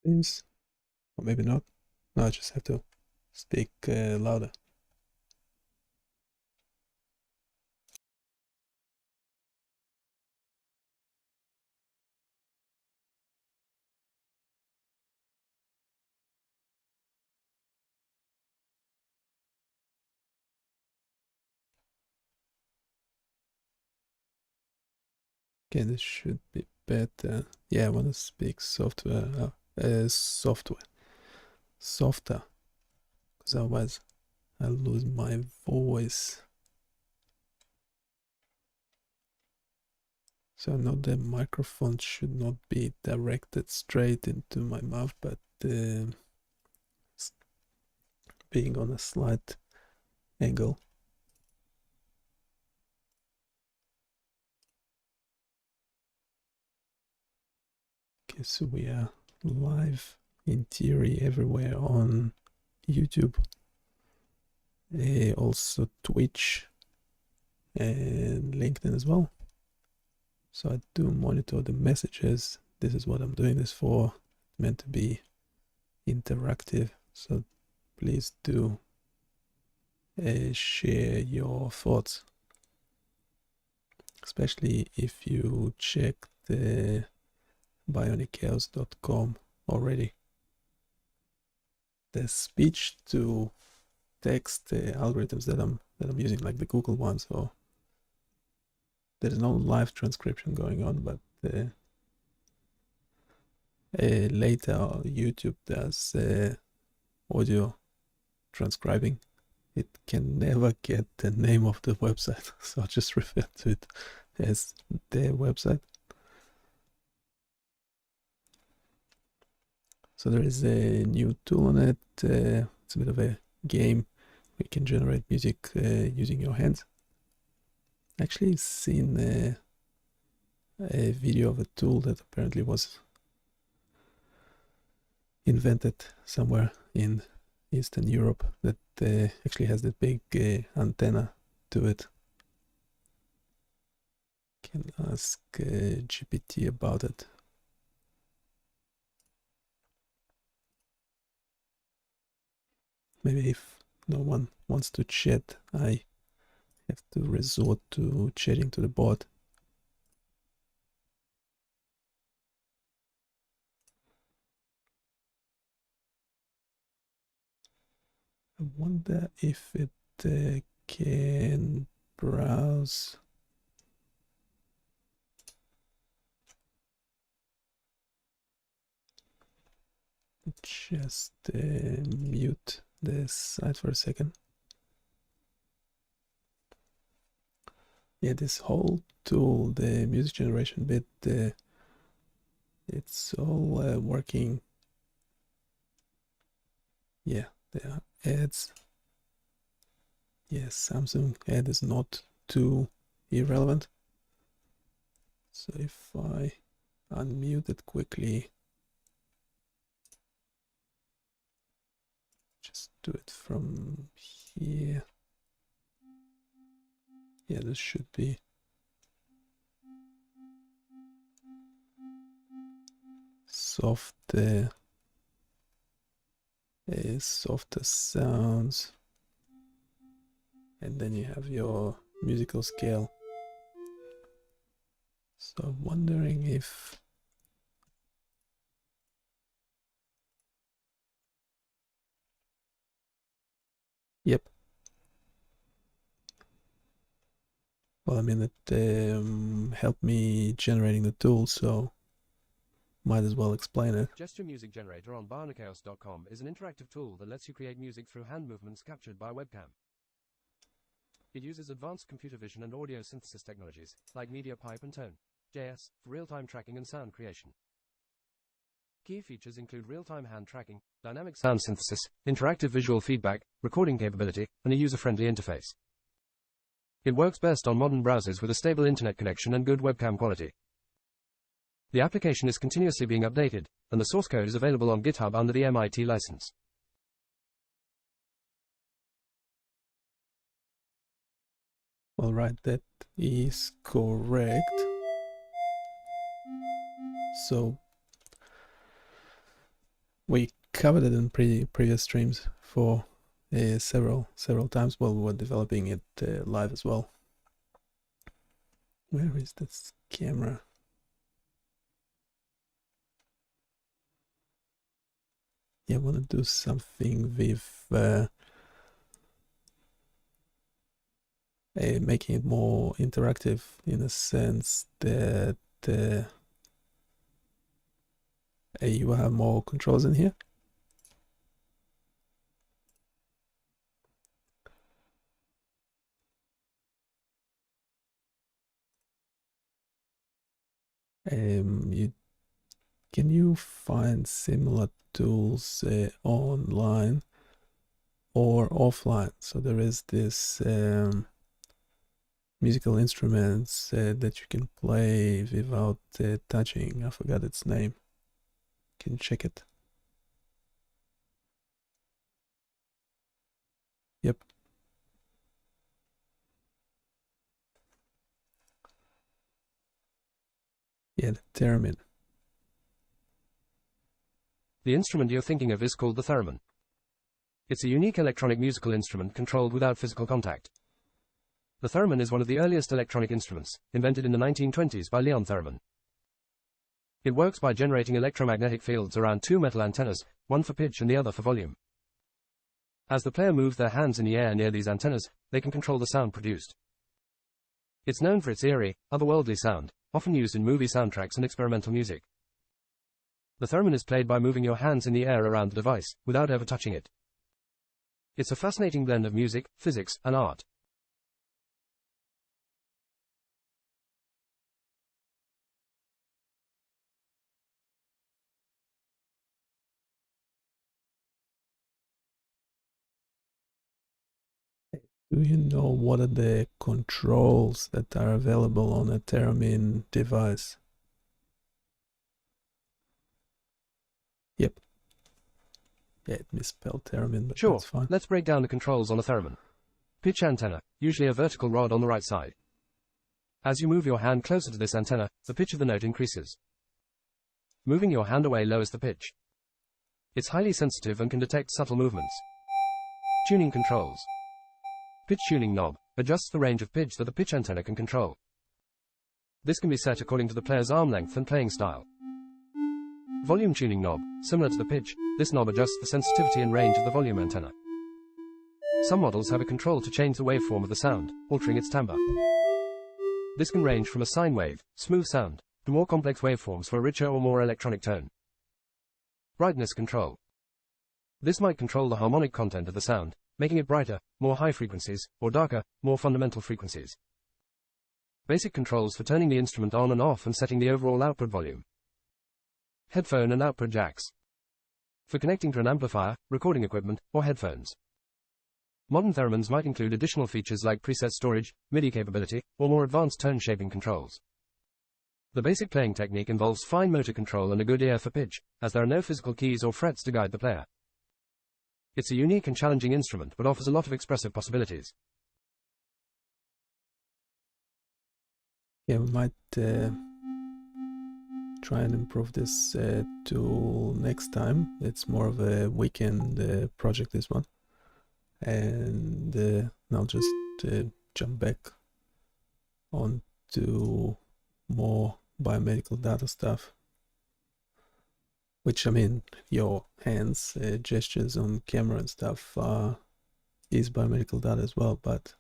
seems. Or maybe not. No, I just have to speak louder. Okay, this should be better. Yeah, I want to speak softer, because otherwise I lose my voice. So I know the microphone should not be directed straight into my mouth, but being on a slight angle. Okay, so we are live in theory everywhere on YouTube, also Twitch and LinkedIn as well. So I do monitor the messages. This is what I'm doing this for. It's meant to be interactive, so please do share your thoughts, especially if you check the bionichaos.com already. The speech to text algorithms that I'm using, like the Google ones, or there's no live transcription going on, but later YouTube does audio transcribing. It can never get the name of the website, so I'll just refer to it as their website. So there is a new tool on it. It's a bit of a game. We can generate music using your hands. Actually seen a video of a tool that apparently was invented somewhere in Eastern Europe that actually has that big antenna to it. Can ask GPT about it. Maybe if no one wants to chat, I have to resort to chatting to the bot. I wonder if it can browse. Just mute this site for a second. Yeah, this whole tool, the music generation bit, it's all working. Yeah, there are ads. Yes, Samsung ad is not too irrelevant. So if I unmute it quickly, just do it from here. Yeah, this should be softer sounds, and then you have your musical scale. So I'm wondering if yep. Well, I mean, it helped me generating the tool, so might as well explain it. Gesture Music Generator on bionichaos.com is an interactive tool that lets you create music through hand movements captured by webcam. It uses advanced computer vision and audio synthesis technologies, like media pipe and tone, JS, for real-time tracking and sound creation. Key features include real-time hand tracking, dynamic sound synthesis, interactive visual feedback, recording capability, and a user-friendly interface. It works best on modern browsers with a stable internet connection and good webcam quality. The application is continuously being updated, and the source code is available on GitHub under the MIT license. All right, that is correct. So We covered it in previous streams for several times while we were developing it live as well. Where is this camera? Yeah, I want to do something with making it more interactive in a sense that you have more controls in here. Can you find similar tools online or offline? So there is this musical instruments that you can play without touching. I forgot its name. Can you check it? Yep. Yeah, the theremin. The instrument you're thinking of is called the theremin. It's a unique electronic musical instrument controlled without physical contact. The theremin is one of the earliest electronic instruments, invented in the 1920s by Leon Theremin. It works by generating electromagnetic fields around two metal antennas, one for pitch and the other for volume. As the player moves their hands in the air near these antennas, they can control the sound produced. It's known for its eerie, otherworldly sound, often used in movie soundtracks and experimental music. The theremin is played by moving your hands in the air around the device, without ever touching it. It's a fascinating blend of music, physics, and art. Do you know what are the controls that are available on a theremin device? Yep. Yeah, it misspelled theremin, but Sure, that's fine. let's break down the controls on a theremin. Pitch antenna, usually a vertical rod on the right side. As you move your hand closer to this antenna, the pitch of the note increases. Moving your hand away lowers the pitch. It's highly sensitive and can detect subtle movements. Tuning controls. Pitch tuning knob adjusts the range of pitch that the pitch antenna can control. This can be set according to the player's arm length and playing style. Volume tuning knob, similar to the pitch, this knob adjusts the sensitivity and range of the volume antenna. Some models have a control to change the waveform of the sound, altering its timbre. This can range from a sine wave, smooth sound, to more complex waveforms for a richer or more electronic tone. Brightness control. This might control the harmonic content of the sound, making it brighter, more high frequencies, or darker, more fundamental frequencies. Basic controls for turning the instrument on and off and setting the overall output volume. Headphone and output jacks. For connecting to an amplifier, recording equipment, or headphones. Modern theremins might include additional features like preset storage, MIDI capability, or more advanced tone shaping controls. The basic playing technique involves fine motor control and a good ear for pitch, as there are no physical keys or frets to guide the player. It's a unique and challenging instrument, but offers a lot of expressive possibilities. Yeah, we might try and improve this tool next time. It's more of a weekend project, this one. And I'll just jump back onto more biomedical data stuff. Which, I mean, your hands, gestures on camera and stuff is biomedical data as well, but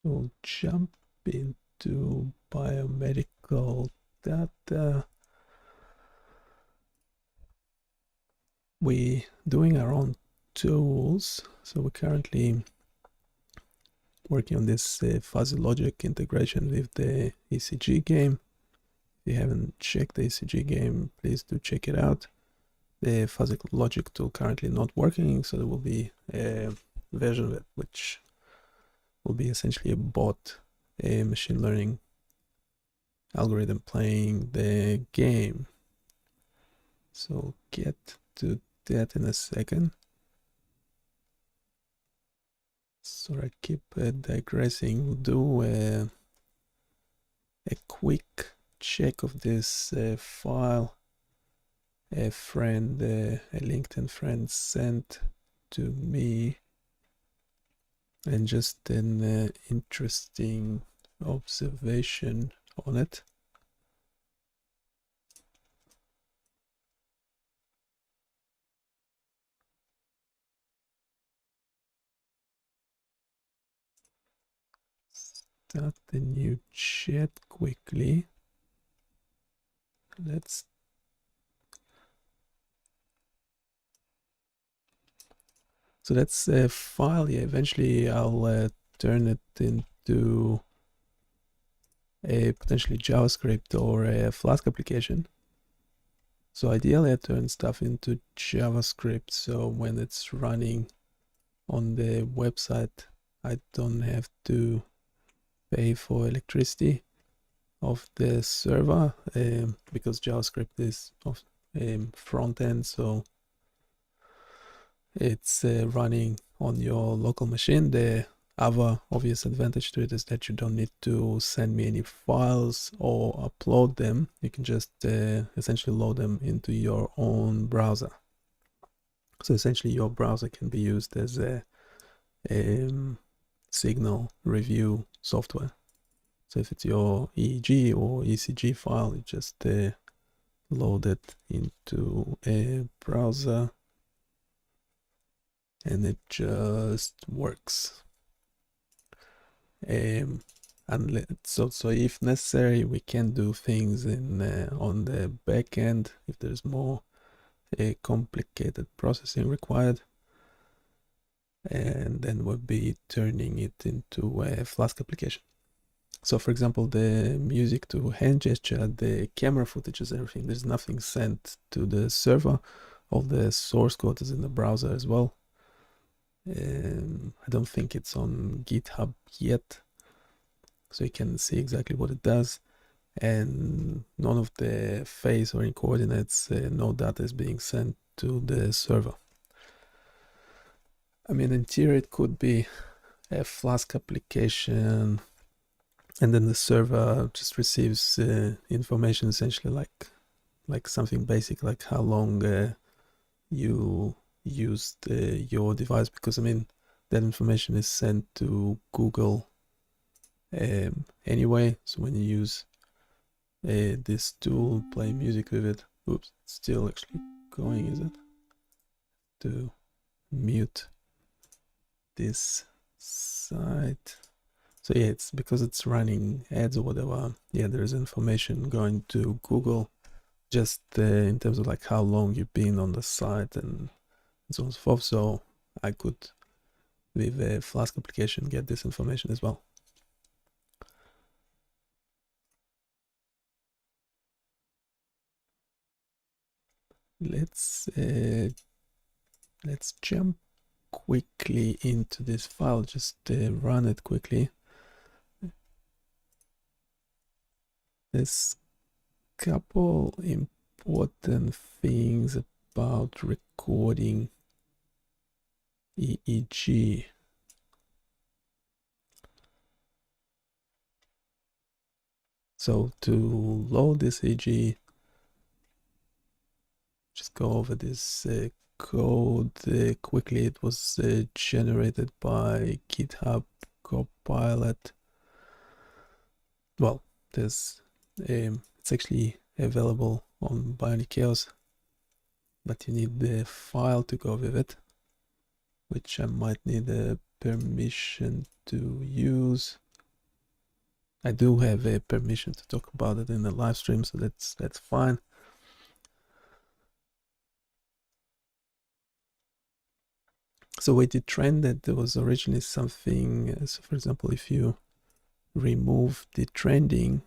we'll jump into biomedical data. We're doing our own tools, so we're currently working on this fuzzy logic integration with the ECG game. you haven't checked the ECG game, please do check it out. The fuzzy logic tool currently not working, so there will be a version of it which will be essentially a bot, a machine learning algorithm playing the game. So get to that in a second. So I keep digressing. We'll do a quick check of this file a LinkedIn friend sent to me, and just an interesting observation on it. Start the new chat quickly. So that's a file. Yeah, eventually I'll turn it into a potentially JavaScript or a Flask application. So ideally I turn stuff into JavaScript, so when it's running on the website I don't have to pay for electricity of the server, because JavaScript is of front end, so it's running on your local machine. The other obvious advantage to it is that you don't need to send me any files or upload them. You can just essentially load them into your own browser. So essentially your browser can be used as a signal review software. So if it's your EEG or ECG file, you just load it into a browser and it just works. And so if necessary, we can do things on the back end if there's more complicated processing required, and then we'll be turning it into a Flask application. So for example, the music to hand gesture, the camera footages, everything, there's nothing sent to the server. All the source code is in the browser as well. I don't think it's on GitHub yet, so you can see exactly what it does. And none of the phase or in coordinates, no data is being sent to the server. I mean, in theory, it could be a Flask application, and then the server just receives information essentially like something basic, like how long you used your device, because I mean that information is sent to Google anyway. So when you use this tool, play music with it, oops, it's still actually going, is it? To mute this site. So yeah, it's because it's running ads or whatever. Yeah, there's information going to Google just in terms of like how long you've been on the site and so on and so forth. So I could, with a Flask application, get this information as well. Let's jump quickly into this file, just run it quickly. There's a couple important things about recording EEG. So to load this EEG, just go over this code quickly. It was generated by GitHub Copilot. Well, there's it's actually available on Biomedical, but you need the file to go with it, which I might need a permission to use. I do have a permission to talk about it in the live stream, so that's fine. So we did trend that there was originally something, so for example, if you remove the trending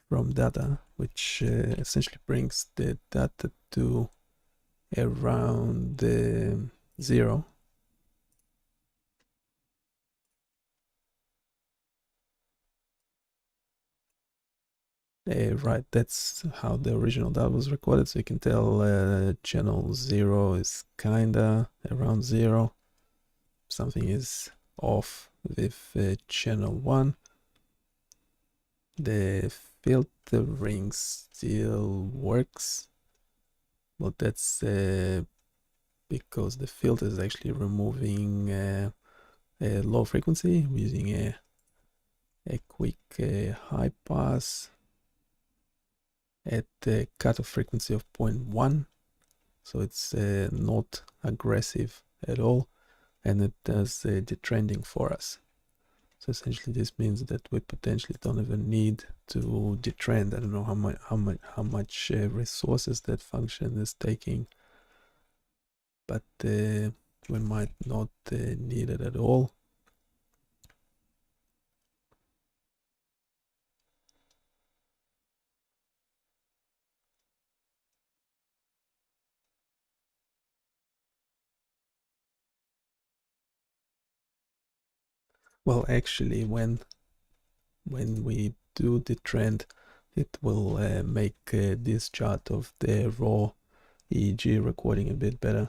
from data, which essentially brings the data to around 0. Right, that's how the original data was recorded. So you can tell channel 0 is kinda around 0. Something is off with channel 1. The filtering still works, but that's because the filter is actually removing a low frequency. We're using a quick high pass at the cutoff frequency of 0.1, so it's not aggressive at all, and it does the trending for us. So essentially this means that we potentially don't even need to detrend. I don't know how much resources that function is taking, but we might not need it at all. Well, actually, when we do the trend, it will make this chart of the raw EEG recording a bit better,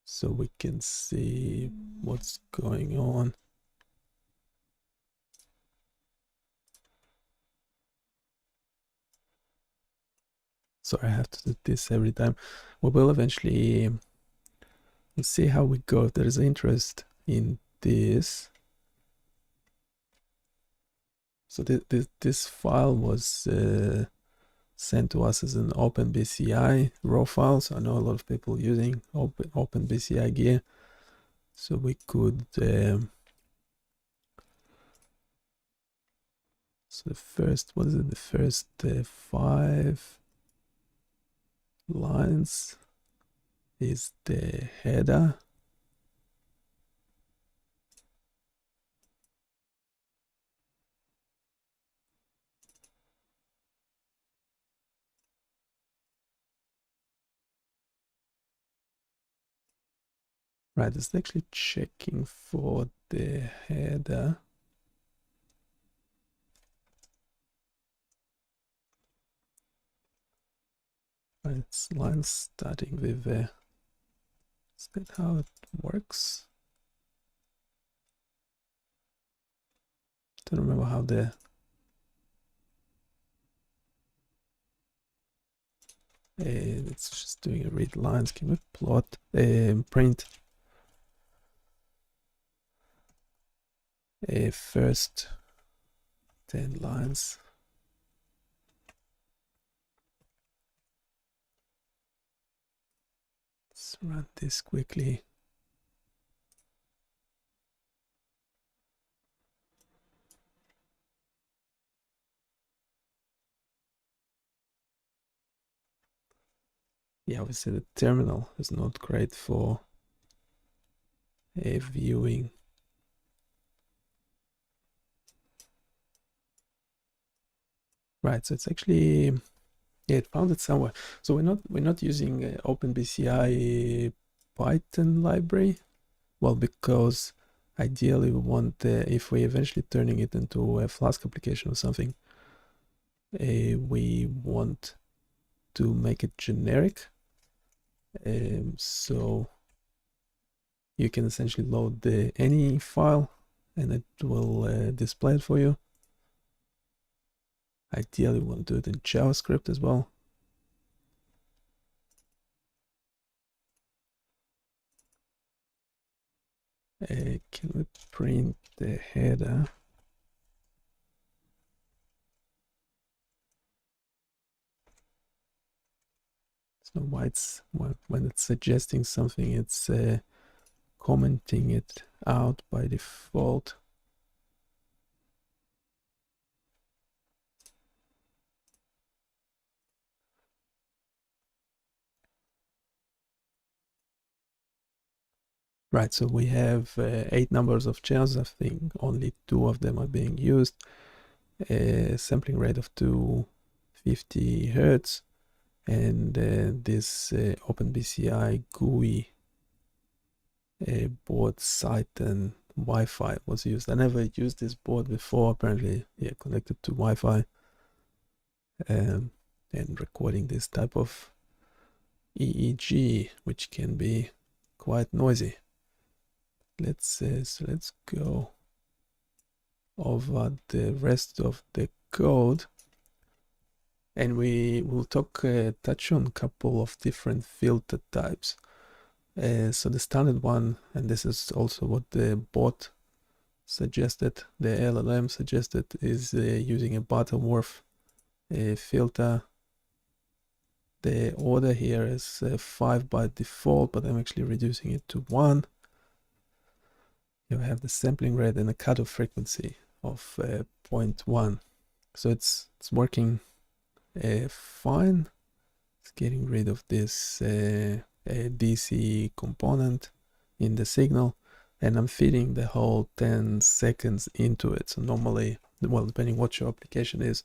so we can see what's going on. So I have to do this every time. We will eventually see how we go. If there is interest in this. So this file was sent to us as an OpenBCI raw file. So I know a lot of people using OpenBCI gear. So we could so the first, what is it? The first 5 lines is the header. Right, it's actually checking for the header. Right, it's lines starting with is that how it works? Don't remember how the it's just doing a read lines. Can we plot print a first 10 lines? Let's run this quickly. Yeah, obviously the terminal is not great for viewing. Right, so it's actually, yeah, it found it somewhere. So we're not using OpenBCI Python library. Well, because ideally we want, if we eventually turning it into a Flask application or something, we want to make it generic. So you can essentially load any file and it will display it for you. Ideally, we want to do it in JavaScript as well. Can we print the header? So why it's when it's suggesting something, it's commenting it out by default. Right, so we have 8 numbers of channels. I think only 2 of them are being used. a sampling rate of 250 Hertz, and this OpenBCI GUI board site and Wi-Fi was used. I never used this board before. Apparently, yeah, connected to Wi-Fi, and recording this type of EEG, which can be quite noisy. Let's go over the rest of the code, and we will touch on a couple of different filter types. So the standard one, and this is also what the bot suggested, the LLM suggested, is using a Butterworth filter. The order here is 5 by default, but I'm actually reducing it to 1. You have the sampling rate and a cutoff frequency of 0.1. So it's working fine. It's getting rid of this DC component in the signal, and I'm feeding the whole 10 seconds into it. So normally, well, depending what your application is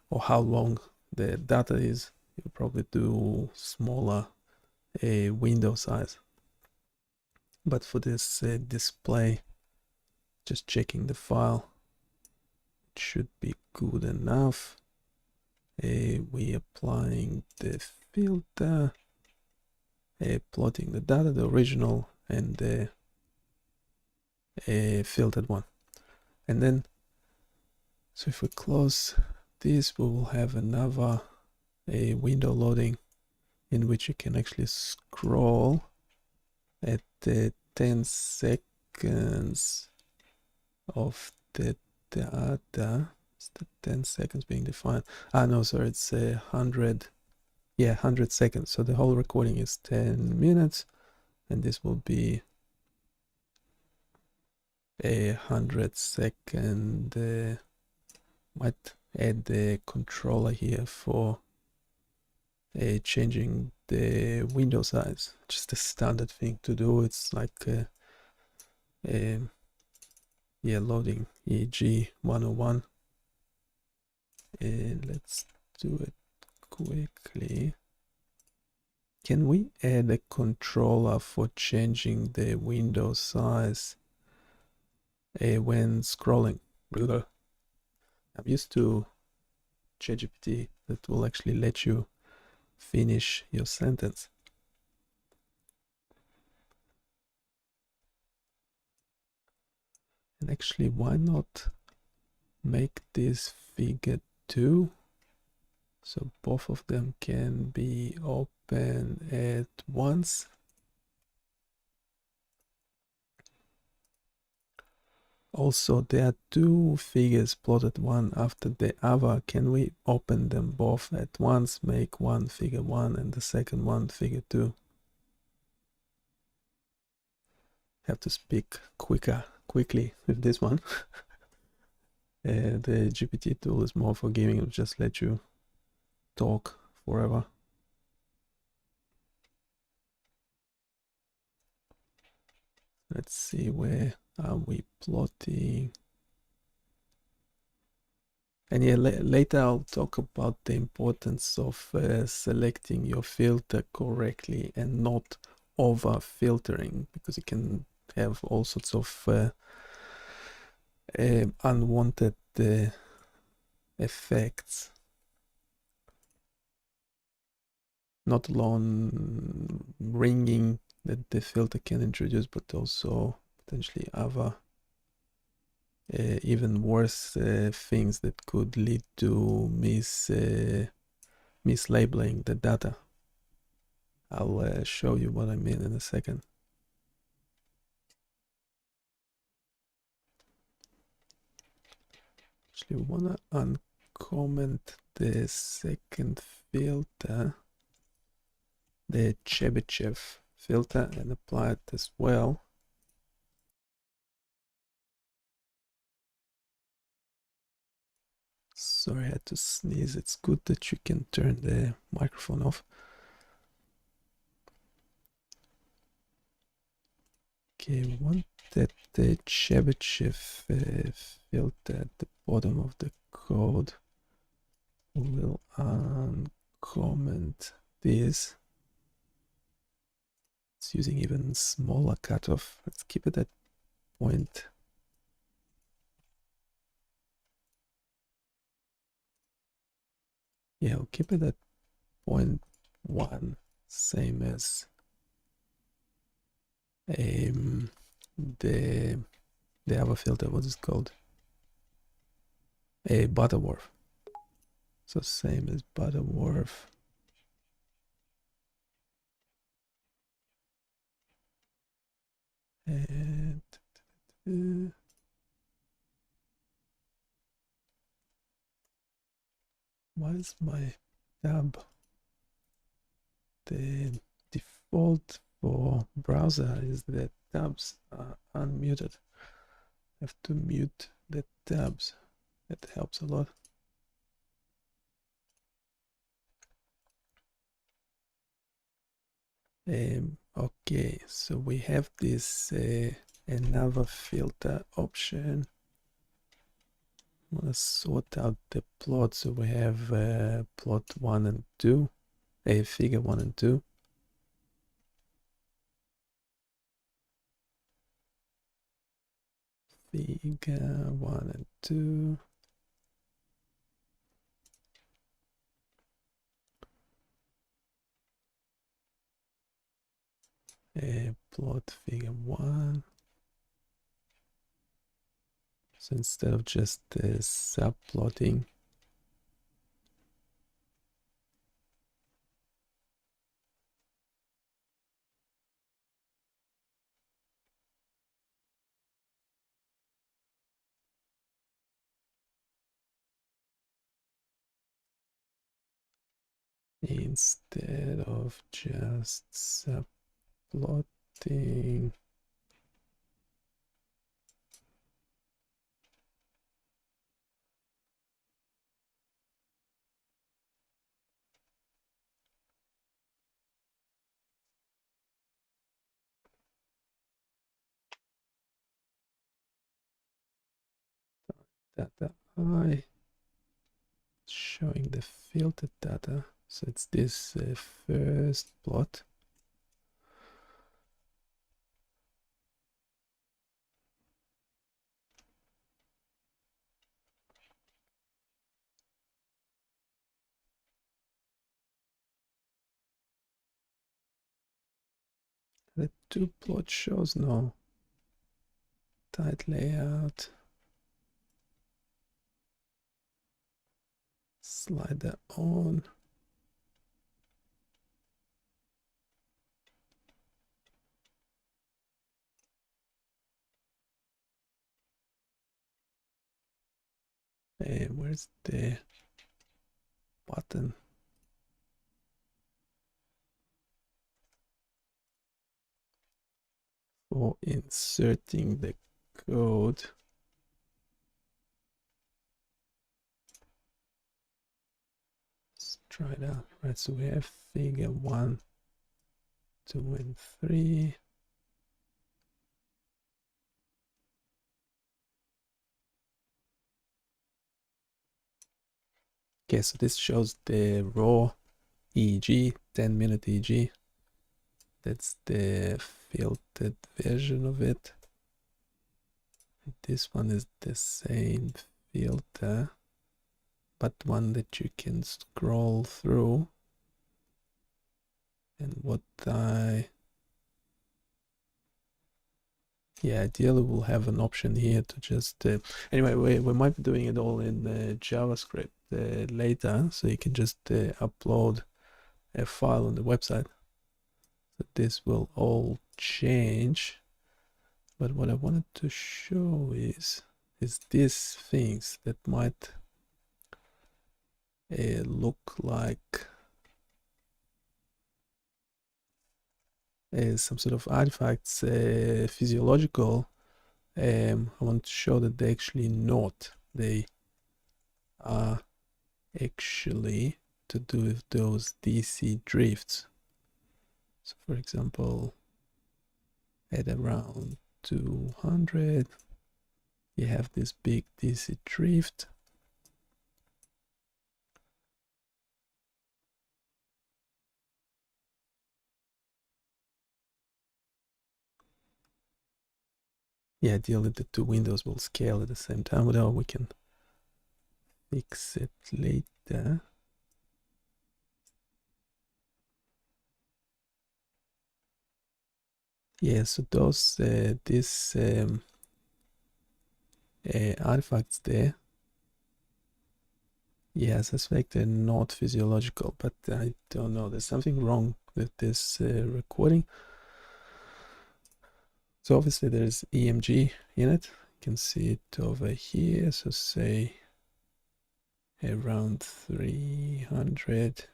or how long the data is, you probably do smaller window size. But for this display, just checking the file, it should be good enough. We applying the filter, plotting the data, the original and the filtered one. And then, so if we close this, we will have another window loading in which you can actually scroll at the 10 seconds of the data. Is the 10 seconds being defined? No, sorry, it's 100. Yeah, 100 seconds. So the whole recording is 10 minutes, and this will be a 100-second. Might add the controller here for changing the window size. Just a standard thing to do. It's like yeah, loading EEG 101. And let's do it quickly. Can we add a controller for changing the window size when scrolling? I'm used to ChatGPT that will actually let you finish your sentence. And actually, why not make this figure 2? So both of them can be open at once. Also, there are 2 figures plotted one after the other. Can we open them both at once, make one figure 1 and the second one figure 2? Have to speak quickly with this one. The GPT tool is more forgiving. It'll just let you talk forever. Let's see, where are we plotting? And yeah, later I'll talk about the importance of selecting your filter correctly and not over filtering, because you can have all sorts of unwanted effects. Not alone ringing that the filter can introduce, but also potentially other even worse things that could lead to mislabeling the data. I'll show you what I mean in a second. Actually, we wanna uncomment the second filter, the Chebyshev filter, and apply it as well. Sorry, I had to sneeze. It's good that you can turn the microphone off. Okay, we want that the Chebyshev filter at the bottom of the code will uncomment this. It's using even smaller cutoff. Let's keep it at point. Yeah, I'll keep it at 0.1, same as the other filter. What is it called? A Butterworth. So same as Butterworth. And why is my tab? The default for browser is that tabs are unmuted. I have to mute the tabs. That helps a lot. Okay, so we have this another filter option. I'm gonna sort out the plot. So we have plot 1 and 2, figure 1 and 2. Figure 1 and 2. Plot figure 1. So instead of just subplotting, instead of just subplotting, data I showing the filtered data. So it's this first plot. The two plot shows no tight layout. Slider on. Where's the button? For inserting the code. Let's try it out. Right, so we have figure 1, 2, and 3. Okay, so this shows the raw EEG, 10-minute EEG. That's the filtered version of it. This one is the same filter, but one that you can scroll through. And what ideally we'll have an option here to just anyway, we might be doing it all in JavaScript later, so you can just upload a file on the website. So this will all change, but what I wanted to show is these things that might look like some sort of artifacts, physiological. I want to show that they actually not. They are actually to do with those DC drifts. So for example, at around 200. You have this big DC drift. Yeah, ideally the two windows will scale at the same time, whatever we can fix it later. Yeah, so those these artifacts there, yeah, I suspect they're not physiological, but I don't know. There's something wrong with this recording. So obviously there's EMG in it. You can see it over here. So say around 300.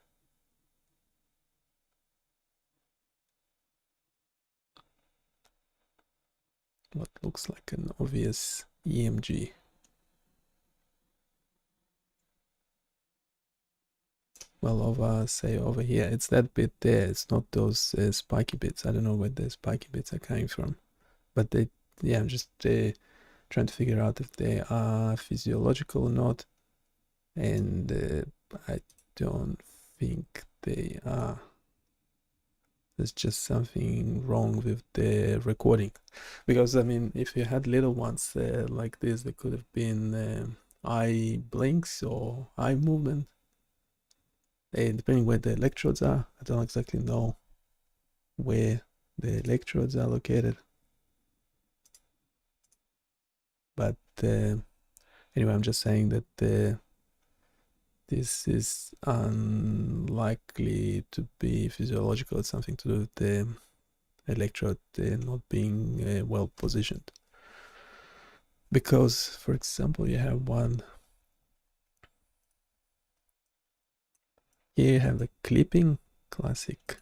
What looks like an obvious EMG. Well, over here, it's that bit there. It's not those spiky bits. I don't know where the spiky bits are coming from, but they, yeah, I'm just trying to figure out if they are physiological or not, and I don't think they are. There's just something wrong with the recording, because I mean, if you had little ones like this, there could have been eye blinks or eye movement. Depending where the electrodes are. I don't exactly know where the electrodes are located, but anyway, I'm just saying that this is unlikely to be physiological. It's something to do with the electrode not being well positioned, because for example you have one here, you have the clipping, classic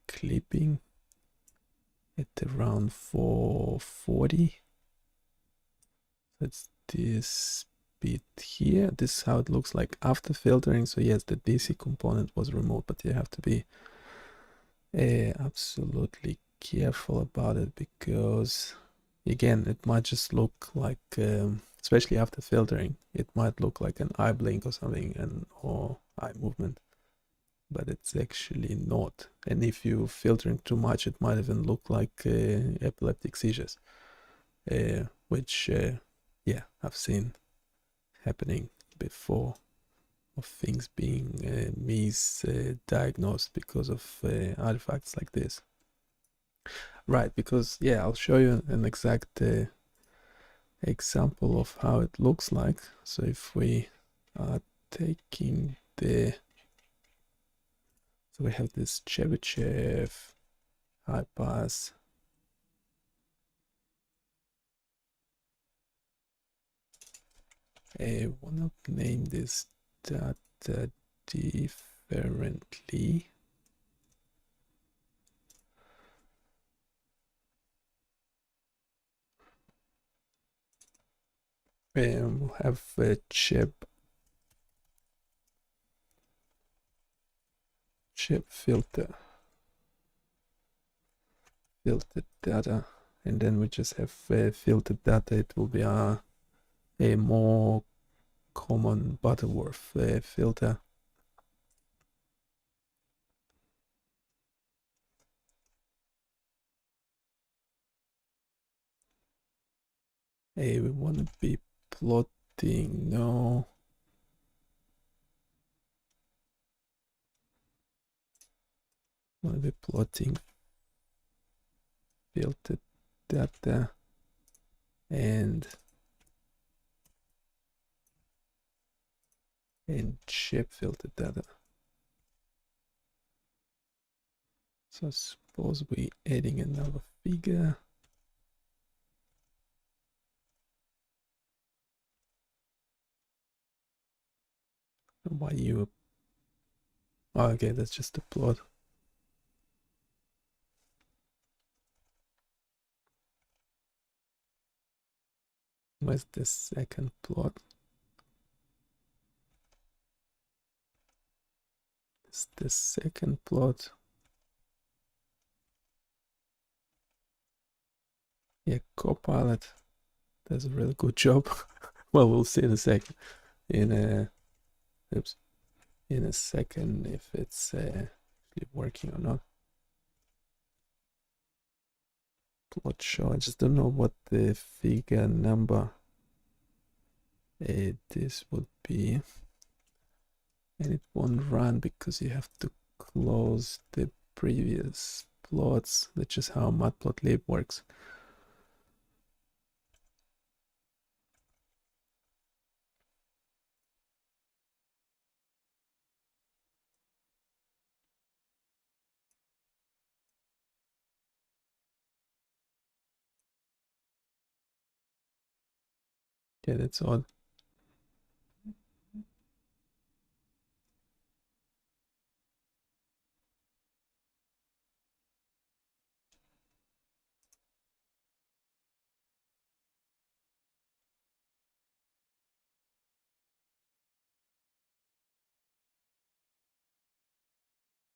clipping at around 440. That's this bit here. This is how it looks like after filtering. So yes, the DC component was removed, but you have to be absolutely careful about it, because again, it might just look like especially after filtering, it might look like an eye blink or something, or eye movement, but it's actually not. And if you filtering too much, it might even look like epileptic seizures, which yeah, I've seen happening before, of things being misdiagnosed because of artifacts like this. Right, because yeah, I'll show you an exact example of how it looks like. So if we are taking so we have this Chebyshev high pass. I want to name this data differently. We'll have a chip filtered data, and then we just have filtered data. It will be a more common Butterworth filter. We want to be plotting, no, want to be plotting filtered data and chip filtered data. So suppose we adding another figure. Why you? Oh, okay, that's just a plot. Where's the second plot? It's the second plot. Yeah, Copilot does a really good job. Well, we'll see in a second. In a second if it's actually working or not. Plot show. I just don't know what the figure number this would be, and it won't run because you have to close the previous plots. That's just how matplotlib works. Yeah, that's odd.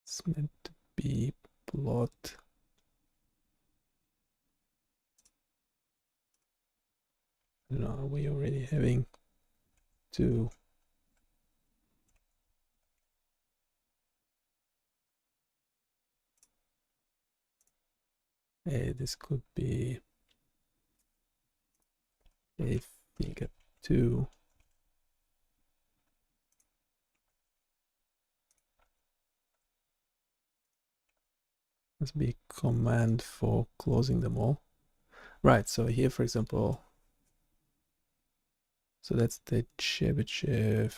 It's meant to be plot. I don't know, are we already having to this could be a figure 2. Must be a command for closing them all. Right, so here, for example, so that's the Chebyshev.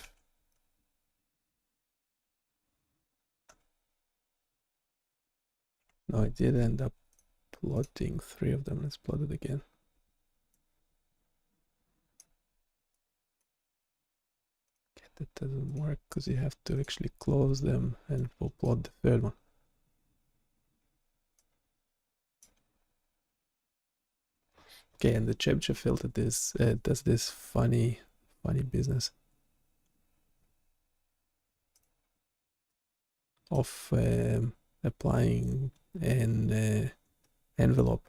No, I did end up plotting 3 of them. Let's plot it again. Okay, that doesn't work because you have to actually close them and we'll plot the 3rd one. Okay, and the Chebyshev filter does this funny business of applying an envelope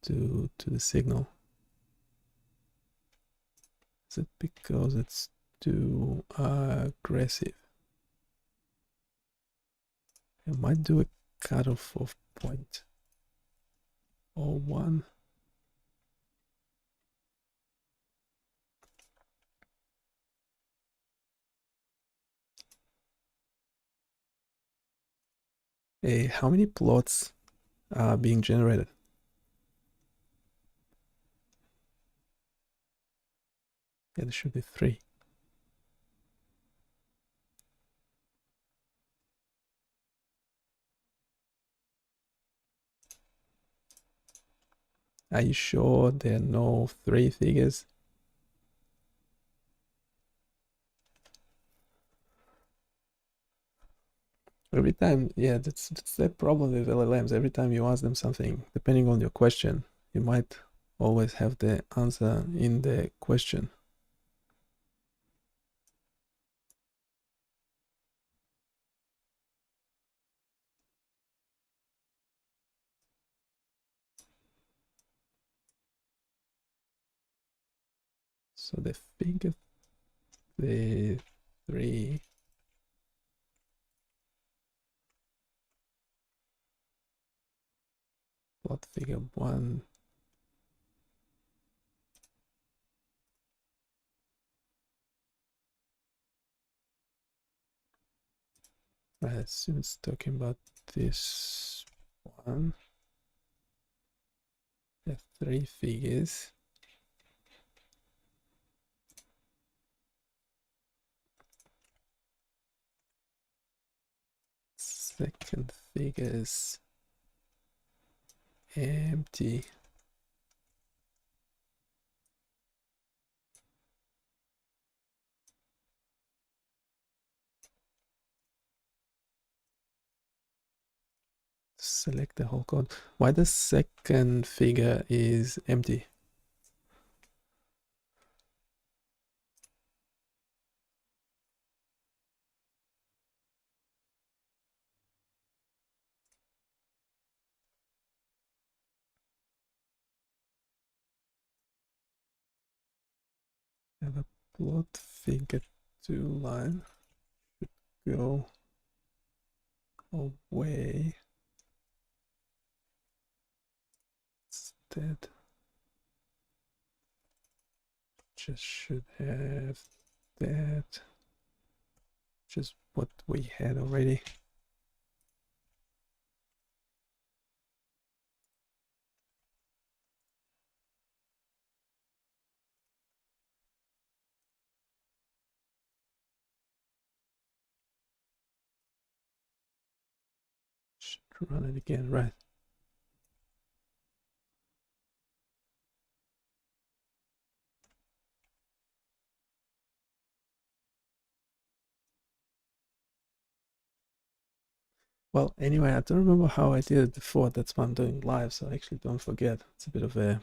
to the signal. Is it because it's too aggressive? I might do a cutoff of 0.01. How many plots are being generated? Yeah, there should be 3. Are you sure there are no 3 figures? Every time, yeah, that's the problem with LLMs. Every time you ask them something, depending on your question, you might always have the answer in the question. So the figure, the 3, plot figure 1. I assume it's talking about this one. The 3 figures. Second figure is empty. Select the whole code. Why the second figure is empty? have a plot figure 2 line should go away. Instead, just should have that, just what we had already. Should run it again, right? Well, anyway, I don't remember how I did it before. That's why I'm doing live, so actually don't forget. It's a bit of a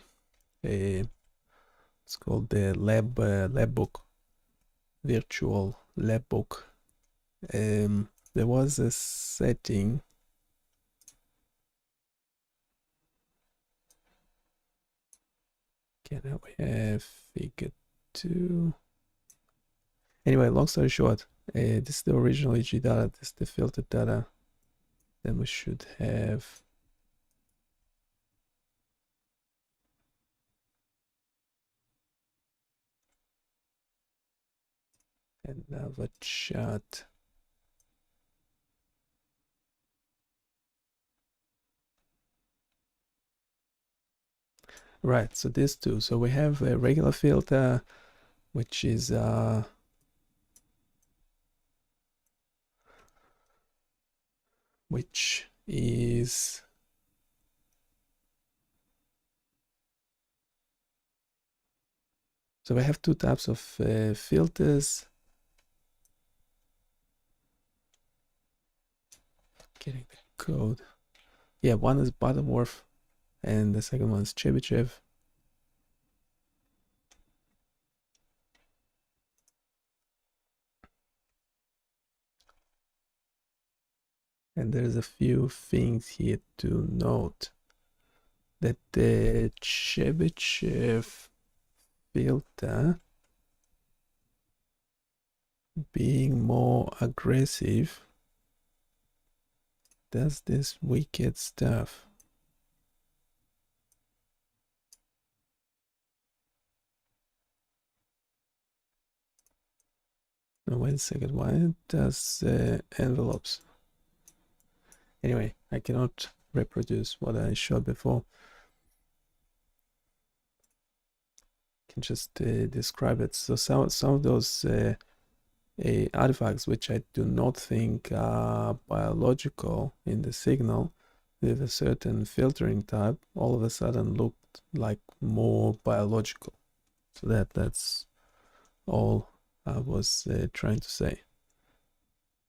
it's called the lab book, virtual lab book. There was a setting. Okay, now we have figure 2. Anyway, long story short, this is the original EG data, this is the filtered data. Then we should have another chart. Right, so these two. So we have a regular filter, which is so we have two types of filters. Getting the code. Yeah, one is Butterworth and the second one is Chebyshev. And there's a few things here to note. That the Chebyshev filter being more aggressive does this wicked stuff. Now wait a second, why does envelopes? Anyway, I cannot reproduce what I showed before. I can just describe it. So some of those artifacts which I do not think are biological in the signal with a certain filtering type all of a sudden looked like more biological. So that's all I was trying to say.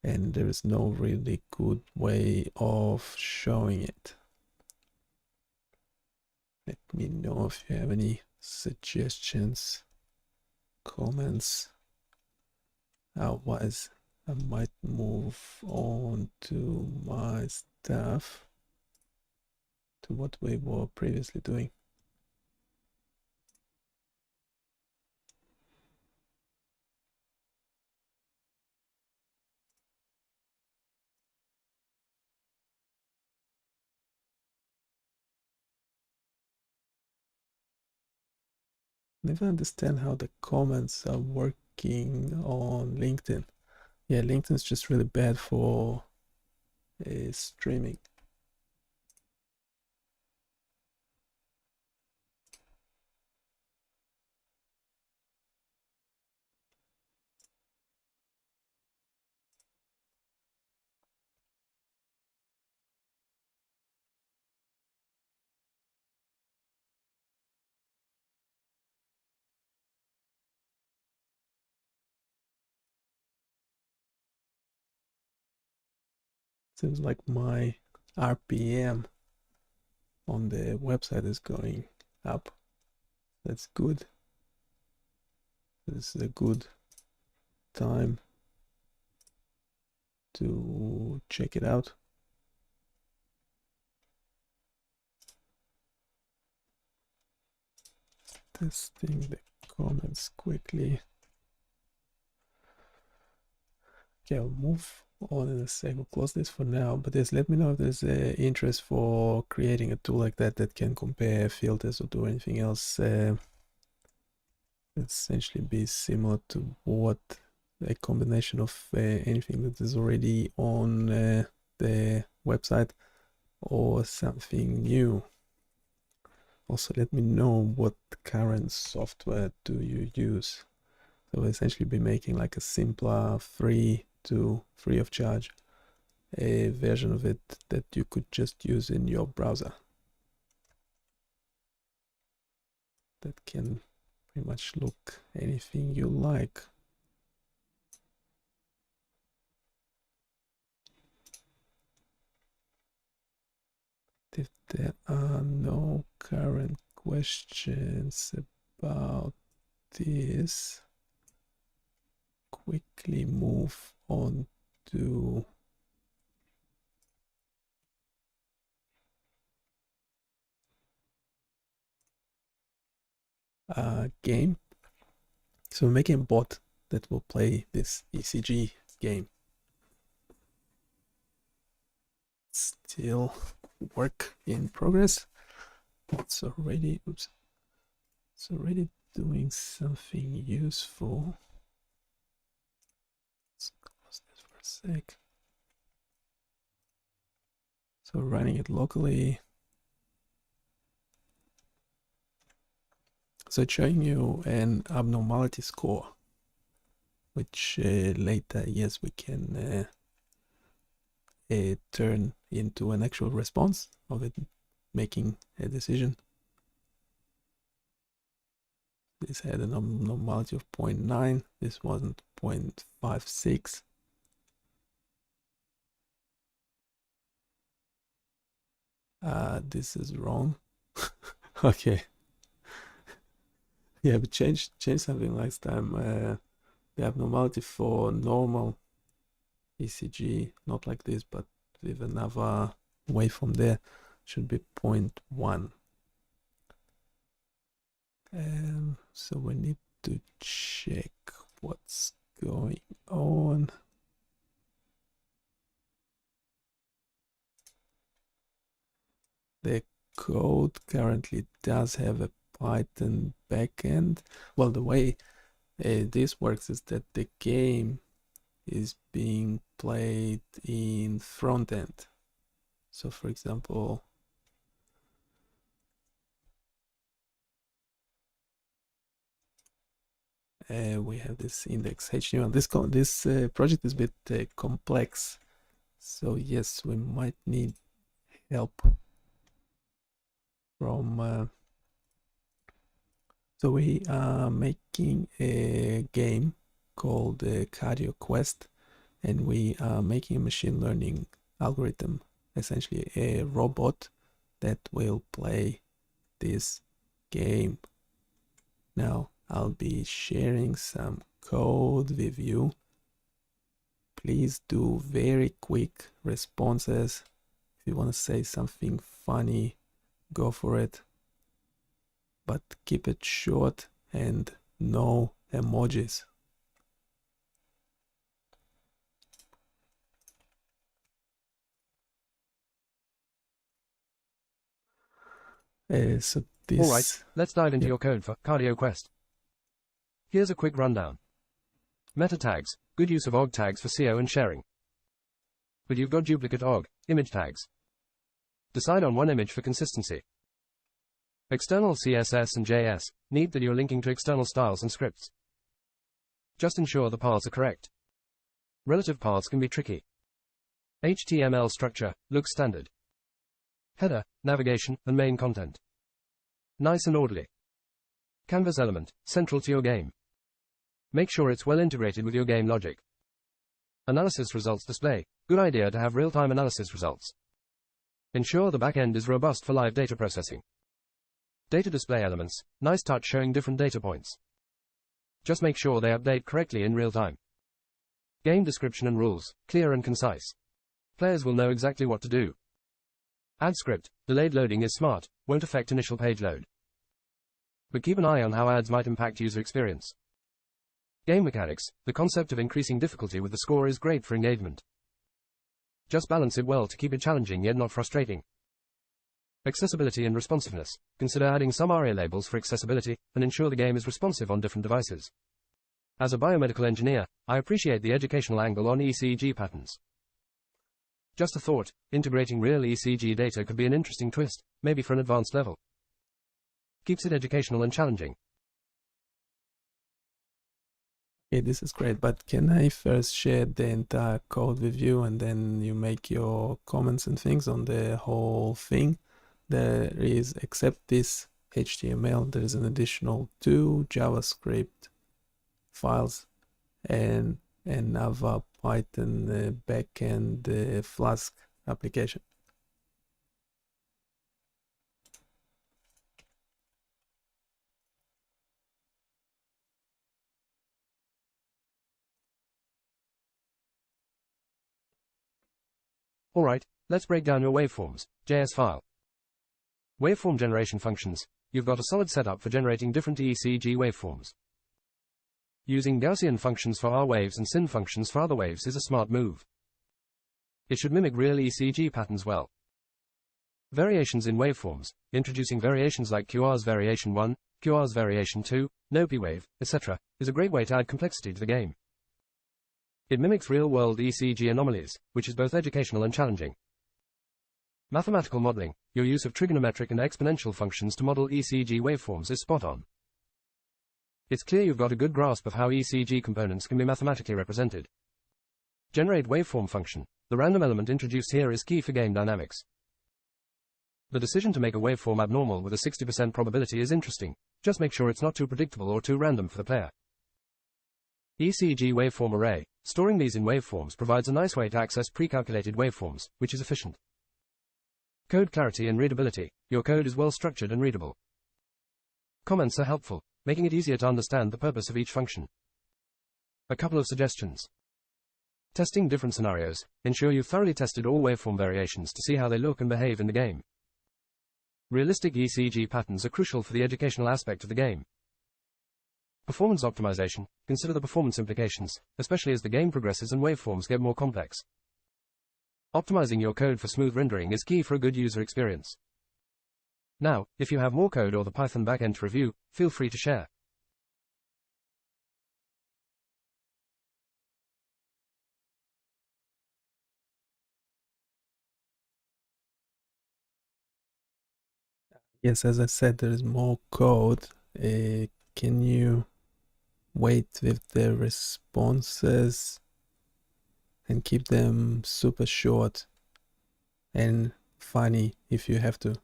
And there is no really good way of showing it. Let me know if you have any suggestions, comments. Otherwise, I might move on to my stuff, to what we were previously doing. Never understand how the comments are working on LinkedIn. Yeah, LinkedIn's just really bad for streaming. Seems like my RPM on the website is going up. That's good. This is a good time to check it out. Testing the comments quickly. Okay, I'll move on in a sec. We'll close this for now, but just let me know if there's interest for creating a tool like that that can compare filters or do anything else. Essentially be similar to what a combination of anything that is already on the website or something new. Also, let me know what current software do you use. So we'll essentially be making like a simpler free of charge a version of it that you could just use in your browser. That can pretty much look anything you like. If there are no current questions about this, quickly move on to game. So we're making a bot that will play this ECG game. Still work in progress. It's already doing something useful. Let's close this for a sec. So running it locally. So it's showing you an abnormality score, which later, yes, we can turn into an actual response of it making a decision. This had an abnormality of 0.9. This wasn't 0.56. This is wrong. Okay. Yeah, but change something last time. The abnormality for normal ECG, not like this, but with another waveform there, should be 0.1. So we need to check what's going on. The code currently does have a Python backend. Well, the way this works is that the game is being played in front end. So for example, we have this index HTML. This project is a bit complex. So yes, we might need help from so we are making a game called Cardio Quest, and we are making a machine learning algorithm, essentially a robot that will play this game. Now I'll be sharing some code with you. Please do very quick responses. If you want to say something funny, go for it. But keep it short and no emojis. So this... Alright, let's dive into your code for Cardio Quest. Here's a quick rundown. Meta tags, good use of OG tags for SEO and sharing. But you've got duplicate OG, image tags. Decide on one image for consistency. External CSS and JS, need that you're linking to external styles and scripts. Just ensure the paths are correct. Relative paths can be tricky. HTML structure, looks standard. Header, navigation, and main content. Nice and orderly. Canvas element, central to your game. Make sure it's well integrated with your game logic. Analysis results display, good idea to have real-time analysis results. Ensure the backend is robust for live data processing. Data display elements, nice touch showing different data points. Just make sure they update correctly in real time. Game description and rules, clear and concise. Players will know exactly what to do. Add script, delayed loading is smart, won't affect initial page load. but keep an eye on how ads might impact user experience. Game mechanics, the concept of increasing difficulty with the score is great for engagement. Just balance it well to keep it challenging yet not frustrating. Accessibility and responsiveness. Consider adding some ARIA labels for accessibility, and ensure the game is responsive on different devices. As a biomedical engineer, I appreciate the educational angle on ECG patterns. Just a thought, integrating real ECG data could be an interesting twist, maybe for an advanced level. Keeps it educational and challenging. Okay, this is great, but can I first share the entire code with you and then you make your comments and things on the whole thing? There is, except this HTML, there is an additional 2 JavaScript files and another Python backend Flask application. Alright, let's break down your waveforms, JS file. Waveform generation functions. You've got a solid setup for generating different ECG waveforms. Using Gaussian functions for R waves and sin functions for other waves is a smart move. It should mimic real ECG patterns well. Variations in waveforms. Introducing variations like QR's variation 1, QR's variation 2, NOPI wave, etc., is a great way to add complexity to the game. It mimics real-world ECG anomalies, which is both educational and challenging. Mathematical modeling. Your use of trigonometric and exponential functions to model ECG waveforms is spot on. It's clear you've got a good grasp of how ECG components can be mathematically represented. Generate waveform function. The random element introduced here is key for game dynamics. The decision to make a waveform abnormal with a 60% probability is interesting. Just make sure it's not too predictable or too random for the player. ECG waveform array. Storing these in waveforms provides a nice way to access pre-calculated waveforms, which is efficient. Code clarity and readability. Your code is well structured and readable. Comments are helpful, making it easier to understand the purpose of each function. A couple of suggestions. Testing different scenarios. Ensure you've thoroughly tested all waveform variations to see how they look and behave in the game. Realistic ECG patterns are crucial for the educational aspect of the game. Performance optimization. Consider the performance implications, especially as the game progresses and waveforms get more complex. Optimizing your code for smooth rendering is key for a good user experience. Now, if you have more code or the Python backend to review, feel free to share. Yes, as I said, there is more code. Can you wait with the responses and keep them super short and funny if you have to?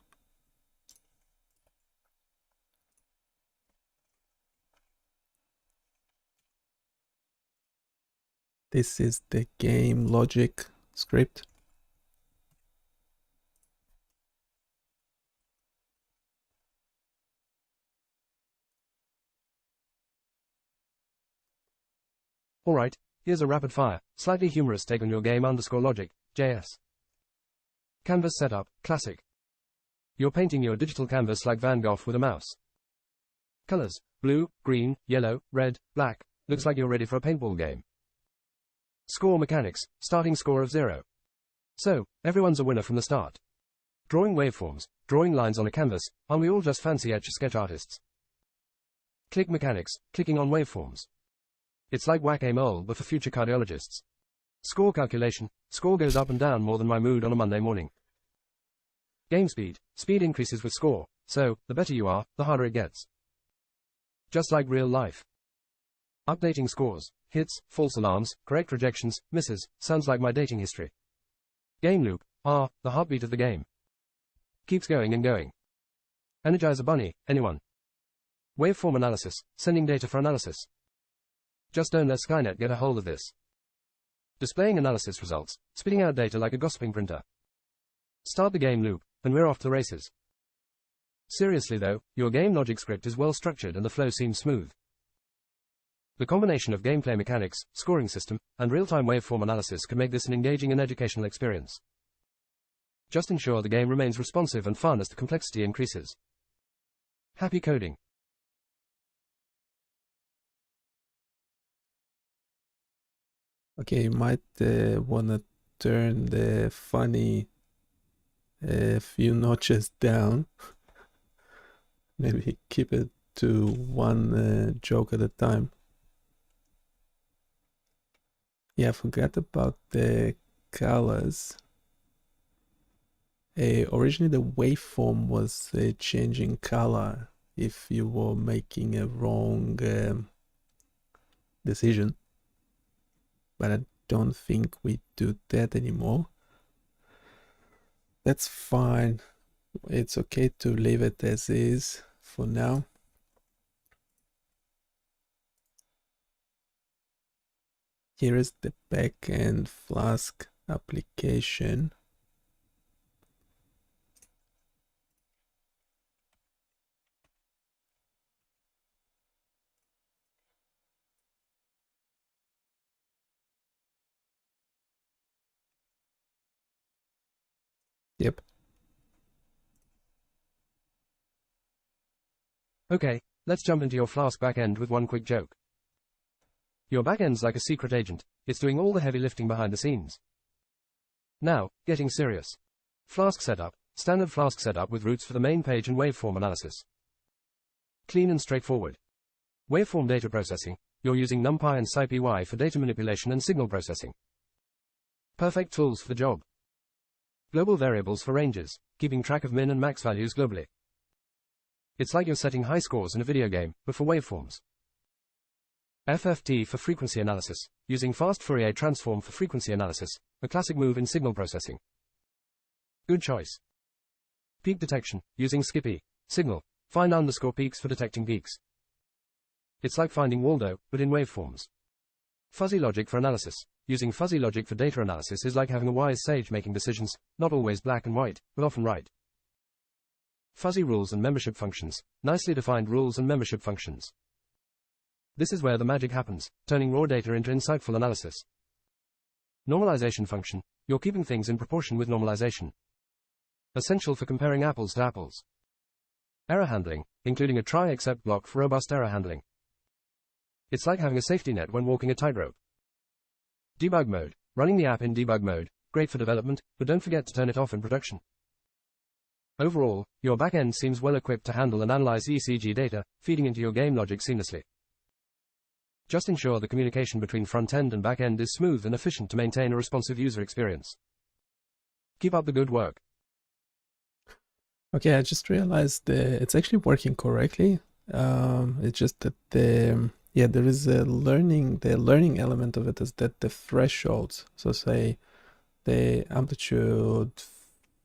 This is the game logic script. Alright, here's a rapid fire, slightly humorous take on your game_logic, JS. Canvas setup, classic. You're painting your digital canvas like Van Gogh with a mouse. Colors, blue, green, yellow, red, black, looks like you're ready for a paintball game. Score mechanics, starting score of 0. So, everyone's a winner from the start. Drawing waveforms, drawing lines on a canvas, aren't we all just fancy etch-a-sketch artists? Click mechanics, clicking on waveforms. It's like whack-a-mole but for future cardiologists. Score calculation, score goes up and down more than my mood on a Monday morning. Game speed, speed increases with score, so, the better you are, the harder it gets. Just like real life. Updating scores, hits, false alarms, correct rejections, misses, sounds like my dating history. Game loop, the heartbeat of the game. Keeps going and going. Energize a bunny, anyone. Waveform analysis, sending data for analysis. Just don't let Skynet get a hold of this. Displaying analysis results, spitting out data like a gossiping printer. Start the game loop, and we're off to the races. Seriously though, your game logic script is well structured and the flow seems smooth. The combination of gameplay mechanics, scoring system, and real-time waveform analysis can make this an engaging and educational experience. Just ensure the game remains responsive and fun as the complexity increases. Happy coding! Okay, you might want to turn the funny few notches down. Maybe keep it to one joke at a time. Yeah, I forgot about the colors. Originally the waveform was changing color if you were making a wrong decision, but I don't think we do that anymore. That's fine. It's okay to leave it as is for now. Here is the backend Flask application. Yep. Okay, let's jump into your Flask backend with one quick joke. Your backend's like a secret agent. It's doing all the heavy lifting behind the scenes. Now, getting serious. Flask setup, standard Flask setup with routes for the main page and waveform analysis. Clean and straightforward. Waveform data processing, you're using NumPy and SciPy for data manipulation and signal processing. Perfect tools for the job. Global variables for ranges, keeping track of min and max values globally. It's like you're setting high scores in a video game, but for waveforms. FFT for frequency analysis, using fast Fourier transform for frequency analysis, a classic move in signal processing. Good choice. Peak detection, using Skippy, signal, find underscore peaks for detecting peaks. It's like finding Waldo, but in waveforms. Fuzzy logic for analysis, using fuzzy logic for data analysis is like having a wise sage making decisions, not always black and white, but often right. Fuzzy rules and membership functions, nicely defined rules and membership functions. This is where the magic happens, turning raw data into insightful analysis. Normalization function, you're keeping things in proportion with normalization. Essential for comparing apples to apples. Error handling, including a try-except block for robust error handling. It's like having a safety net when walking a tightrope. Debug mode, running the app in debug mode, great for development, but don't forget to turn it off in production. Overall, your backend seems well equipped to handle and analyze ECG data, feeding into your game logic seamlessly. Just ensure the communication between front-end and back-end is smooth and efficient to maintain a responsive user experience. Keep up the good work. Okay, I just realized it's actually working correctly. It's just that there is the learning element of it is that the thresholds, so say the amplitude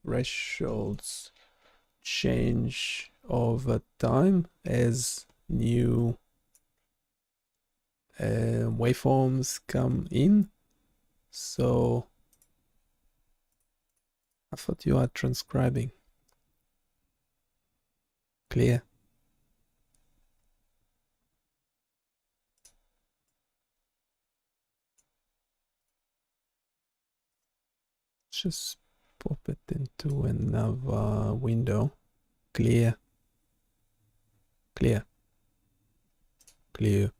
thresholds change over time as new waveforms come in. So I thought you are transcribing. Clear. Just pop it into another window. Clear. Clear. Clear.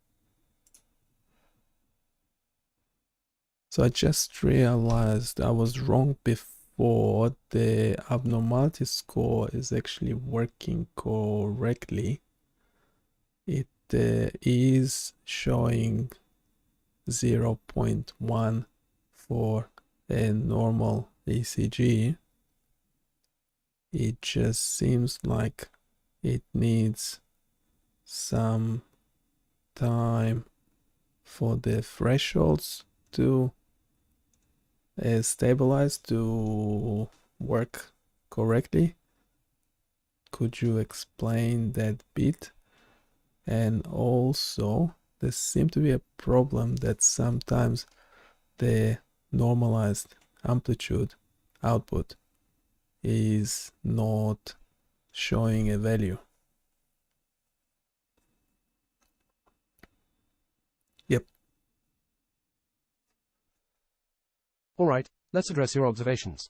So I just realized I was wrong before. The abnormality score is actually working correctly. It is showing 0.1 for a normal ECG. It just seems like it needs some time for the thresholds to stabilize, to work correctly. Could you explain that bit? And also, there seems to be a problem that sometimes the normalized amplitude output is not showing a value. Yep. Alright, let's address your observations.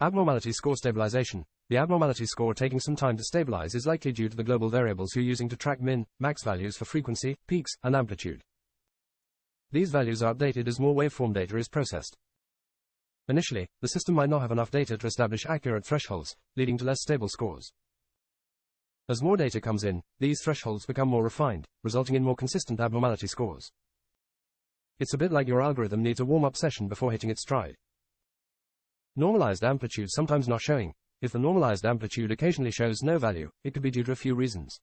Abnormality score stabilization. The abnormality score taking some time to stabilize is likely due to the global variables you're using to track min, max values for frequency, peaks, and amplitude. These values are updated as more waveform data is processed. Initially, the system might not have enough data to establish accurate thresholds, leading to less stable scores. As more data comes in, these thresholds become more refined, resulting in more consistent abnormality scores. It's a bit like your algorithm needs a warm-up session before hitting its stride. Normalized amplitude sometimes not showing. If the normalized amplitude occasionally shows no value, it could be due to a few reasons.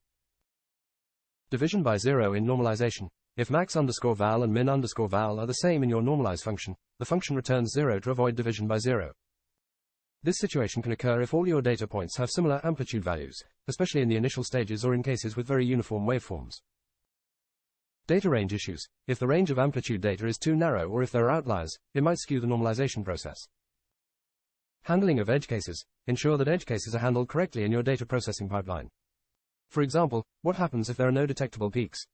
Division by zero in normalization. If max_val and min_val are the same in your normalize function, the function returns 0 to avoid division by zero. This situation can occur if all your data points have similar amplitude values, especially in the initial stages or in cases with very uniform waveforms. Data range issues. If the range of amplitude data is too narrow or if there are outliers, it might skew the normalization process. Handling of edge cases. Ensure that edge cases are handled correctly in your data processing pipeline. For example, what happens if there are no detectable peaks?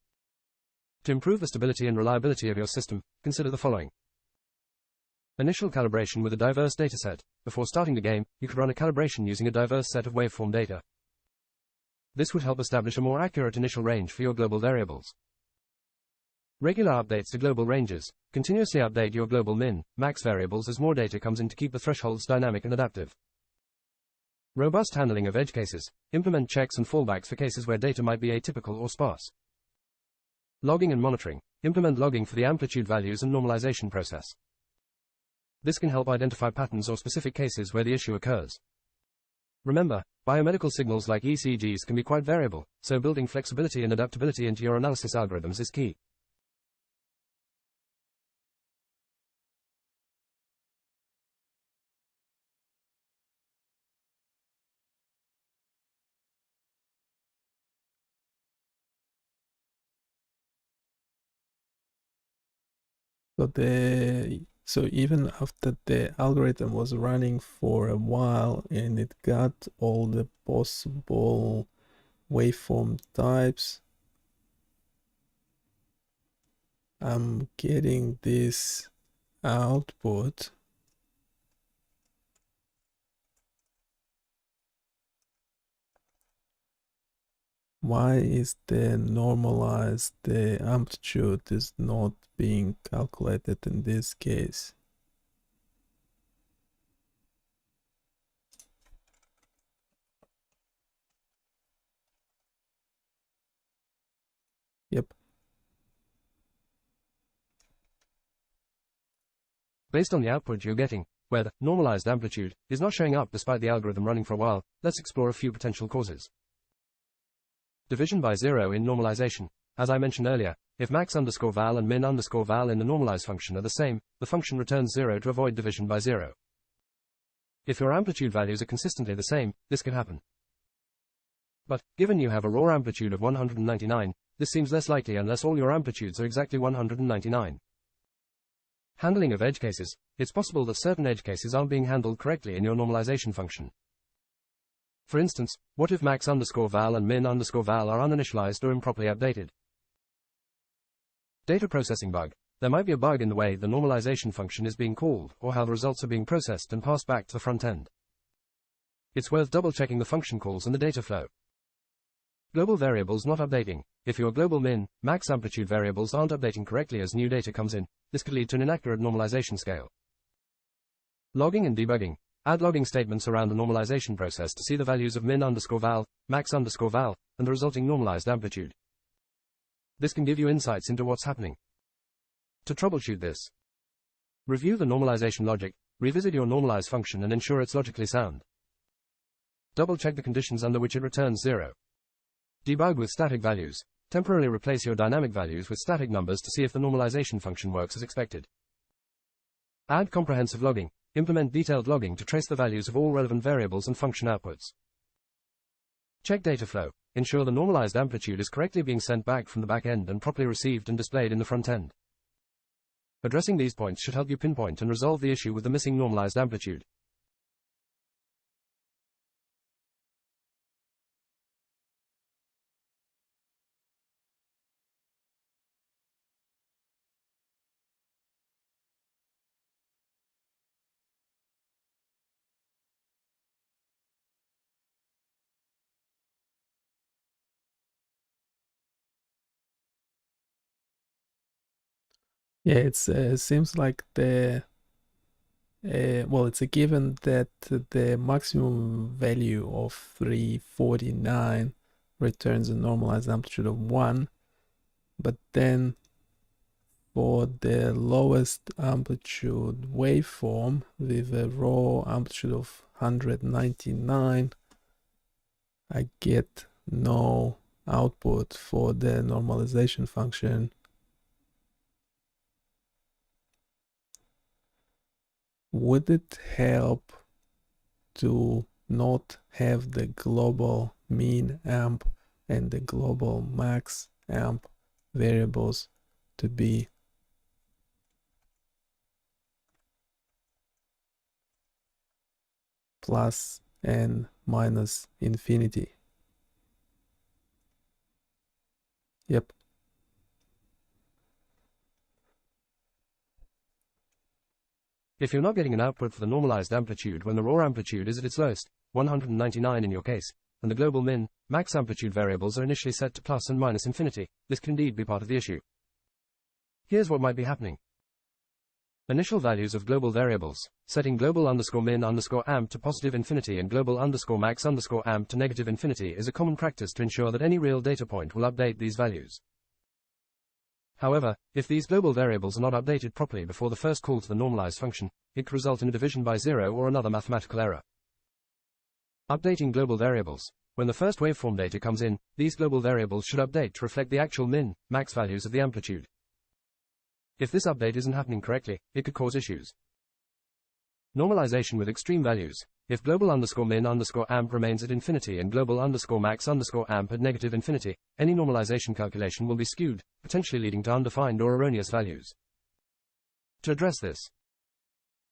To improve the stability and reliability of your system, consider the following. Initial calibration with a diverse dataset. Before starting the game, you could run a calibration using a diverse set of waveform data. This would help establish a more accurate initial range for your global variables. Regular updates to global ranges. Continuously update your global min, max variables as more data comes in to keep the thresholds dynamic and adaptive. Robust handling of edge cases. Implement checks and fallbacks for cases where data might be atypical or sparse. Logging and monitoring. Implement logging for the amplitude values and normalization process. This can help identify patterns or specific cases where the issue occurs. Remember, biomedical signals like ECGs can be quite variable, so building flexibility and adaptability into your analysis algorithms is key. So even after the algorithm was running for a while and it got all the possible waveform types, I'm getting this output. Why is the amplitude is not being calculated in this case? Yep. Based on the output you're getting, where the normalized amplitude is not showing up despite the algorithm running for a while, let's explore a few potential causes. Division by zero in normalization. As I mentioned earlier, if max_val and min_val in the normalize function are the same, the function returns 0 to avoid division by zero. If your amplitude values are consistently the same, this can happen. But, given you have a raw amplitude of 199, this seems less likely unless all your amplitudes are exactly 199. Handling of edge cases. It's possible that certain edge cases aren't being handled correctly in your normalization function. For instance, what if max_val and min_val are uninitialized or improperly updated? Data processing bug. There might be a bug in the way the normalization function is being called, or how the results are being processed and passed back to the front end. It's worth double-checking the function calls and the data flow. Global variables not updating. If your global min, max amplitude variables aren't updating correctly as new data comes in, this could lead to an inaccurate normalization scale. Logging and debugging. Add logging statements around the normalization process to see the values of min_val, max_val, and the resulting normalized amplitude. This can give you insights into what's happening. To troubleshoot this, review the normalization logic, revisit your normalize function and ensure it's logically sound. Double-check the conditions under which it returns 0. Debug with static values. Temporarily replace your dynamic values with static numbers to see if the normalization function works as expected. Add comprehensive logging. Implement detailed logging to trace the values of all relevant variables and function outputs. Check data flow. Ensure the normalized amplitude is correctly being sent back from the back end and properly received and displayed in the front end. Addressing these points should help you pinpoint and resolve the issue with the missing normalized amplitude. Yeah, it seems like well, it's a given that the maximum value of 349 returns a normalized amplitude of 1, but then for the lowest amplitude waveform with a raw amplitude of 199, I get no output for the normalization function. Would it help to not have the global mean amp and the global max amp variables to be plus and minus infinity? Yep. If you're not getting an output for the normalized amplitude when the raw amplitude is at its lowest, 199 in your case, and the global min, max amplitude variables are initially set to plus and minus infinity, this can indeed be part of the issue. Here's what might be happening. Initial values of global variables, setting global underscore min underscore amp to positive infinity and global underscore max underscore amp to negative infinity is a common practice to ensure that any real data point will update these values. However, if these global variables are not updated properly before the first call to the normalize function, it could result in a division by zero or another mathematical error. Updating global variables. When the first waveform data comes in, these global variables should update to reflect the actual min, max values of the amplitude. If this update isn't happening correctly, it could cause issues. Normalization with extreme values. If global underscore min underscore amp remains at infinity and global underscore max underscore amp at negative infinity, any normalization calculation will be skewed, potentially leading to undefined or erroneous values. To address this,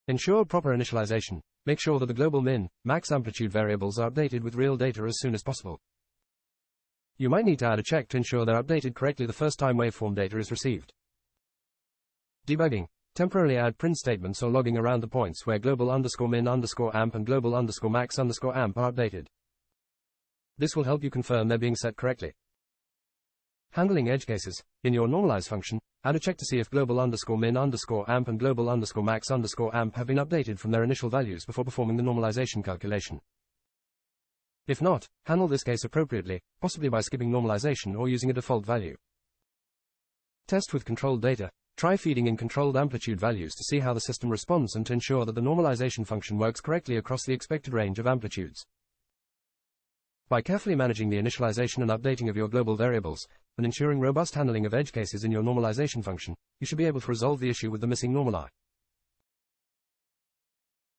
ensure proper initialization. Make sure that the global min, max amplitude variables are updated with real data as soon as possible. You might need to add a check to ensure they're updated correctly the first time waveform data is received. Debugging. Temporarily add print statements or logging around the points where global underscore min underscore amp and global underscore max underscore amp are updated. This will help you confirm they're being set correctly. Handling edge cases. In your normalize function, add a check to see if global underscore min underscore amp and global underscore max underscore amp have been updated from their initial values before performing the normalization calculation. If not, handle this case appropriately, possibly by skipping normalization or using a default value. Test with controlled data. Try feeding in controlled amplitude values to see how the system responds and to ensure that the normalization function works correctly across the expected range of amplitudes. By carefully managing the initialization and updating of your global variables, and ensuring robust handling of edge cases in your normalization function, you should be able to resolve the issue with the missing normali.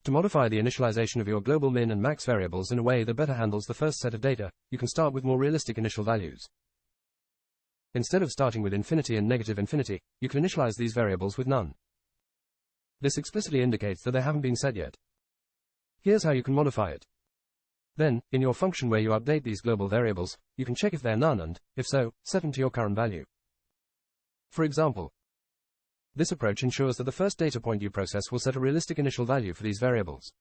To modify the initialization of your global min and max variables in a way that better handles the first set of data, you can start with more realistic initial values. Instead of starting with infinity and negative infinity, you can initialize these variables with none. This explicitly indicates that they haven't been set yet. Here's how you can modify it. Then, in your function where you update these global variables, you can check if they're none and, if so, set them to your current value. For example, this approach ensures that the first data point you process will set a realistic initial value for these variables.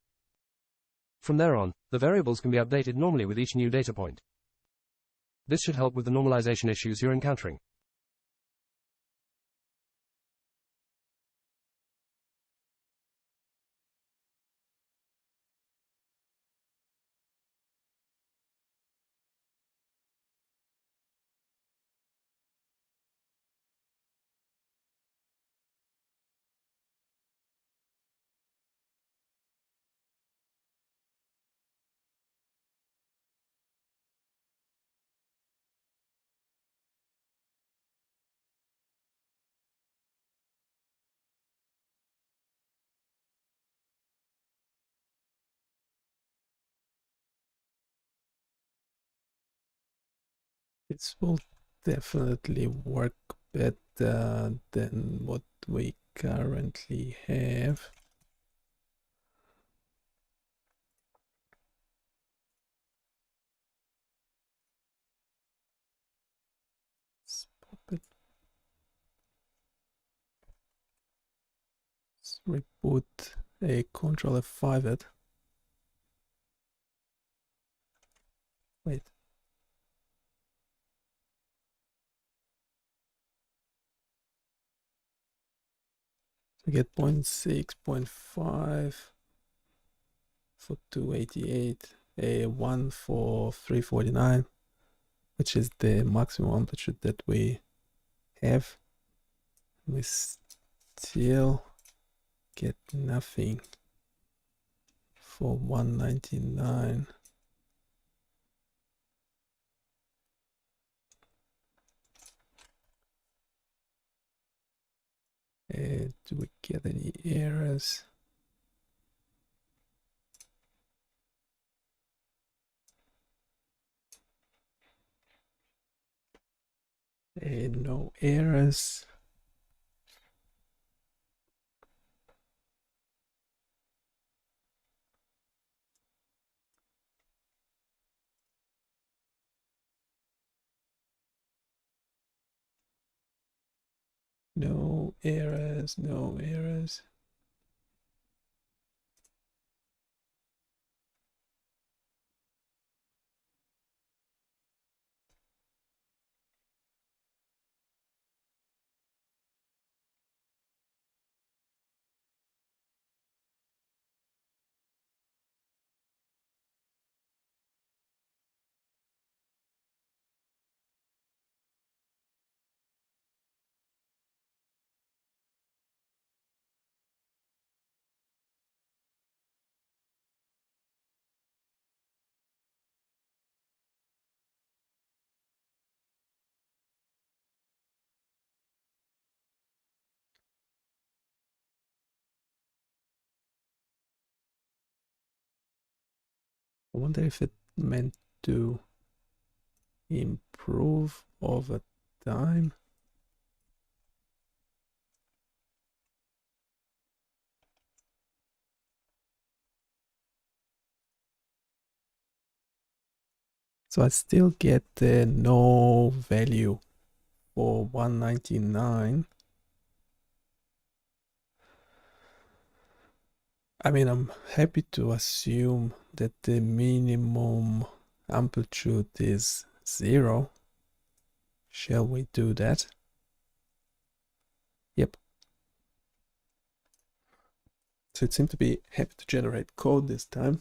From there on, the variables can be updated normally with each new data point. This should help with the normalization issues you're encountering. This will definitely work better than what we currently have. Let's pop it. Let's reboot a Control F5 it. Wait. So get 0.6, 0.5 for 288, a 1 for 349, which is the maximum amplitude that we have. We still get nothing for 199. Do we get any errors? No errors. No errors, no errors. I wonder if it meant to improve over time. So I still get no value for 199. I mean, I'm happy to assume that the minimum amplitude is 0. Shall we do that? Yep. So it seemed to be happy to generate code this time.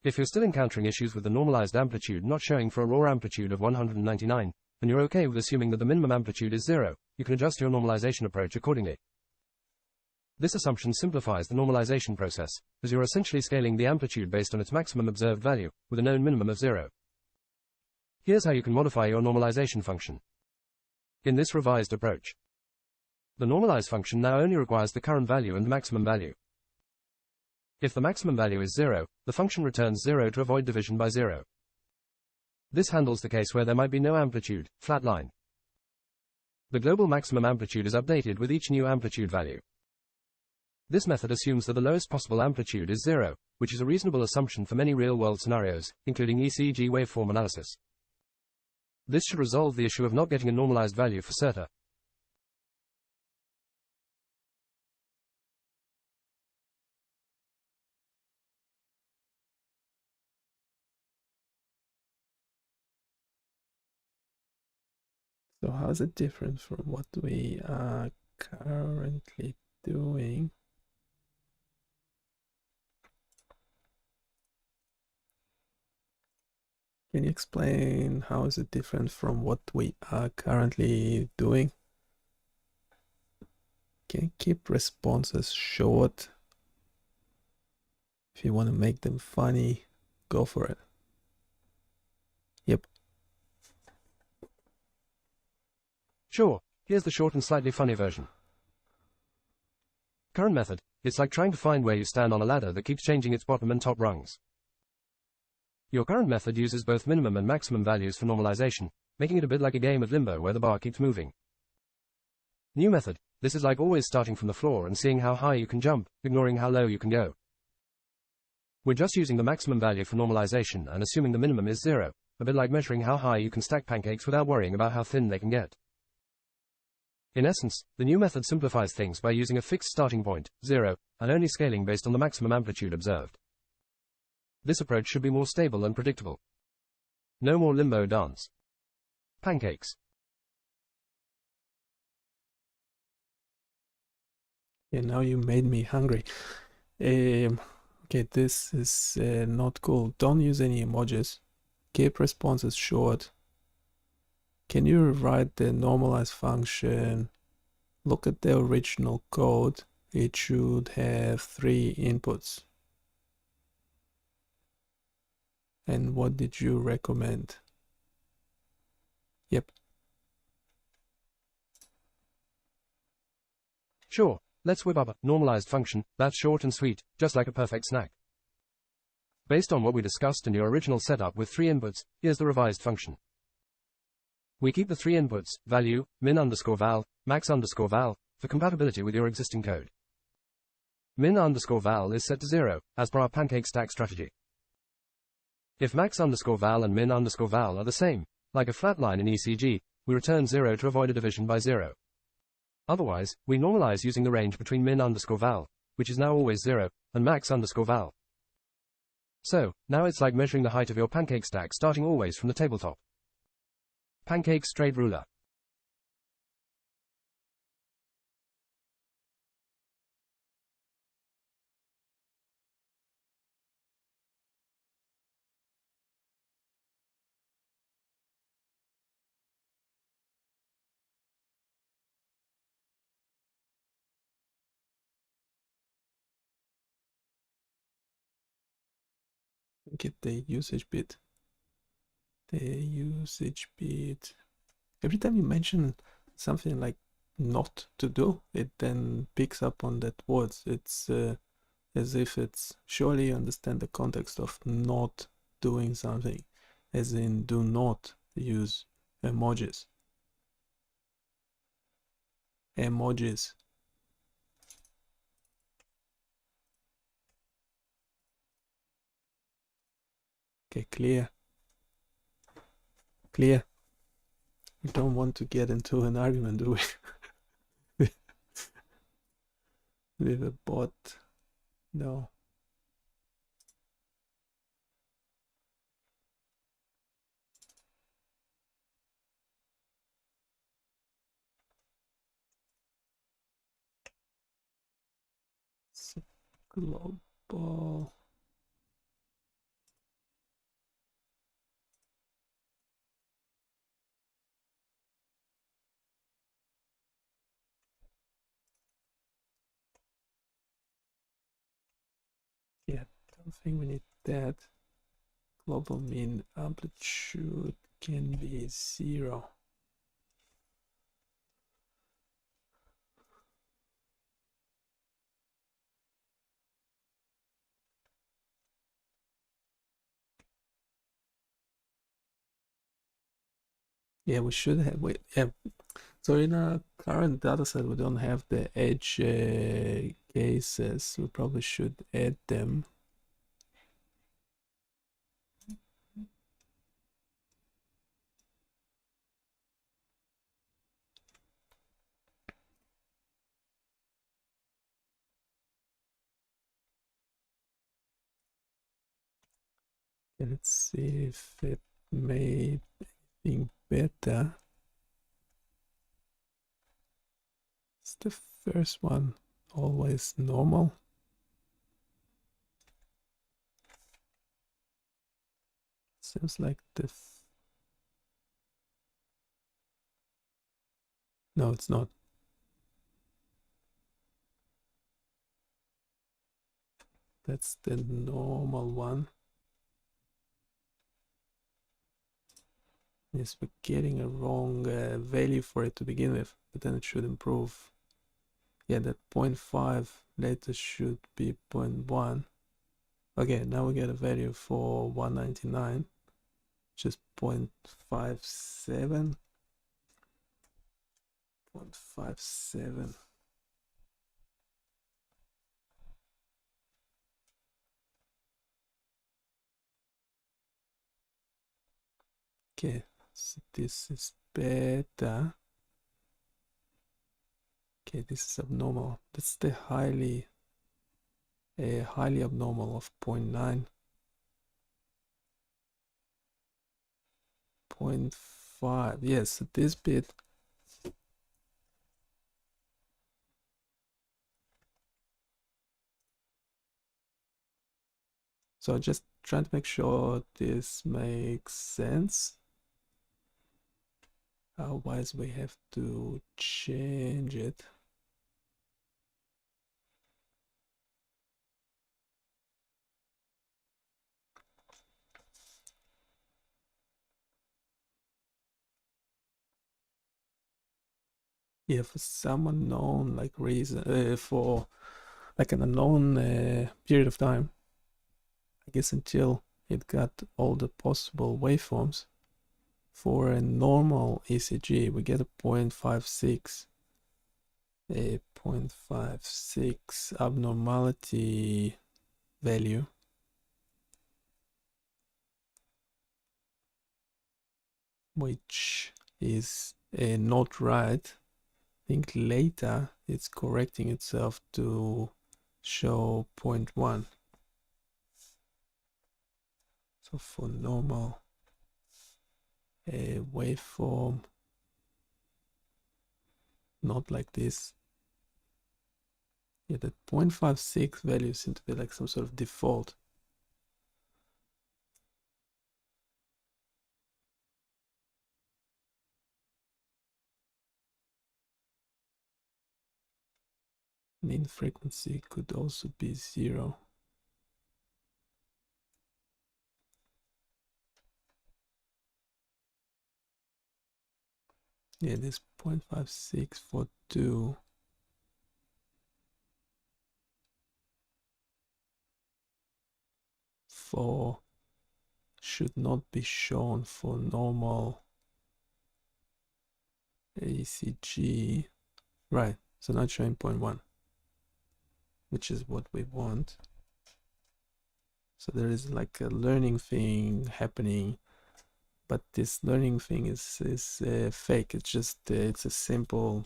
If you're still encountering issues with the normalized amplitude not showing for a raw amplitude of 199, and you're okay with assuming that the minimum amplitude is 0, you can adjust your normalization approach accordingly. This assumption simplifies the normalization process, as you're essentially scaling the amplitude based on its maximum observed value, with a known minimum of 0. Here's how you can modify your normalization function. In this revised approach, the normalize function now only requires the current value and the maximum value. If the maximum value is 0, the function returns 0 to avoid division by 0. This handles the case where there might be no amplitude, flat line. The global maximum amplitude is updated with each new amplitude value. This method assumes that the lowest possible amplitude is 0, which is a reasonable assumption for many real-world scenarios, including ECG waveform analysis. This should resolve the issue of not getting a normalized value for CERTA. So how's it different from what we are currently doing? Can you explain how is it different from what we are currently doing? Can you keep responses short? If you want to make them funny, go for it. Yep. Sure, here's the short and slightly funny version. Current method, it's like trying to find where you stand on a ladder that keeps changing its bottom and top rungs. Your current method uses both minimum and maximum values for normalization, making it a bit like a game of limbo where the bar keeps moving. New method, this is like always starting from the floor and seeing how high you can jump, ignoring how low you can go. We're just using the maximum value for normalization and assuming the minimum is 0, a bit like measuring how high you can stack pancakes without worrying about how thin they can get. In essence, the new method simplifies things by using a fixed starting point, 0, and only scaling based on the maximum amplitude observed. This approach should be more stable and predictable. No more limbo dance. Pancakes. Yeah, now you made me hungry. Okay, this is not cool. Don't use any emojis. Keep responses short. Can you rewrite the normalize function? Look at the original code. It should have 3 inputs. And what did you recommend? Yep. Sure, let's whip up a normalized function that's short and sweet, just like a perfect snack. Based on what we discussed in your original setup with 3 inputs, here's the revised function. We keep the 3 inputs, value, min_val, max_val, for compatibility with your existing code. Min_val is set to 0, as per our pancake stack strategy. If max_val and min_val are the same, like a flat line in ECG, we return 0 to avoid a division by 0. Otherwise, we normalize using the range between min_val, which is now always 0, and max_val. So, now it's like measuring the height of your pancake stack starting always from the tabletop. Pancake straight ruler. Get the usage bit. The usage bit. Every time you mention something like not to do, it then picks up on that words. It's as if it's surely you understand the context of not doing something, as in do not use emojis. Emojis. Okay, clear. Clear. We don't want to get into an argument, do we? With a bot. No. So global. Yeah, don't think we need that. Global mean amplitude can be 0. Yeah, we should have. Yeah. So in our current dataset, we don't have the edge cases. We probably should add them. Okay, let's see if it made anything better. Is the first one always normal? Seems like the... No, it's not. That's the normal one. Yes, we're getting a wrong value for it to begin with, but then it should improve. Yeah, that 0.5 later should be 0.1. Okay, now we get a value for 199, which is 0.57. 0.57. Okay, so this is better. Okay, this is abnormal. That's the highly abnormal of 0.9. 0.5. Yes, so this bit So just trying to make sure this makes sense. Otherwise we have to change it. Yeah, for some unknown like reason, for like an unknown period of time, I guess until it got all the possible waveforms. For a normal ECG, we get a 0.56, a 0.56 abnormality value. Which is not right. I think later it's correcting itself to show 0.1. So for normal a waveform, not like this. Yeah, that 0.56 value seems to be like some sort of default. Mean frequency could also be 0. Yeah, this 0.56 for 2. For should not be shown for normal ECG. Right, so not showing 0.1, which is what we want. So there is like a learning thing happening, but this learning thing is fake. It's just it's a simple.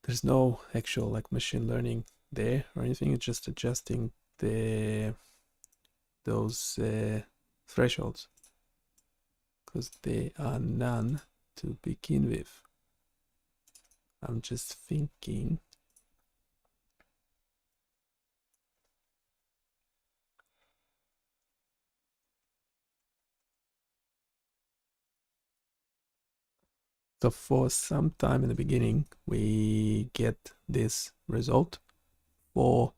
There's no actual like machine learning there or anything. It's just adjusting those thresholds, because they are none to begin with. I'm just thinking. So for some time in the beginning, we get this result for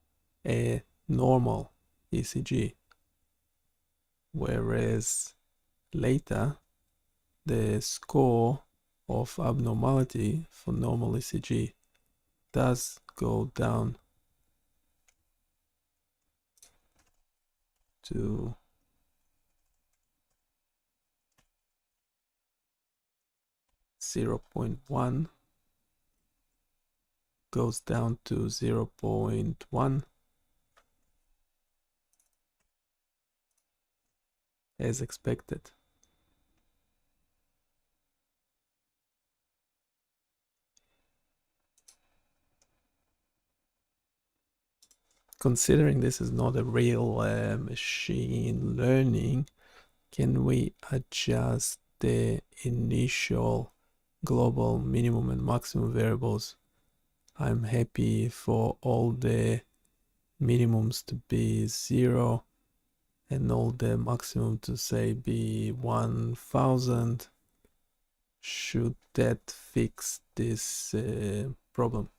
a normal ECG, whereas later the score of abnormality for normal ECG does go down to 0.1, goes down to 0.1 as expected. Considering this is not a real machine learning, can we adjust the initial global minimum and maximum variables? I'm happy for all the minimums to be 0 and all the maximum to say be 1000. Should that fix this problem?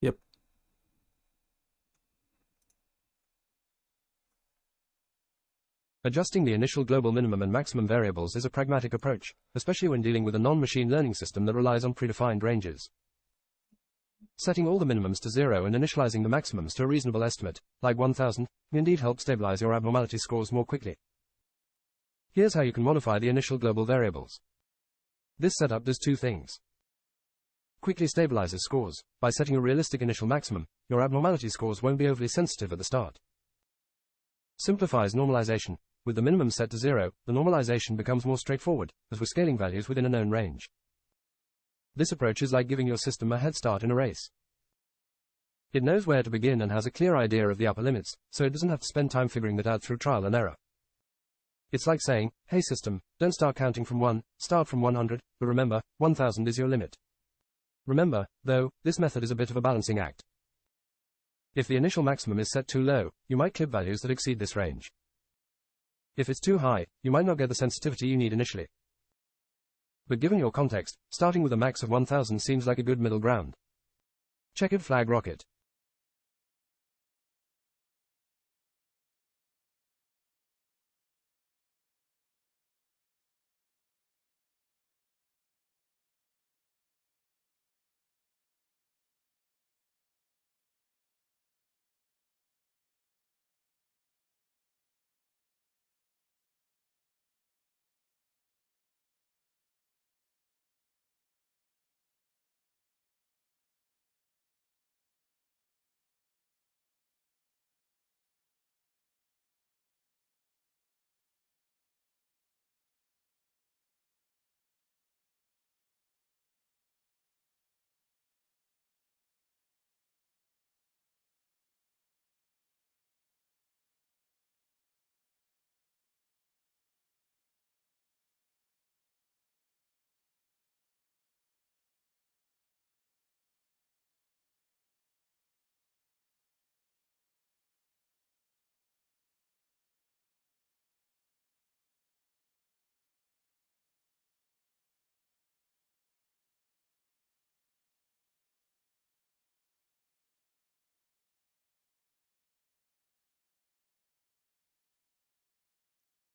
Yep. Adjusting the initial global minimum and maximum variables is a pragmatic approach, especially when dealing with a non-machine learning system that relies on predefined ranges. Setting all the minimums to 0 and initializing the maximums to a reasonable estimate, like 1000, can indeed help stabilize your abnormality scores more quickly. Here's how you can modify the initial global variables. This setup does two things. Quickly stabilizes scores. By setting a realistic initial maximum, your abnormality scores won't be overly sensitive at the start. Simplifies normalization. With the minimum set to 0, the normalization becomes more straightforward, as we're scaling values within a known range. This approach is like giving your system a head start in a race. It knows where to begin and has a clear idea of the upper limits, so it doesn't have to spend time figuring that out through trial and error. It's like saying, hey system, don't start counting from 1, start from 100, but remember, 1000 is your limit. Remember, though, this method is a bit of a balancing act. If the initial maximum is set too low, you might clip values that exceed this range. If it's too high, you might not get the sensitivity you need initially. But given your context, starting with a max of 1000 seems like a good middle ground. Checkered flag rocket.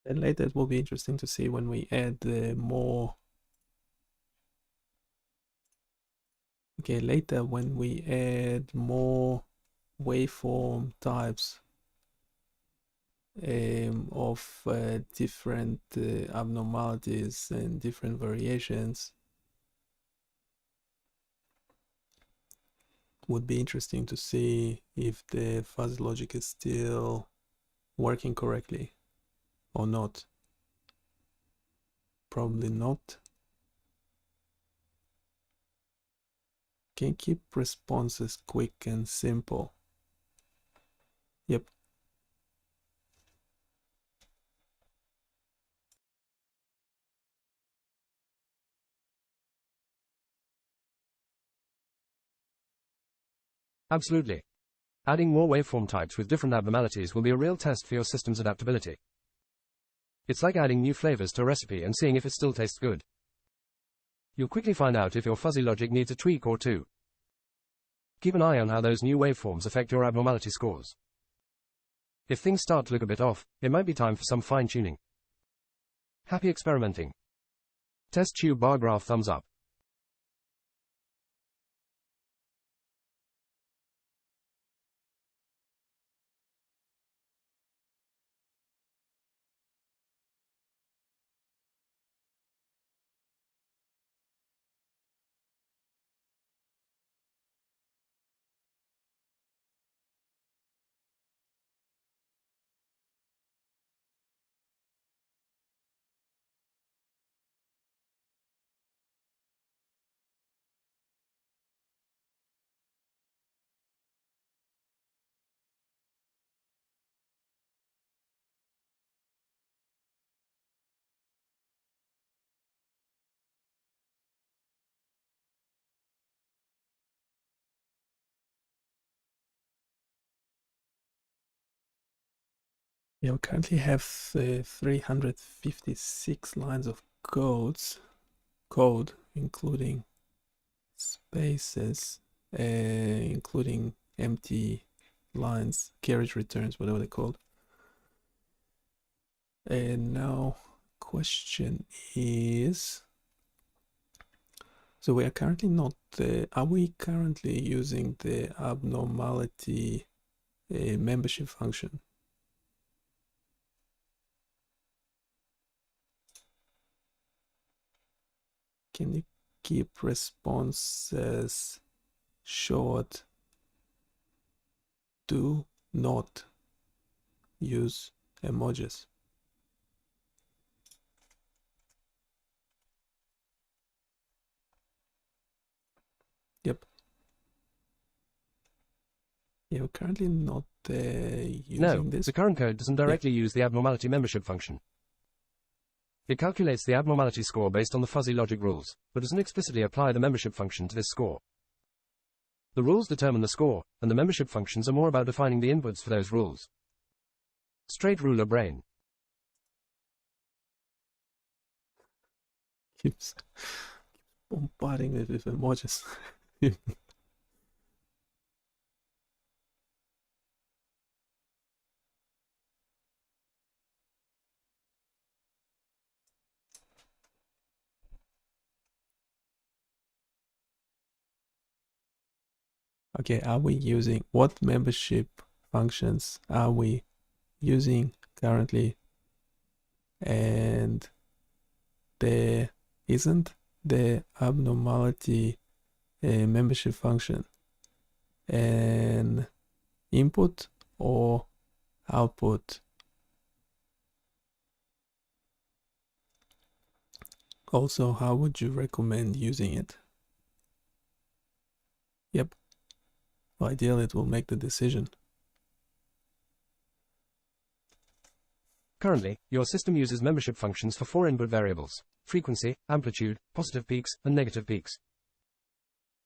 And later it will be interesting to see when we add more. Okay, later when we add more waveform types of different abnormalities and different variations, would be interesting to see if the fuzzy logic is still working correctly or not. Probably not. Can keep responses quick and simple. Yep. Absolutely. Adding more waveform types with different abnormalities will be a real test for your system's adaptability. It's like adding new flavors to a recipe and seeing if it still tastes good. You'll quickly find out if your fuzzy logic needs a tweak or two. Keep an eye on how those new waveforms affect your abnormality scores. If things start to look a bit off, it might be time for some fine-tuning. Happy experimenting. Test tube bar graph thumbs up. Yeah, we currently have 356 lines of code, including spaces, including empty lines, carriage returns, whatever they're called. And now question is, so we are currently not, are we currently using the abnormality membership function? Can you keep responses short? Do not use emojis. Yep. Yeah, we're currently not using No, this. the current code doesn't directly use the abnormality membership function. It calculates the abnormality score based on the fuzzy logic rules, but doesn't explicitly apply the membership function to this score. The rules determine the score, and the membership functions are more about defining the inputs for those rules. Straight ruler brain. Keeps bombarding me with emojis. Okay, are we using, what membership functions are we using currently? And there isn't the abnormality membership function an input or output? Also, how would you recommend using it? Yep. Ideally, it will make the decision. Currently, your system uses membership functions for 4 input variables: frequency, amplitude, positive peaks, and negative peaks.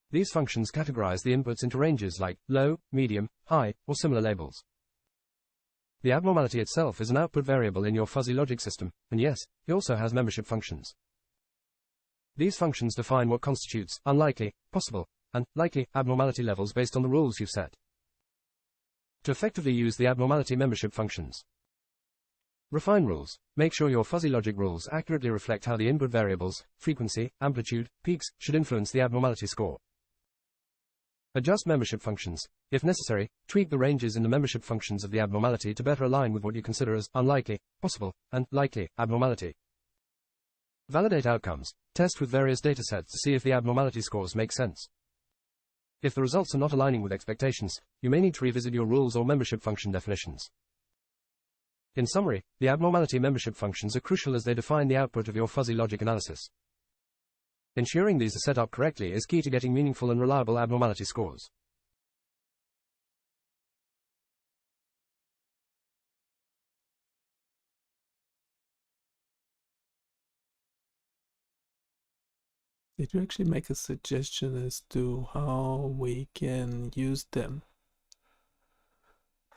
These functions categorize the inputs into ranges like low, medium, high, or similar labels. The abnormality itself is an output variable in your fuzzy logic system, and yes, it also has membership functions. These functions define what constitutes unlikely, possible, and likely abnormality levels based on the rules you've set. To effectively use the abnormality membership functions, refine rules. Make sure your fuzzy logic rules accurately reflect how the input variables, frequency, amplitude, peaks, should influence the abnormality score. Adjust membership functions. If necessary, tweak the ranges in the membership functions of the abnormality to better align with what you consider as unlikely, possible, and likely abnormality. Validate outcomes. Test with various datasets to see if the abnormality scores make sense. If the results are not aligning with expectations, you may need to revisit your rules or membership function definitions. In summary, the abnormality membership functions are crucial as they define the output of your fuzzy logic analysis. Ensuring these are set up correctly is key to getting meaningful and reliable abnormality scores. Did you actually make a suggestion as to how we can use them?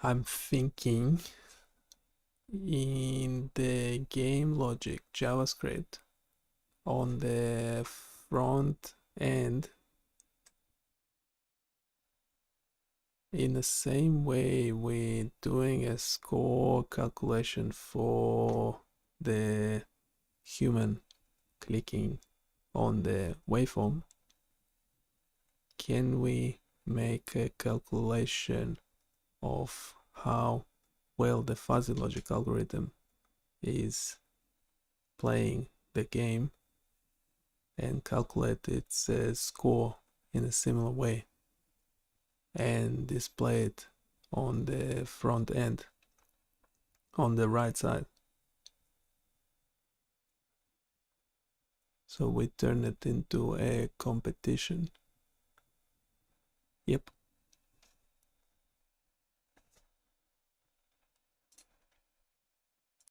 I'm thinking in the game logic JavaScript on the front end, in the same way we're doing a score calculation for the human clicking on the waveform, can we make a calculation of how well the fuzzy logic algorithm is playing the game and calculate its score in a similar way and display it on the front end on the right side? So we turn it into a competition. Yep.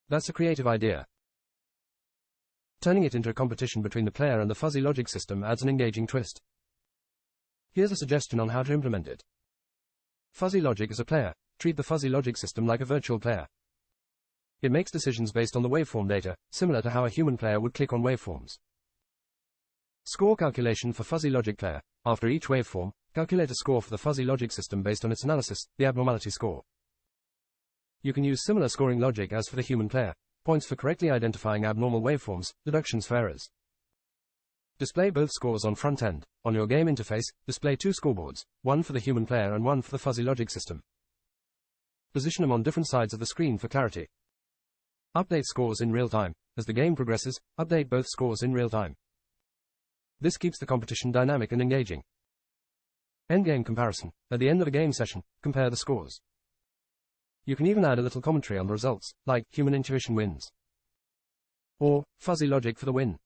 That's a creative idea. Turning it into a competition between the player and the fuzzy logic system adds an engaging twist. Here's a suggestion on how to implement it. Fuzzy logic is a player. Treat the fuzzy logic system like a virtual player. It makes decisions based on the waveform data, similar to how a human player would click on waveforms. Score calculation for fuzzy logic player. After each waveform, calculate a score for the fuzzy logic system based on its analysis, the abnormality score. You can use similar scoring logic as for the human player. Points for correctly identifying abnormal waveforms, deductions for errors. Display both scores on front end. On your game interface, display 2 scoreboards, one for the human player and one for the fuzzy logic system. Position them on different sides of the screen for clarity. Update scores in real time. As the game progresses, update both scores in real time. This keeps the competition dynamic and engaging. Endgame comparison. At the end of a game session, compare the scores. You can even add a little commentary on the results, like human intuition wins, or fuzzy logic for the win.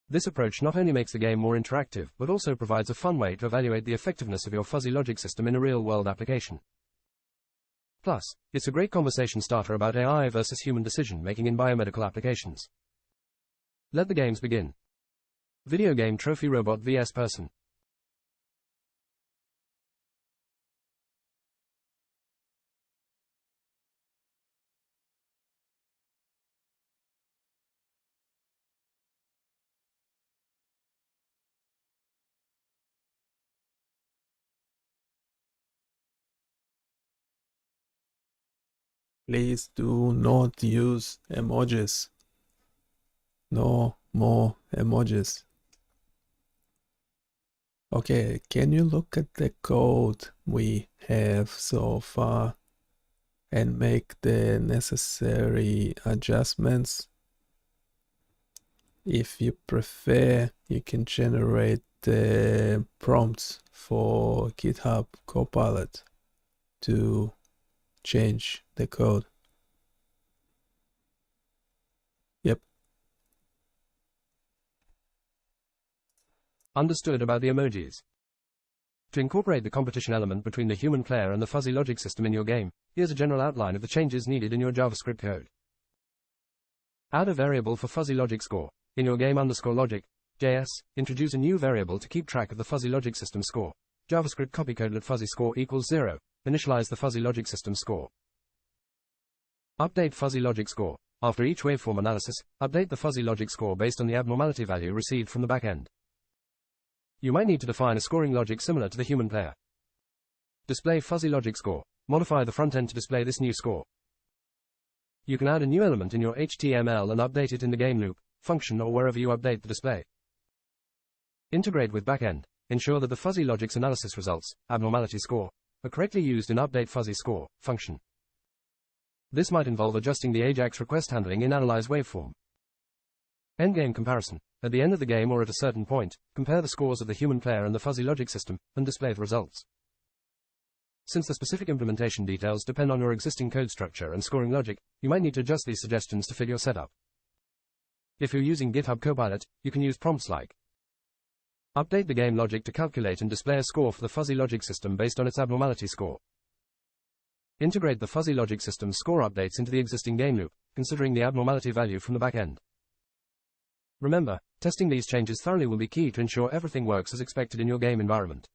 This approach not only makes the game more interactive, but also provides a fun way to evaluate the effectiveness of your fuzzy logic system in a real-world application. Plus, it's a great conversation starter about AI versus human decision-making in biomedical applications. Let the games begin. Video game trophy robot vs person. Please do not use emojis. No more emojis. Okay, can you look at the code we have so far and make the necessary adjustments? If you prefer, you can generate the prompts for GitHub Copilot to change the code. Yep. Understood about the emojis. To incorporate the competition element between the human player and the fuzzy logic system in your game, here's a general outline of the changes needed in your JavaScript code. Add a variable for fuzzy logic score. In your game_logic.js, introduce a new variable to keep track of the fuzzy logic system score. JavaScript copy code let fuzzy score equals 0. Initialize the fuzzy logic system score. Update fuzzy logic score. After each waveform analysis, update the fuzzy logic score based on the abnormality value received from the backend. You might need to define a scoring logic similar to the human player. Display fuzzy logic score. Modify the front end to display this new score. You can add a new element in your HTML and update it in the game loop, function, or wherever you update the display. Integrate with backend. Ensure that the fuzzy logic's analysis results, abnormality score, are correctly used in update fuzzy score function. This might involve adjusting the AJAX request handling in analyze waveform. Endgame comparison. At the end of the game or at a certain point, compare the scores of the human player and the fuzzy logic system, and display the results. Since the specific implementation details depend on your existing code structure and scoring logic, you might need to adjust these suggestions to fit your setup. If you're using GitHub Copilot, you can use prompts like update the game logic to calculate and display a score for the fuzzy logic system based on its abnormality score. Integrate the fuzzy logic system score updates into the existing game loop, considering the abnormality value from the backend. Remember, testing these changes thoroughly will be key to ensure everything works as expected in your game environment.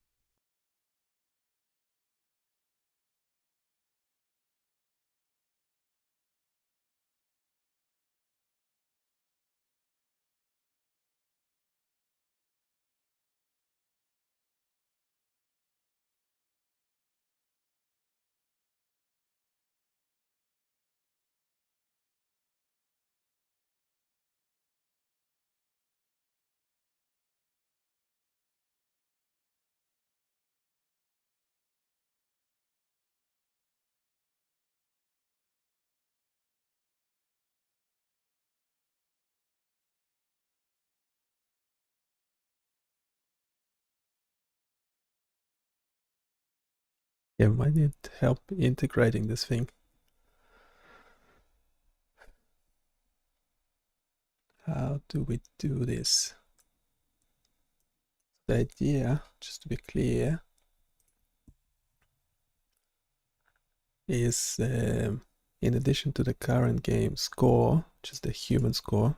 Yeah, might need help integrating this thing. How do we do this? The idea, just to be clear, is in addition to the current game score, which is the human score,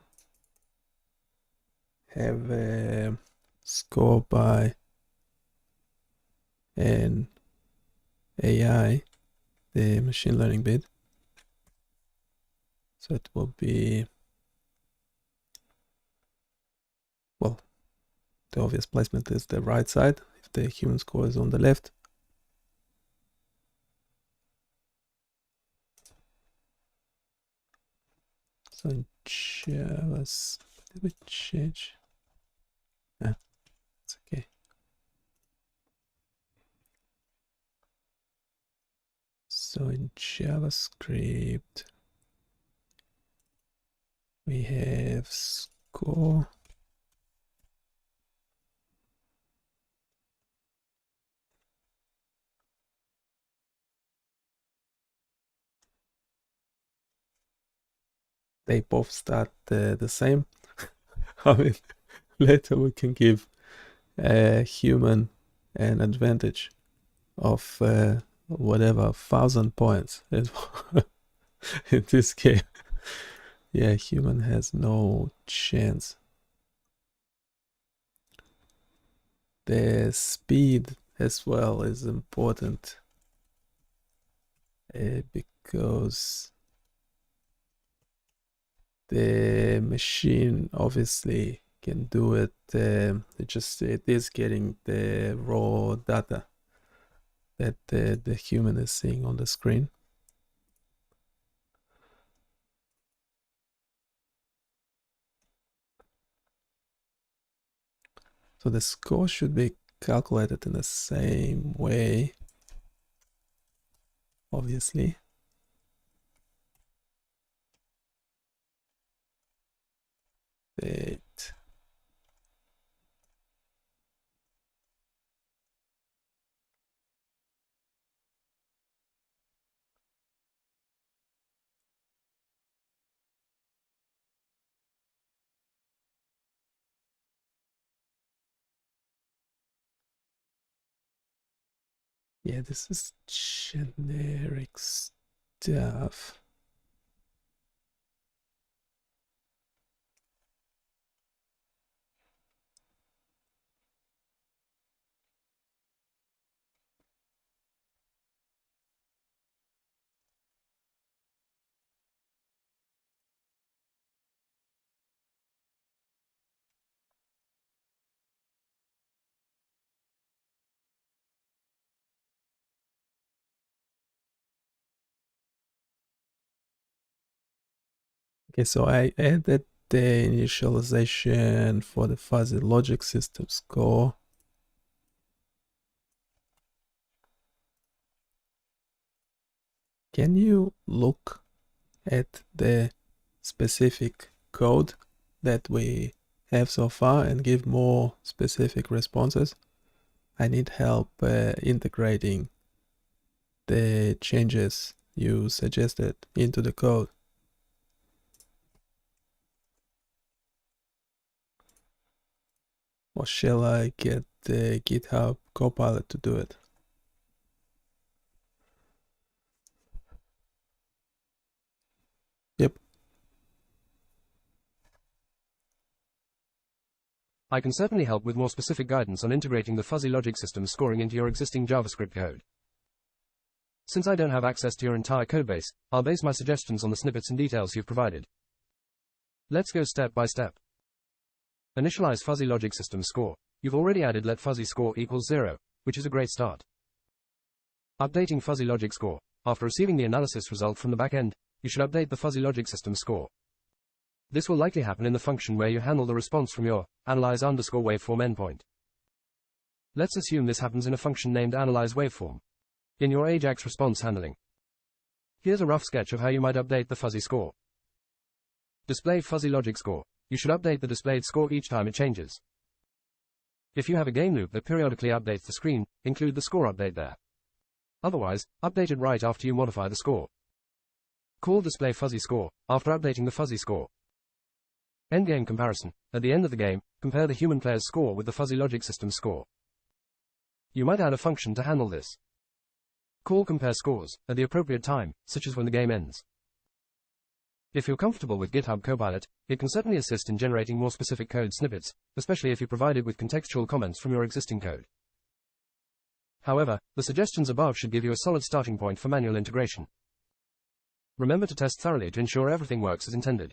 have a score by an AI, the machine learning bit. So it will be, well, the obvious placement is the right side if the human score is on the left. So in Java, did we change? Ah, it's okay. So in JavaScript, we have score. They both start the same. I mean, later we can give a human an advantage of whatever 1,000 points in this game. Yeah, human has no chance. The speed as well is important because the machine obviously can do it. It is getting the raw data that the human is seeing on the screen. So the score should be calculated in the same way, obviously. It Yeah, this is generic stuff. Okay, so I added the initialization for the fuzzy logic system score. Can you look at the specific code that we have so far and give more specific responses? I need help integrating the changes you suggested into the code. Or shall I get the GitHub Copilot to do it? Yep. I can certainly help with more specific guidance on integrating the fuzzy logic system scoring into your existing JavaScript code. Since I don't have access to your entire codebase, I'll base my suggestions on the snippets and details you've provided. Let's go step by step. Initialize fuzzy logic system score. You've already added let fuzzy score equals 0, which is a great start. Updating fuzzy logic score. After receiving the analysis result from the backend, you should update the fuzzy logic system score. This will likely happen in the function where you handle the response from your analyze_waveform endpoint. Let's assume this happens in a function named analyzeWaveform in your AJAX response handling. Here's a rough sketch of how you might update the fuzzy score. Display fuzzy logic score. You should update the displayed score each time it changes. If you have a game loop that periodically updates the screen, include the score update there. Otherwise, update it right after you modify the score. Call display fuzzy score after updating the fuzzy score. Endgame comparison. At the end of the game, compare the human player's score with the fuzzy logic system score. You might add a function to handle this. Call compare scores at the appropriate time, such as when the game ends. If you're comfortable with GitHub Copilot, it can certainly assist in generating more specific code snippets, especially if you provide it with contextual comments from your existing code. However, the suggestions above should give you a solid starting point for manual integration. Remember to test thoroughly to ensure everything works as intended.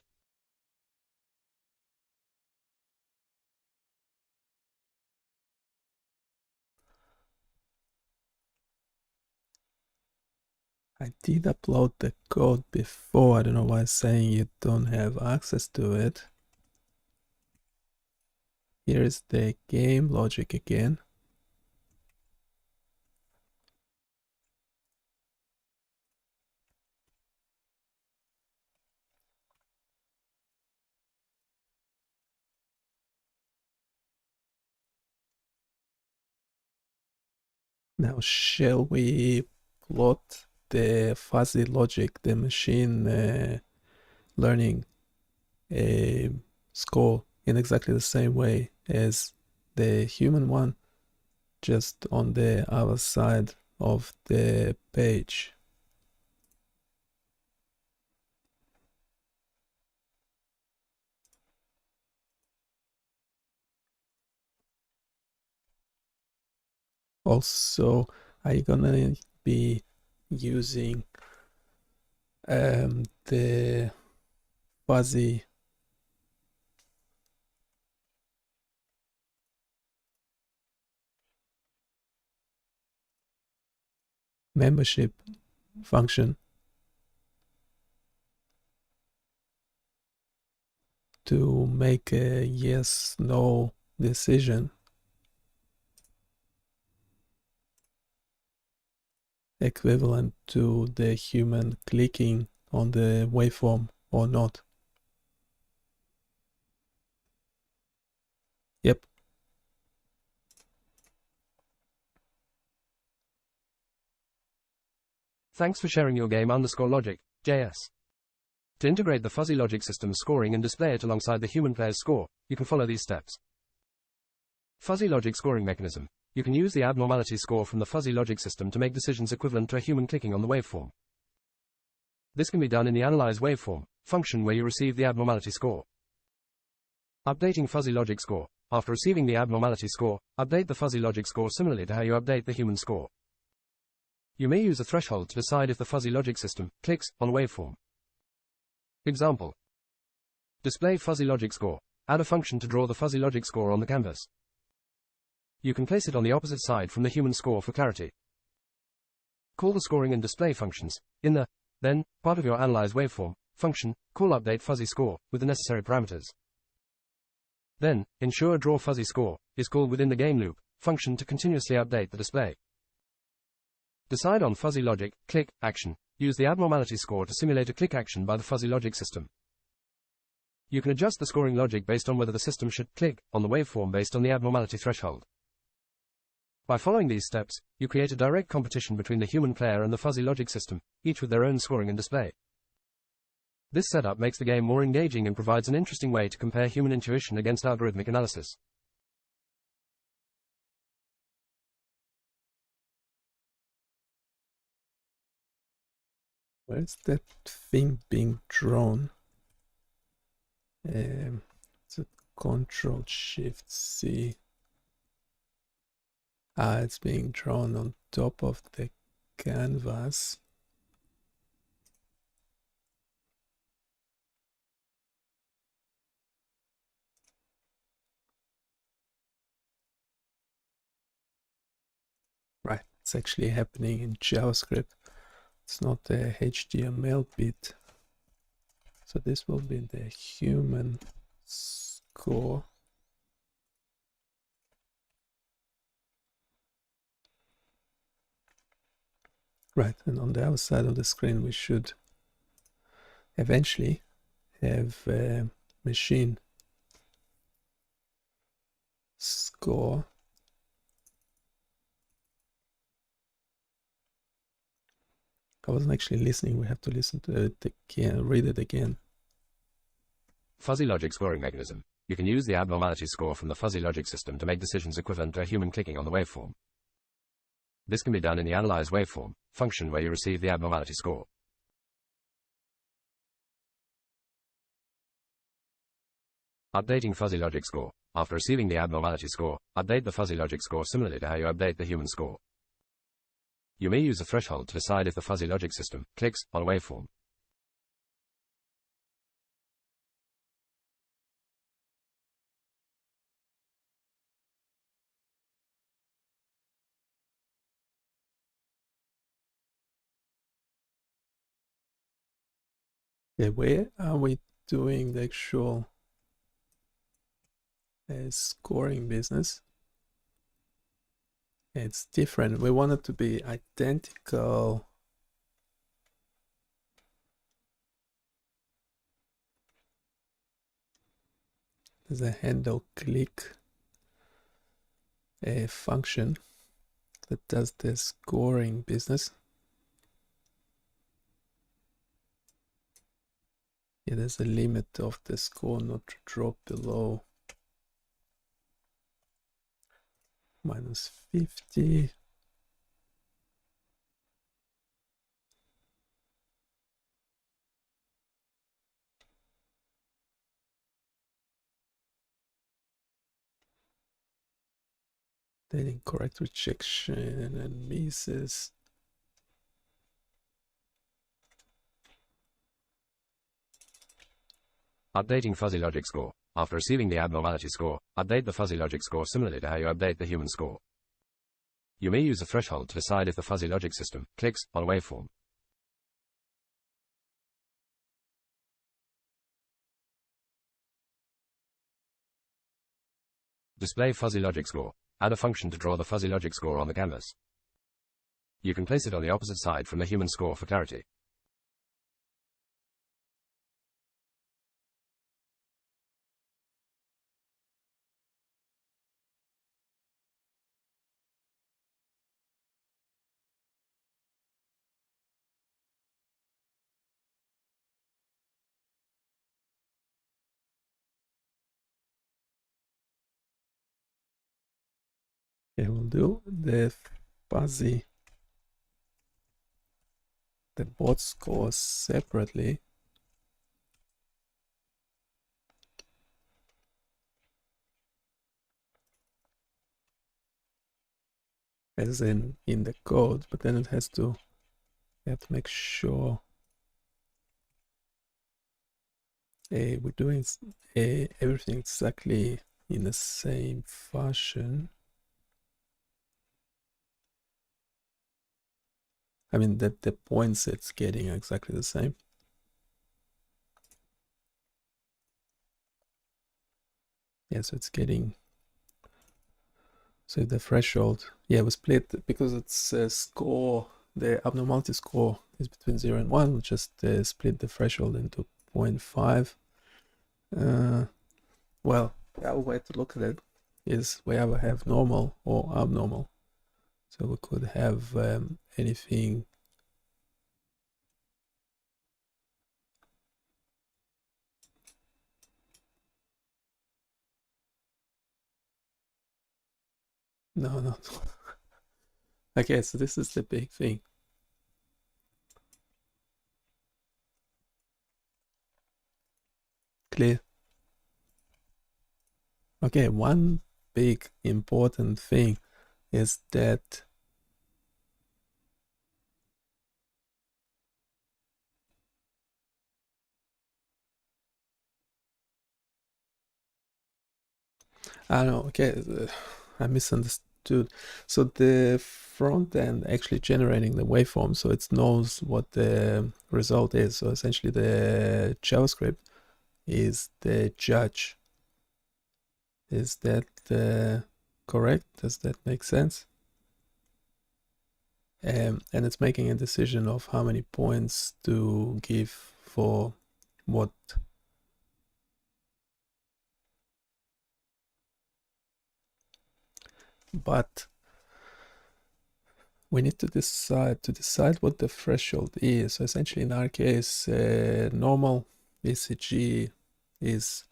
I did upload the code before. I don't know why it's saying you don't have access to it. Here is the game logic again. Now, shall we plot the fuzzy logic, the machine learning score in exactly the same way as the human one, just on the other side of the page. Also, are you gonna be using the fuzzy membership function to make a yes/no decision equivalent to the human clicking on the waveform or not? Yep. Thanks for sharing your game_logic, JS. To integrate the fuzzy logic system's scoring and display it alongside the human player's score, you can follow these steps. Fuzzy logic scoring mechanism. You can use the abnormality score from the fuzzy logic system to make decisions equivalent to a human clicking on the waveform. This can be done in the analyze waveform function where you receive the abnormality score. Updating fuzzy logic score. After receiving the abnormality score, update the fuzzy logic score similarly to how you update the human score. You may use a threshold to decide if the fuzzy logic system clicks on waveform. Example. Display fuzzy logic score. Add a function to draw the fuzzy logic score on the canvas. You can place it on the opposite side from the human score for clarity. Call the scoring and display functions. In the then part of your analyze waveform function, call update fuzzy score with the necessary parameters. Then, ensure draw fuzzy score is called within the game loop function to continuously update the display. Decide on fuzzy logic click action. Use the abnormality score to simulate a click action by the fuzzy logic system. You can adjust the scoring logic based on whether the system should click on the waveform based on the abnormality threshold. By following these steps, you create a direct competition between the human player and the fuzzy logic system, each with their own scoring and display. This setup makes the game more engaging and provides an interesting way to compare human intuition against algorithmic analysis. Where's that thing being drawn? It's a Control-Shift-C. It's being drawn on top of the canvas. Right, it's actually happening in JavaScript. It's not a HTML bit. So this will be the human score. Right, and on the other side of the screen we should eventually have a machine score. I wasn't actually listening. We have to listen to it again, read it again. Fuzzy logic scoring mechanism. You can use the abnormality score from the fuzzy logic system to make decisions equivalent to a human clicking on the waveform. This can be done in the analyze waveform function where you receive the abnormality score. Updating fuzzy logic score. After receiving the abnormality score, update the fuzzy logic score similarly to how you update the human score. You may use a threshold to decide if the fuzzy logic system clicks on a waveform. Okay, where are we doing the actual scoring business? It's different. We want it to be identical. There's a handle click function that does the scoring business. Yeah, there's a limit of the score not to drop below -50. Then incorrect rejection and misses. Updating fuzzy logic score. After receiving the abnormality score, update the fuzzy logic score similarly to how you update the human score. You may use a threshold to decide if the fuzzy logic system clicks on a waveform. Display fuzzy logic score. Add a function to draw the fuzzy logic score on the canvas. You can place it on the opposite side from the human score for clarity. Okay, we'll do the fuzzy, the bot scores separately. As in the code, but then it has to, we have to make sure we're doing everything exactly in the same fashion. I mean that the points it's getting are exactly the same. Yeah, so it's getting, so the threshold, yeah, we split because it's a score, the abnormality score is between 0 and 1. We just split the threshold into 0.5. Well, the other way to look at it is we either have normal or abnormal. So we could have anything. No. Okay, so this is the big thing. Clear? Okay, one big important thing is that I don't know, okay, I misunderstood. So the front end actually generating the waveform, so it knows what the result is. So essentially the JavaScript is the judge. Is that correct? Does that make sense? And it's making a decision of how many points to give for what. But we need to decide what the threshold is. So essentially in our case, normal ECG is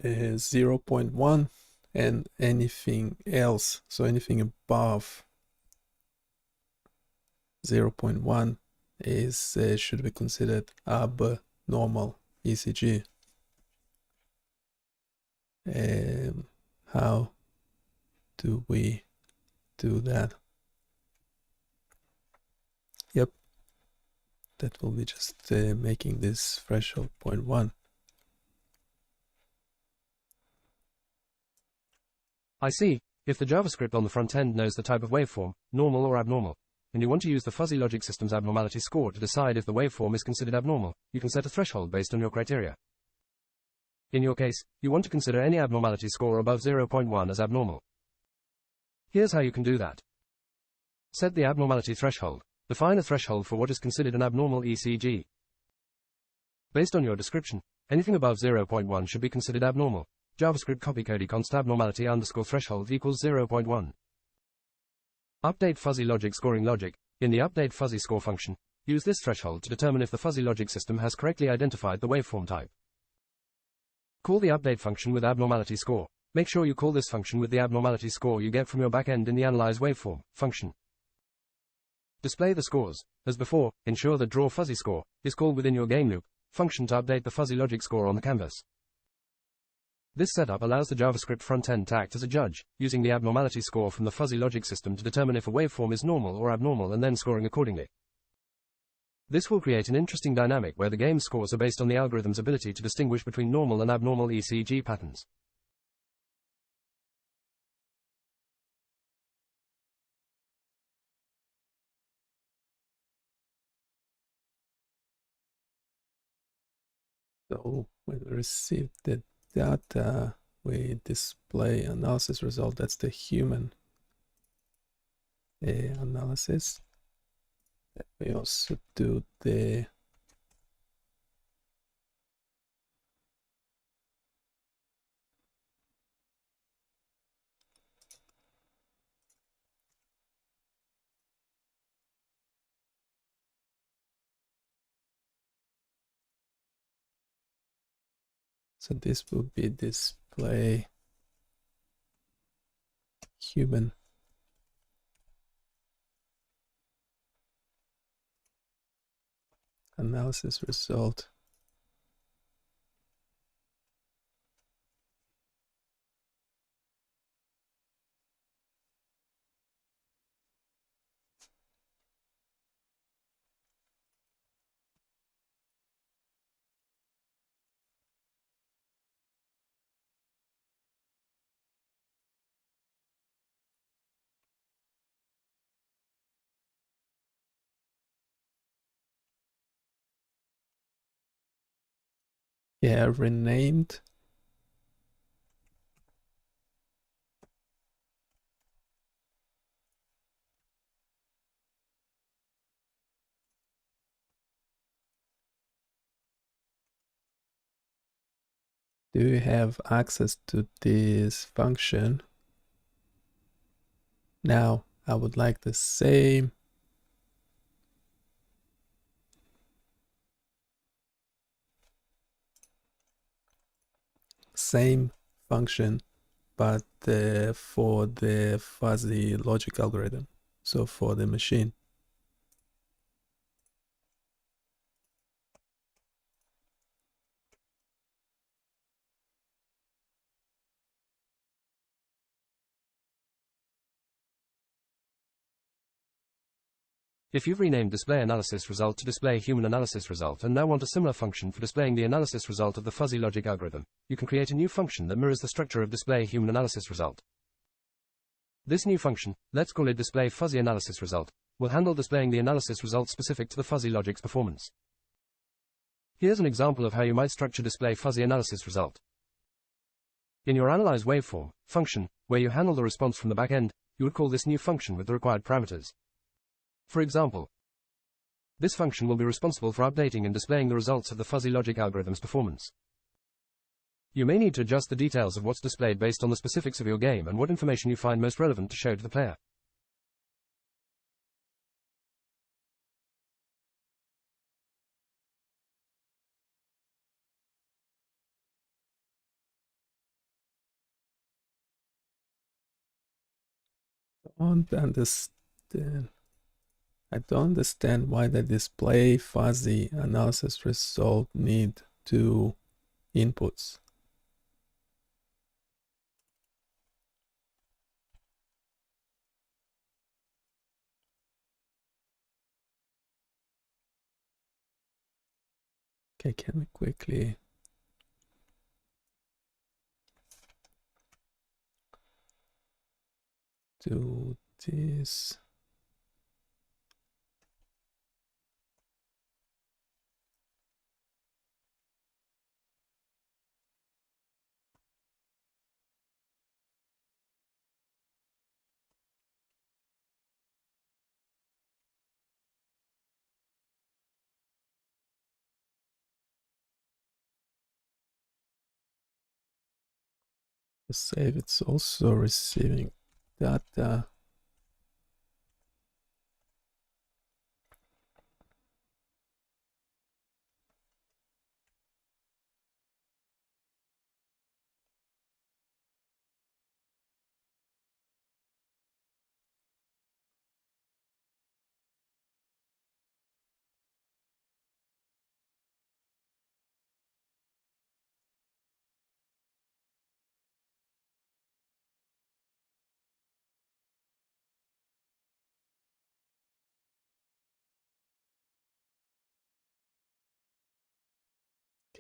0.1, and anything else, so anything above 0.1 is should be considered abnormal ECG. How do we do that? Yep, that will be just making this threshold 0.1. I see. If the JavaScript on the front end knows the type of waveform, normal or abnormal, and you want to use the fuzzy logic system's abnormality score to decide if the waveform is considered abnormal, you can set a threshold based on your criteria. In your case, you want to consider any abnormality score above 0.1 as abnormal. Here's how you can do that. Set the abnormality threshold. Define a threshold for what is considered an abnormal ECG. Based on your description, anything above 0.1 should be considered abnormal. JavaScript copy const abnormality underscore threshold equals 0.1. Update fuzzy logic scoring logic. In the update fuzzy score function, use this threshold to determine if the fuzzy logic system has correctly identified the waveform type. Call the update function with abnormality score. Make sure you call this function with the abnormality score you get from your backend in the analyze waveform function. Display the scores. As before, ensure the draw fuzzy score is called within your game loop function to update the fuzzy logic score on the canvas. This setup allows the JavaScript front-end to act as a judge, using the abnormality score from the fuzzy logic system to determine if a waveform is normal or abnormal and then scoring accordingly. This will create an interesting dynamic where the game's scores are based on the algorithm's ability to distinguish between normal and abnormal ECG patterns. So when we receive the data, we display analysis result. That's the human analysis. We also do the so this will be display human analysis result. Yeah, renamed. Do you have access to this function? Now I would like the same function, but for the fuzzy logic algorithm, so for the machine. If you've renamed display analysis result to display human analysis result and now want a similar function for displaying the analysis result of the fuzzy logic algorithm, you can create a new function that mirrors the structure of display human analysis result. This new function, let's call it display fuzzy analysis result, will handle displaying the analysis result specific to the fuzzy logic's performance. Here's an example of how you might structure display fuzzy analysis result. In your analyze waveform function, where you handle the response from the back end, you would call this new function with the required parameters. For example, this function will be responsible for updating and displaying the results of the fuzzy logic algorithm's performance. You may need to adjust the details of what's displayed based on the specifics of your game and what information you find most relevant to show to the player. I don't understand why the display fuzzy analysis result need two inputs. Okay, can we quickly do this? Save, it's also receiving data.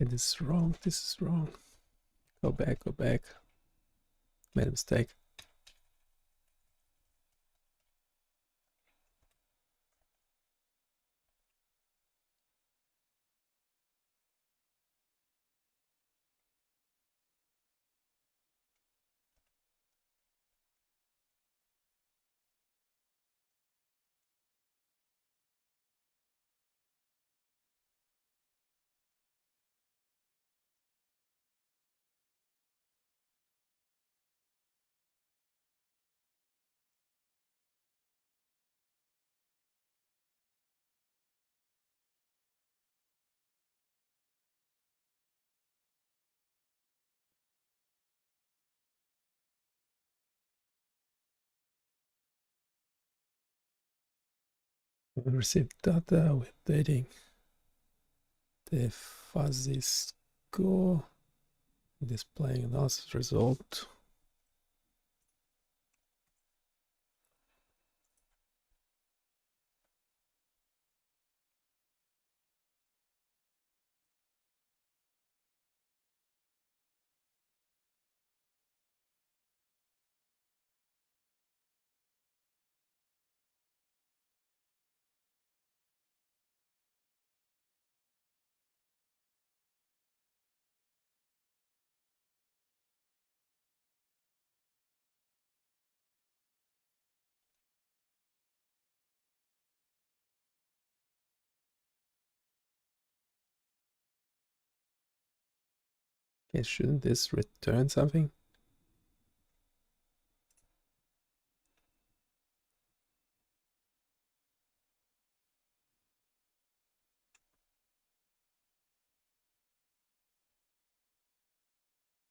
Okay, this is wrong. This is wrong. Go back, go back. Made a mistake. We received data, we're updating the fuzzy score, displaying analysis result. Okay, shouldn't this return something?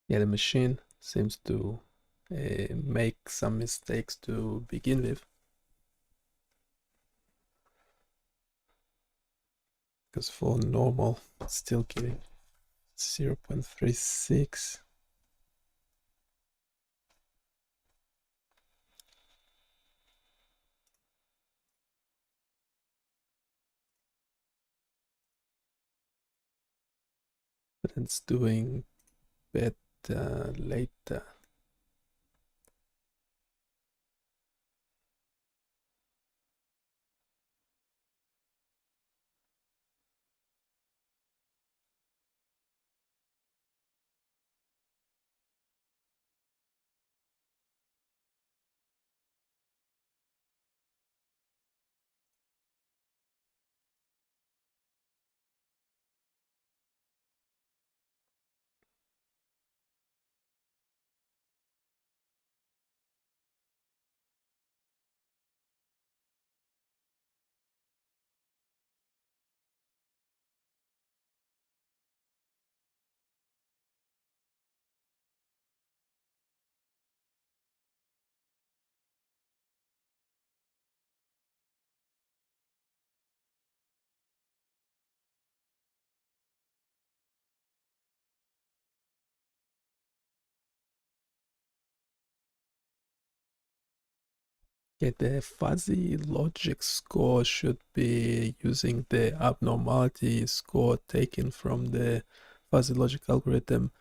Yeah, the machine seems to make some mistakes to begin with. Because for normal, it's still giving 0.36. But it's doing better later. Okay, the fuzzy logic score should be using the abnormality score taken from the fuzzy logic algorithm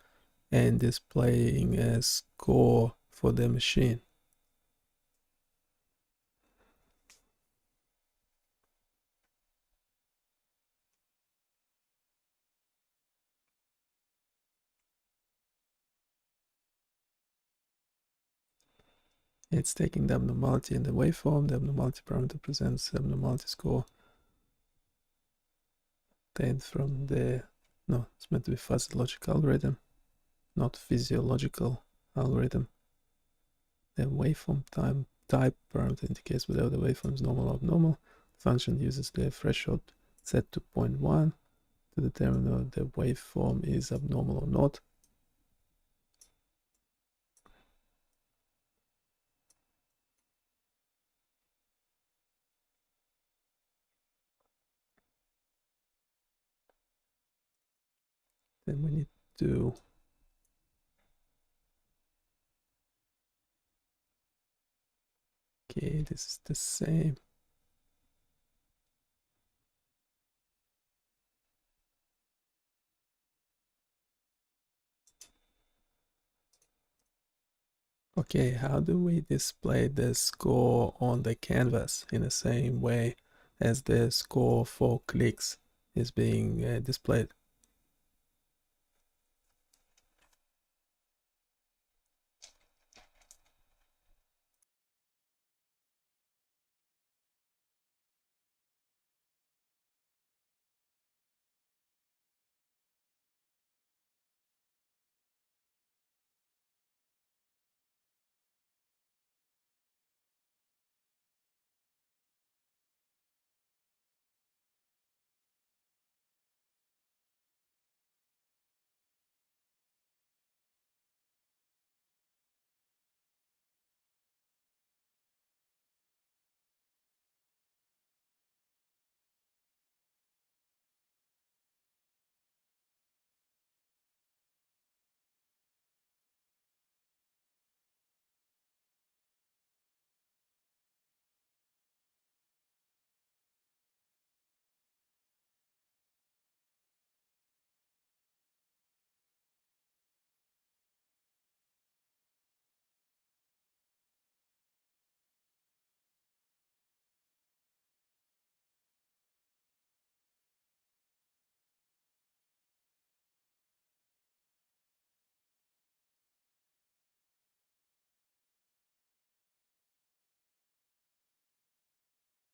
and displaying a score for the machine. It's taking the abnormality in the waveform. The abnormality parameter presents the abnormality score obtained from the, no, it's meant to be fuzzy logic algorithm, not physiological algorithm. The waveform type parameter indicates whether the waveform is normal or abnormal. The function uses the threshold set to 0.1 to determine whether the waveform is abnormal or not. Then we need to okay, this is the same. Okay, how do we display the score on the canvas in the same way as the score for clicks is being displayed?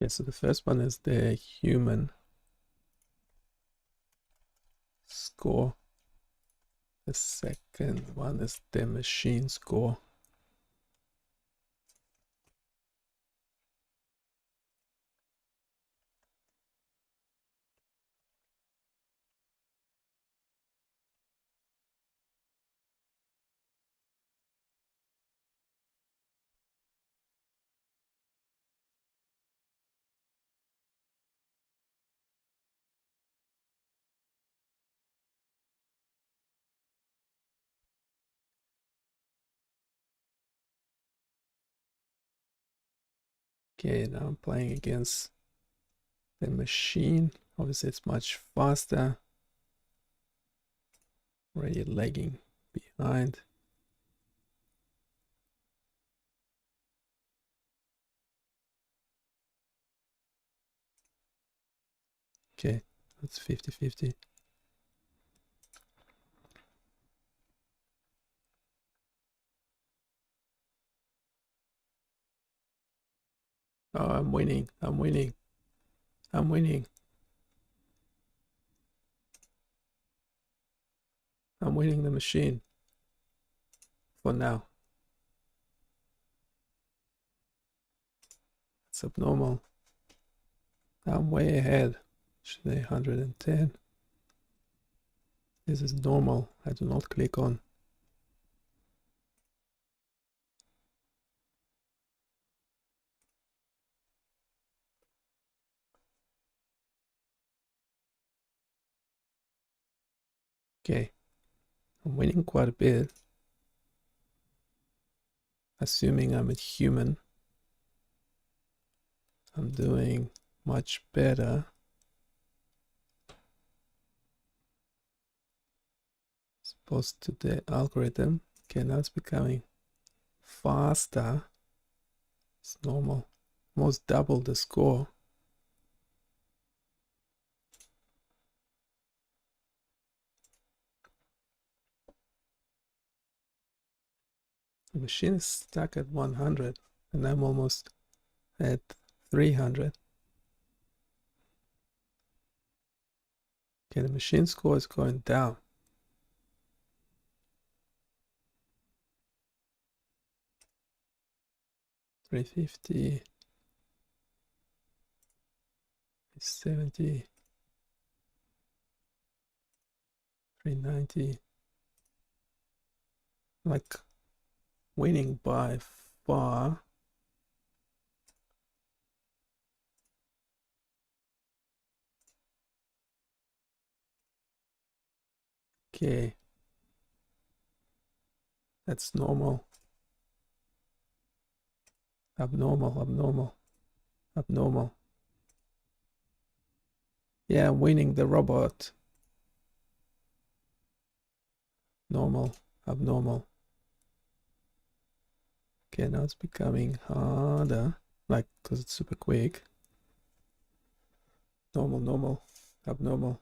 Okay, so the first one is the human score. The second one is the machine score. Okay, now I'm playing against the machine. Obviously, it's much faster. Already lagging behind. Okay, that's 50-50. Oh, I'm winning. I'm winning. I'm winning. I'm winning the machine. For now. It's abnormal. I'm way ahead. Should I 110? This is normal. I do not click on. Okay. I'm winning quite a bit. Assuming I'm a human. I'm doing much better. As opposed to the algorithm. Okay, now it's becoming faster. It's normal. Almost double the score. The machine is stuck at 100 and I'm almost at 300. Okay, the machine score is going down. $350, $70, $390. Like winning by far. Okay, that's normal. Abnormal, abnormal, abnormal. Yeah, I'm winning the robot. Normal, abnormal. Okay, now it's becoming harder, like, because it's super quick. Normal, normal, abnormal,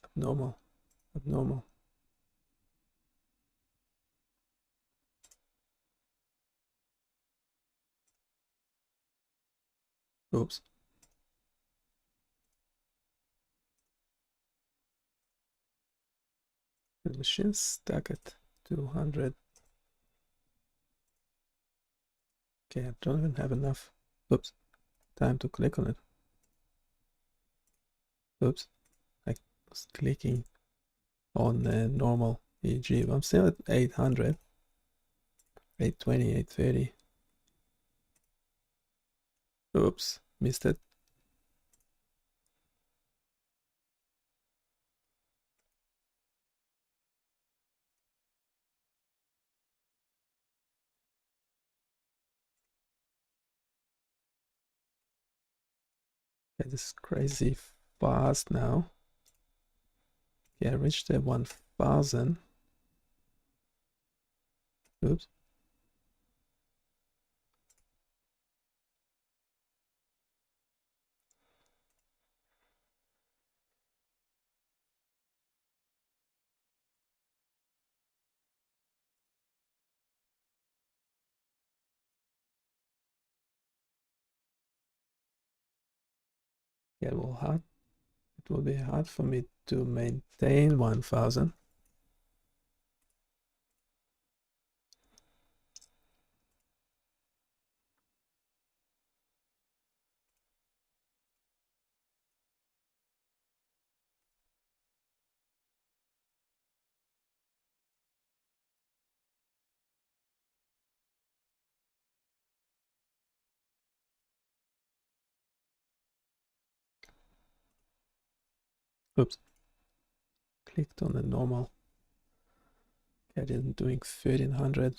abnormal, abnormal. Oops. The machine's stuck at 200. Okay, I don't even have enough. Oops. Time to click on it. Oops. I was clicking on the normal EEG, but I'm still at 800. 820, 830. Oops. Missed it. Okay, this is crazy fast now. Yeah, I reached the 1000. Oops. Yeah, it will be hard for me to maintain 1000. Oops. Clicked on the normal. I didn't doing 1300.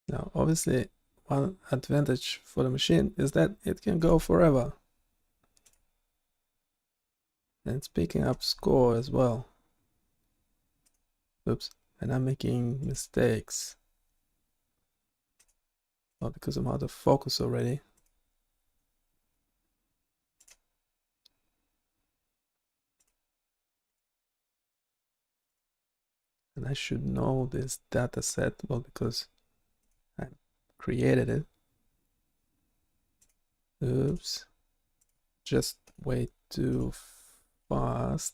Now, obviously, one advantage for the machine is that it can go forever. And it's picking up score as well. Oops. And I'm making mistakes. Well, because I'm out of focus already. And I should know this data set, well, because I created it. Oops. Just way too fast.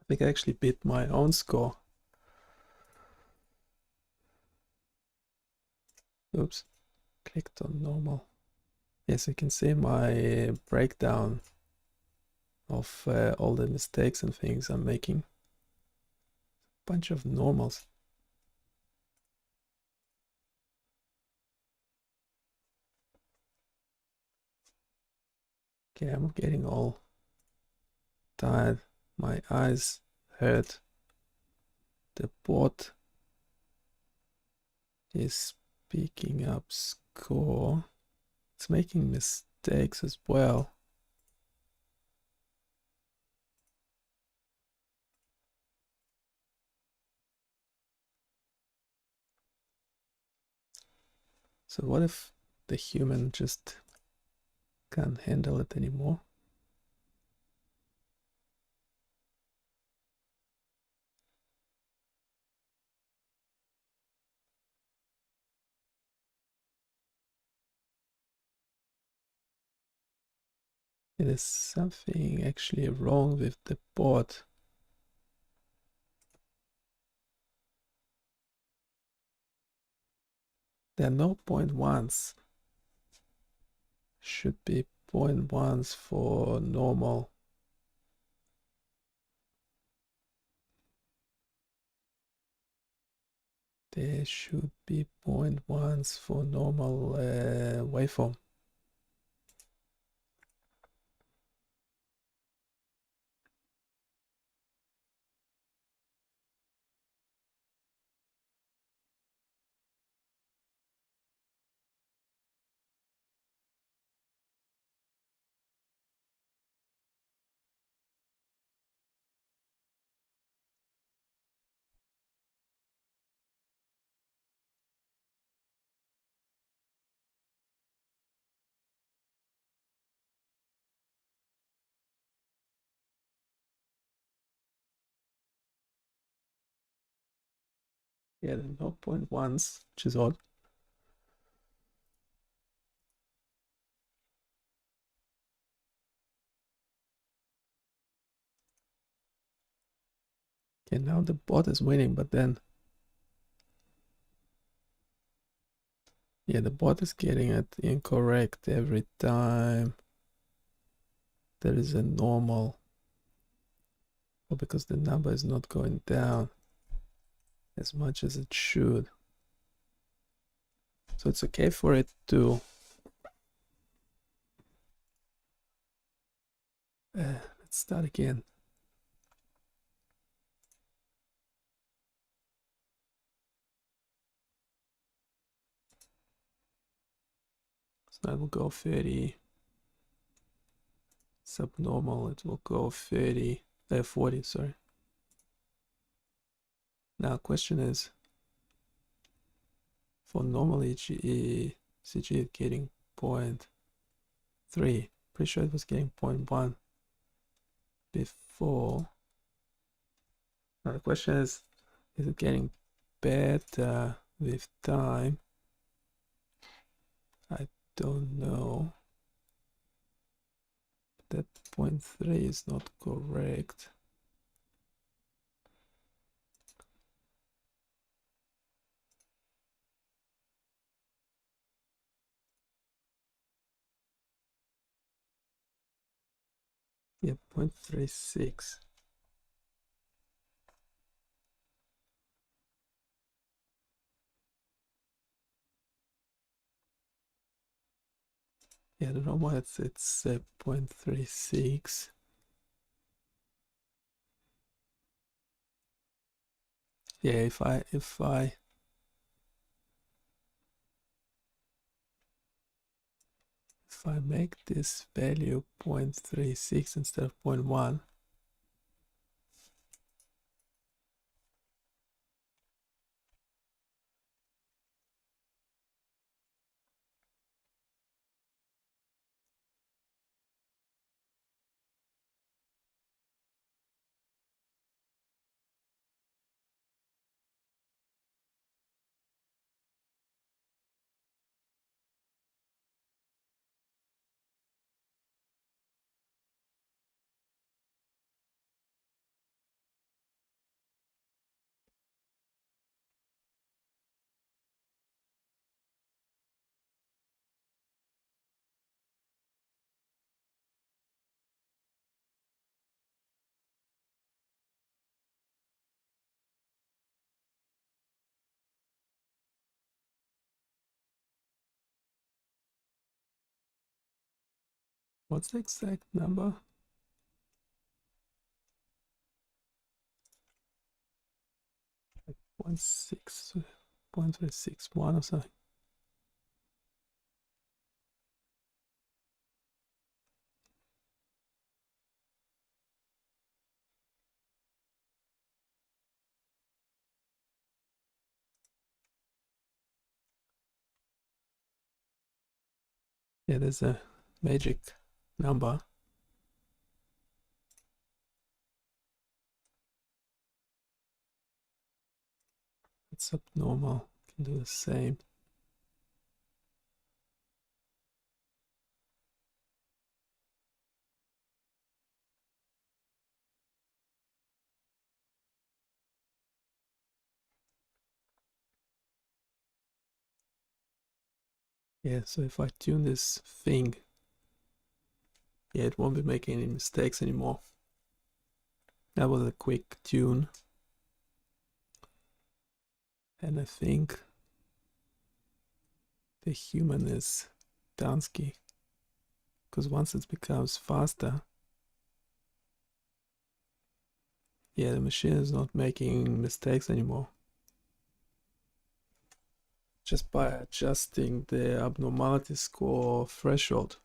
I think I actually beat my own score. Oops. Clicked on normal. Yes, you can see my breakdown of all the mistakes and things I'm making. Bunch of normals. Okay, I'm getting all tired. My eyes hurt. The bot is picking up score. It's making mistakes as well. So what if the human just can't handle it anymore? It is something actually wrong with the bot. There are no point ones. Should be point ones for normal. There should be 0.1s for normal waveform. Yeah, there are no 0.1s, which is odd. Okay, now the bot is winning, but then yeah, the bot is getting it incorrect every time there is a normal, or because the number is not going down as much as it should. So it's okay for it to let's start again. So that will go 30. Subnormal, it will go 40, sorry. Now question is, for normal ECG is getting 0.3. Pretty sure it was getting 0.1 before. Now the question is it getting better with time? I don't know. That 0.3 is not correct. Yeah, 0.36. Yeah, I don't know why it's 0.36. Yeah, if I make this value 0.36 instead of 0.1, what's the exact number? Like 0.361 or something. Yeah, there's a magic number. It's abnormal. Can do the same. Yeah, so if I tune this thing, yeah, it won't be making any mistakes anymore. That was a quick tune. And I think the human is Dansky, because once it becomes faster, yeah, the machine is not making mistakes anymore. Just by adjusting the abnormality score threshold.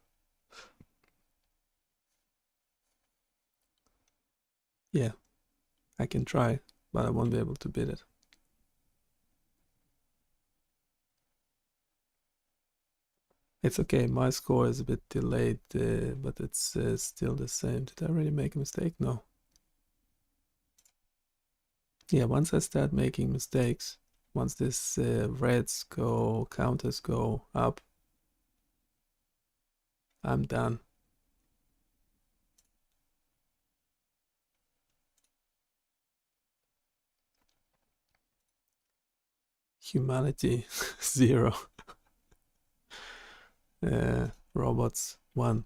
Yeah, I can try, but I won't be able to beat it. It's okay, my score is a bit delayed, but it's still the same. Did I really make a mistake? No. Yeah, once I start making mistakes, once this counters go up, I'm done. Humanity 0. Robots 1.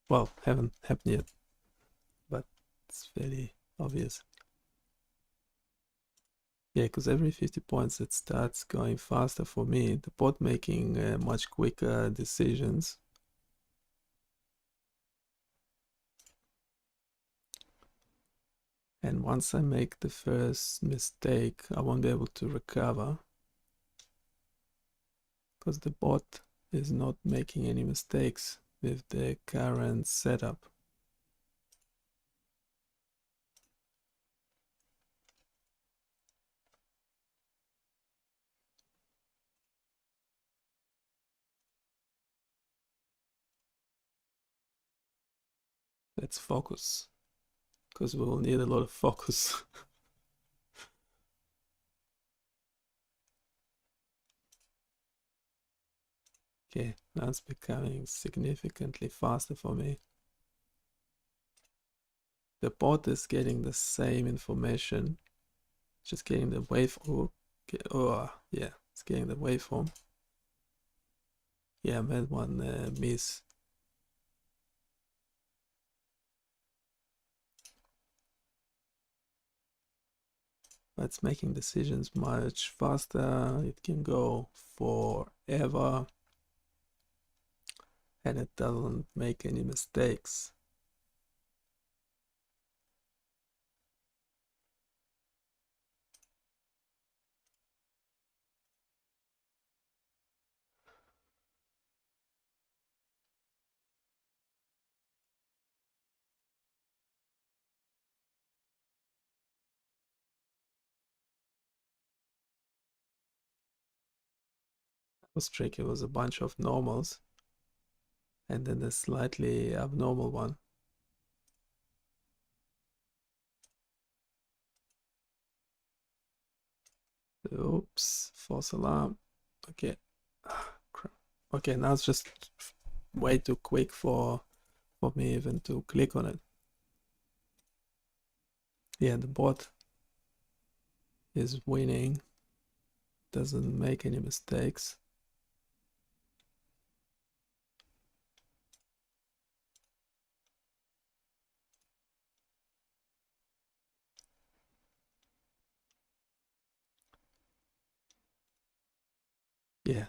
Well, haven't happened yet, but it's fairly obvious. Yeah, because every 50 points it starts going faster for me. The bot making much quicker decisions. And once I make the first mistake, I won't be able to recover, because the bot is not making any mistakes with the current setup. Let's focus, because we will need a lot of focus. Okay, now it's becoming significantly faster for me. The bot is getting the same information, just getting the waveform. Oh, yeah, it's getting the waveform. Yeah, I made one miss. But it's making decisions much faster. It can go forever, and it doesn't make any mistakes. It was tricky. It was a bunch of normals, and then a slightly abnormal one. Oops, false alarm. Okay. Crap. Okay, now it's just way too quick for me even to click on it. Yeah, the bot is winning. Doesn't make any mistakes. Yeah.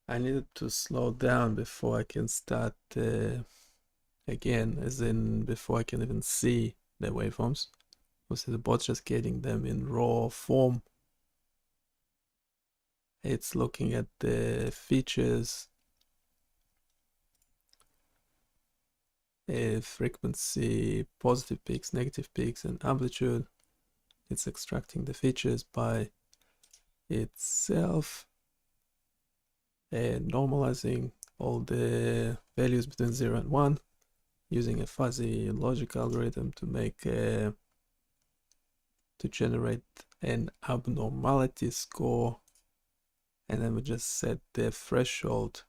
I needed to slow down before I can start again, as in before I can even see the waveforms. Obviously the bot's just getting them in raw form. It's looking at the features, frequency, positive peaks, negative peaks, and amplitude. It's extracting the features by itself and normalizing all the values between 0 and 1 using a fuzzy logic algorithm to make to generate an abnormality score, and then we just set the threshold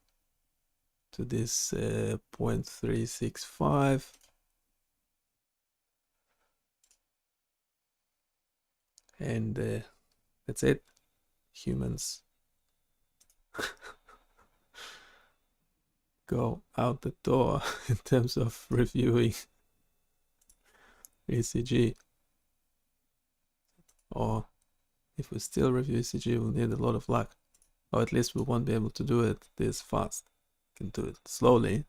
to this 0.365, and that's it. Humans go out the door in terms of reviewing ECG. or if we still review ECG, we'll need a lot of luck, or at least we won't be able to do it this fast. We can do it slowly,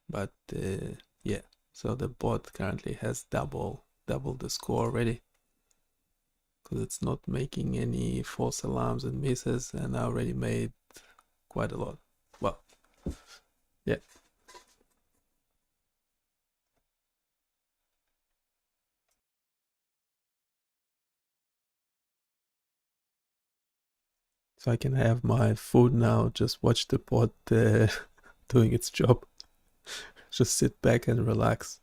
but yeah. So the bot currently has double the score already, because it's not making any false alarms and misses, and I already made quite a lot. Well, yeah. So I can have my food now, just watch the bot doing its job. Just sit back and relax.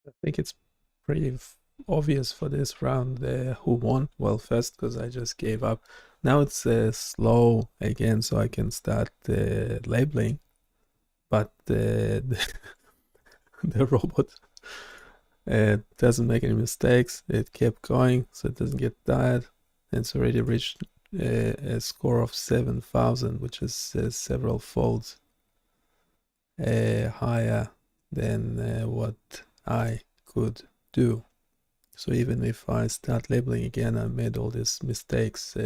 I think it's pretty obvious for this round who won. Well, first because I just gave up. Now it's slow again, so I can start labeling. But the robot doesn't make any mistakes. It kept going, so it doesn't get tired. And it's already reached a score of 7,000, which is several folds higher than what I could do. So even if I start labeling again, I made all these mistakes,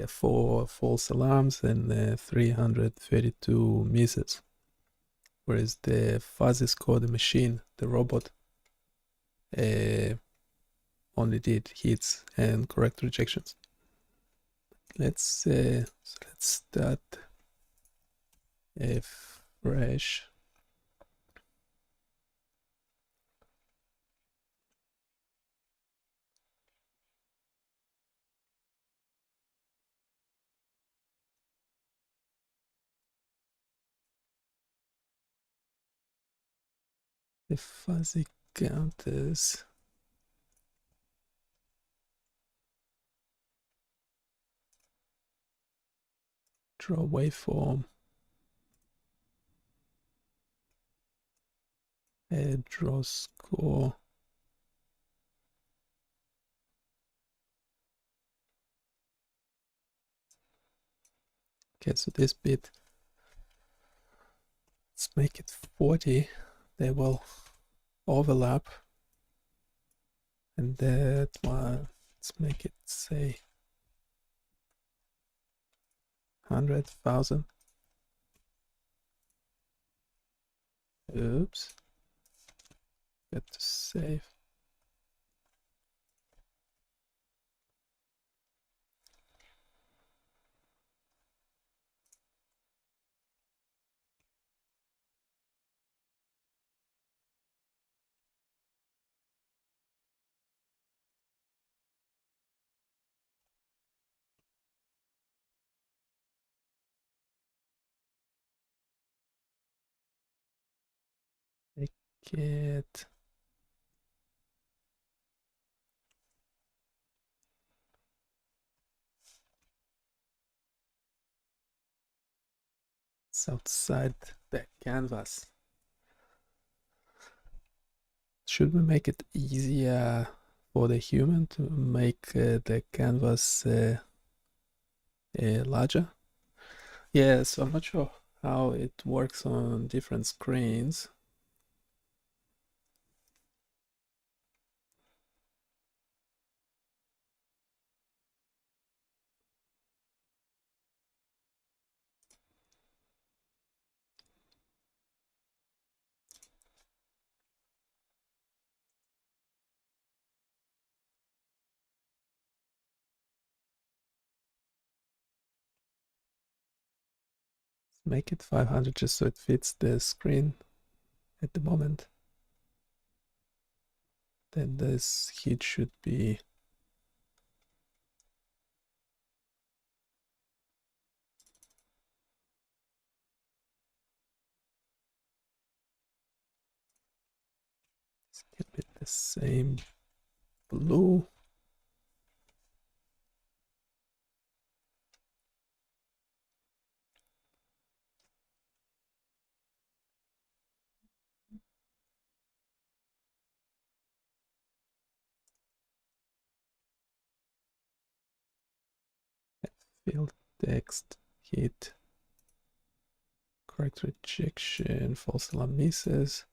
4 false alarms and 332 misses. Whereas the fuzzy score, the machine, the robot, only did hits and correct rejections. Let's start fresh. The fuzzy counters. Draw waveform. Draw score. Okay, so this bit, let's make it 40. They will overlap. And that one, let's make it say 100,000. Oops. Got to save. Make it it's outside the canvas. Should we make it easier for the human to make the canvas larger? Yeah, so I'm not sure how it works on different screens. Make it 500 just so it fits the screen at the moment. Then this heat should be keep it the same blue. Field text, hit, correct rejection, false alarm misses.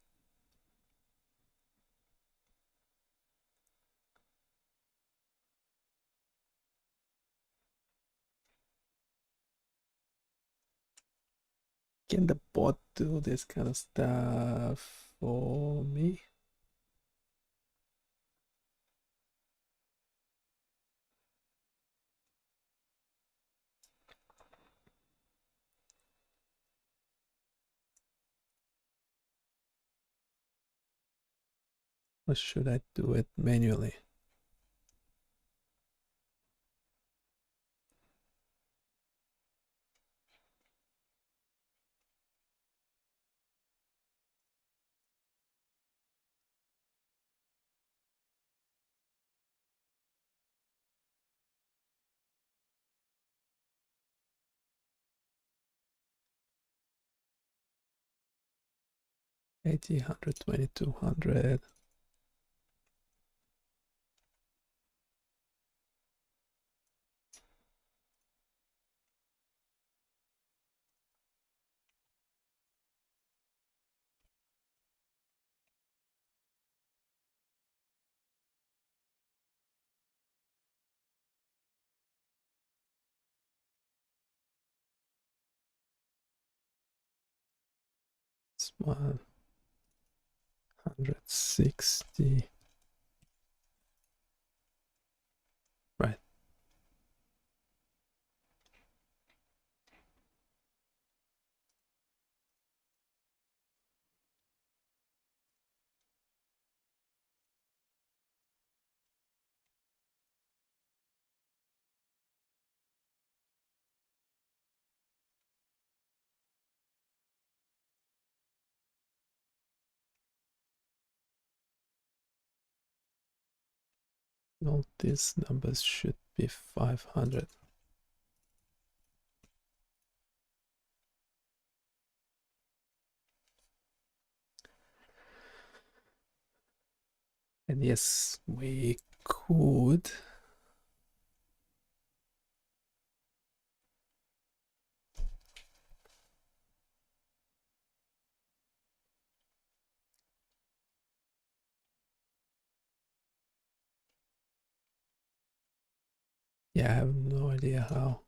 Can the bot do this kind of stuff for me? Or should I do it manually? 80, 120, 200. This one, 160. Right. All these numbers should be 500. And yes, we could yeah, I have no idea how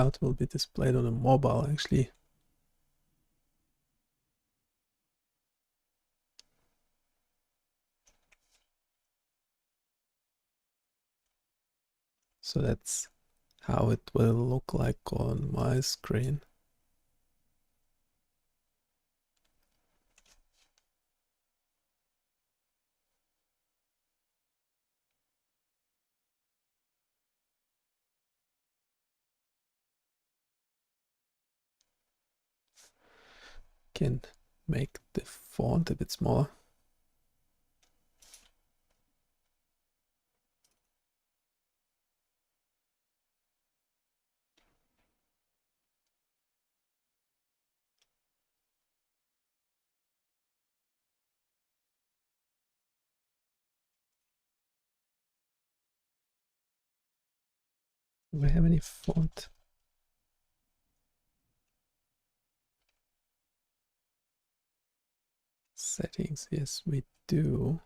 it will be displayed on a mobile actually. So that's how it will look like on my screen. Can make the font a bit smaller. Do we have any font settings? Yes, we do.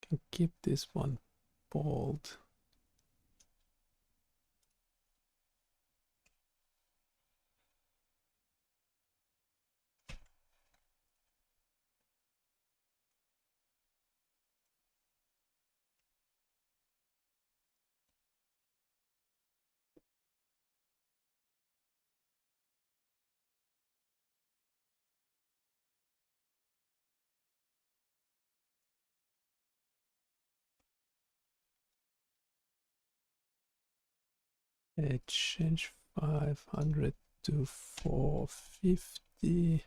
Can keep this one bold. Change 500 to 450.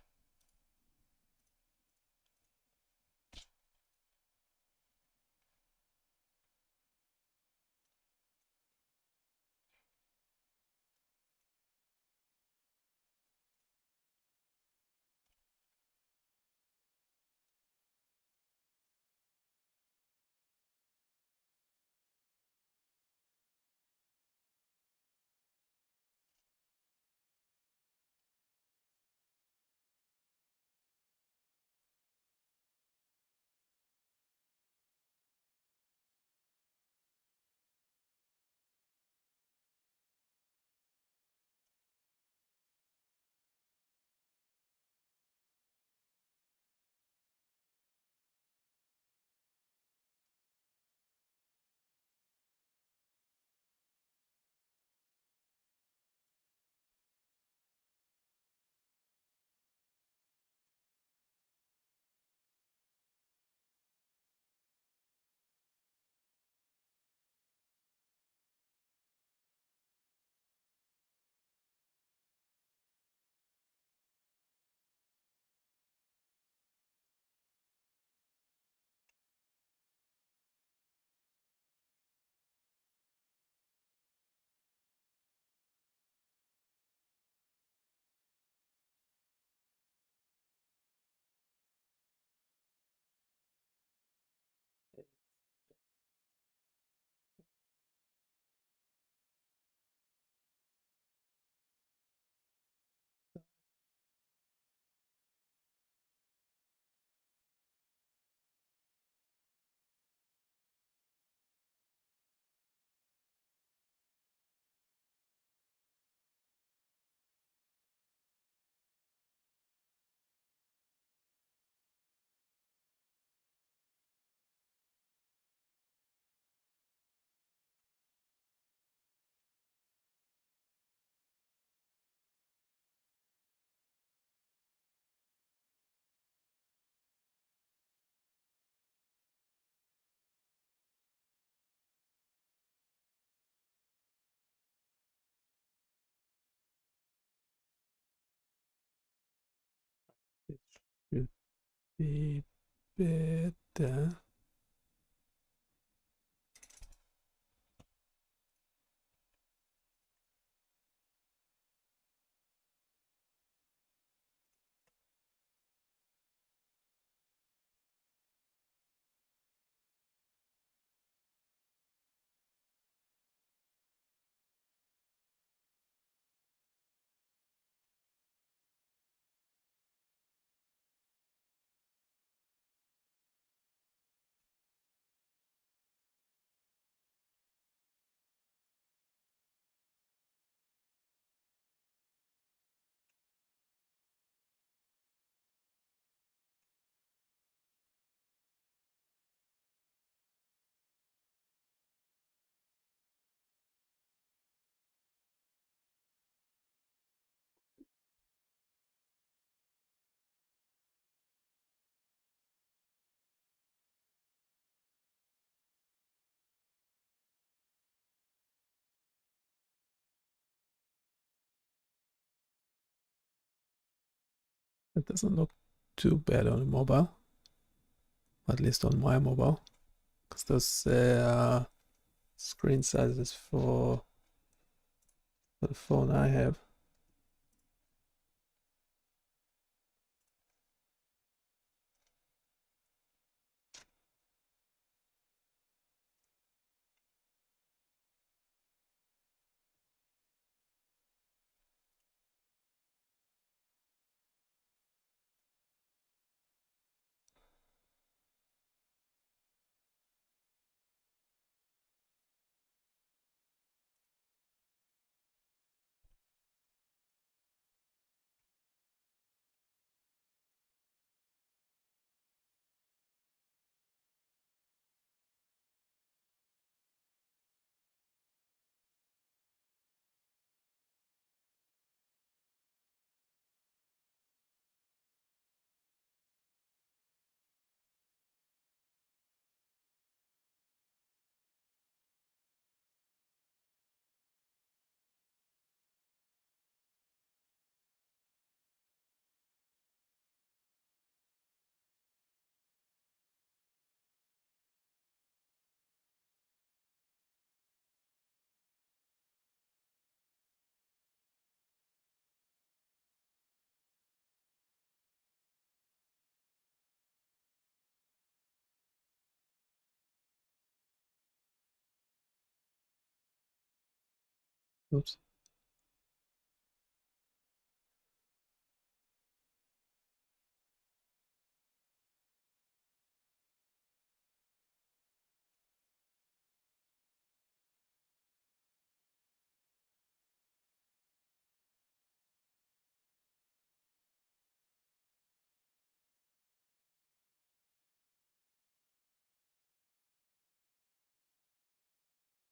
be better. It doesn't look too bad on the mobile, at least on my mobile, because those screen sizes for the phone I have. Oops.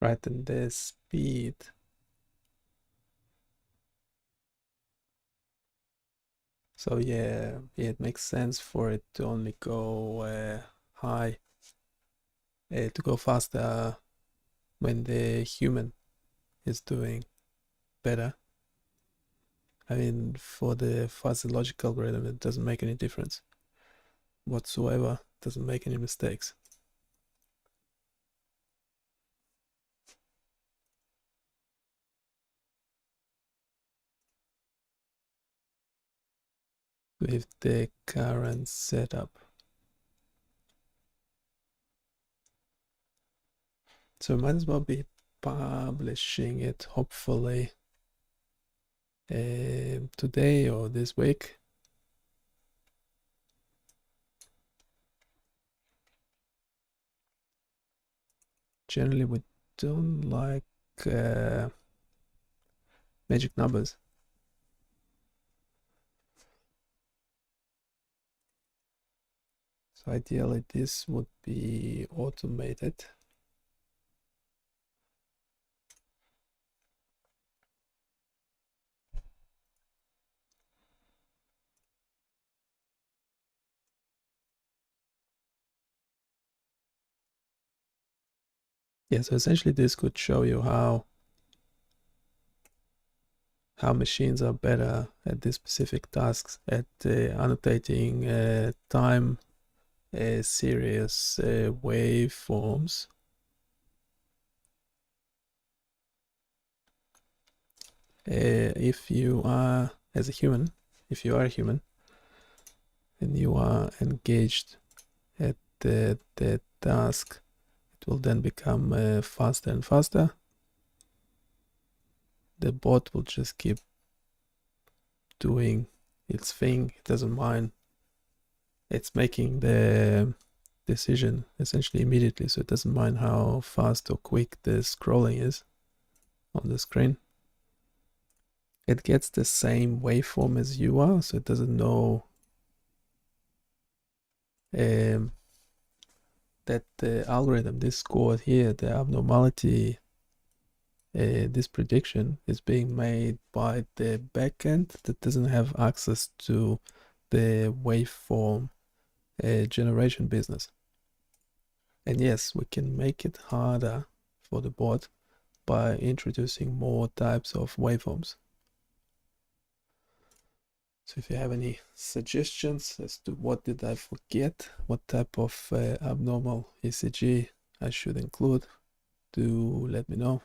Right, and the speed. So yeah, it makes sense for it to only go high, to go faster when the human is doing better. I mean, for the physiological rhythm, it doesn't make any difference whatsoever. Doesn't make any mistakes. With the current setup. So might as well be publishing it, hopefully today or this week. Generally, we don't like magic numbers. So ideally, this would be automated. Yeah, so essentially this could show you how how machines are better at these specific tasks, at annotating time series waveforms. If you are as a human, if you are a human and you are engaged at the task, it will then become faster and faster. The bot will just keep doing its thing. It doesn't mind. It's making the decision essentially immediately, so it doesn't mind how fast or quick the scrolling is on the screen. It gets the same waveform as you are, so it doesn't know that the algorithm, this score here, the abnormality, this prediction is being made by the backend that doesn't have access to the waveform generation business. And yes, we can make it harder for the bot by introducing more types of waveforms. So if you have any suggestions as to what did I forget, what type of abnormal ECG I should include, do let me know.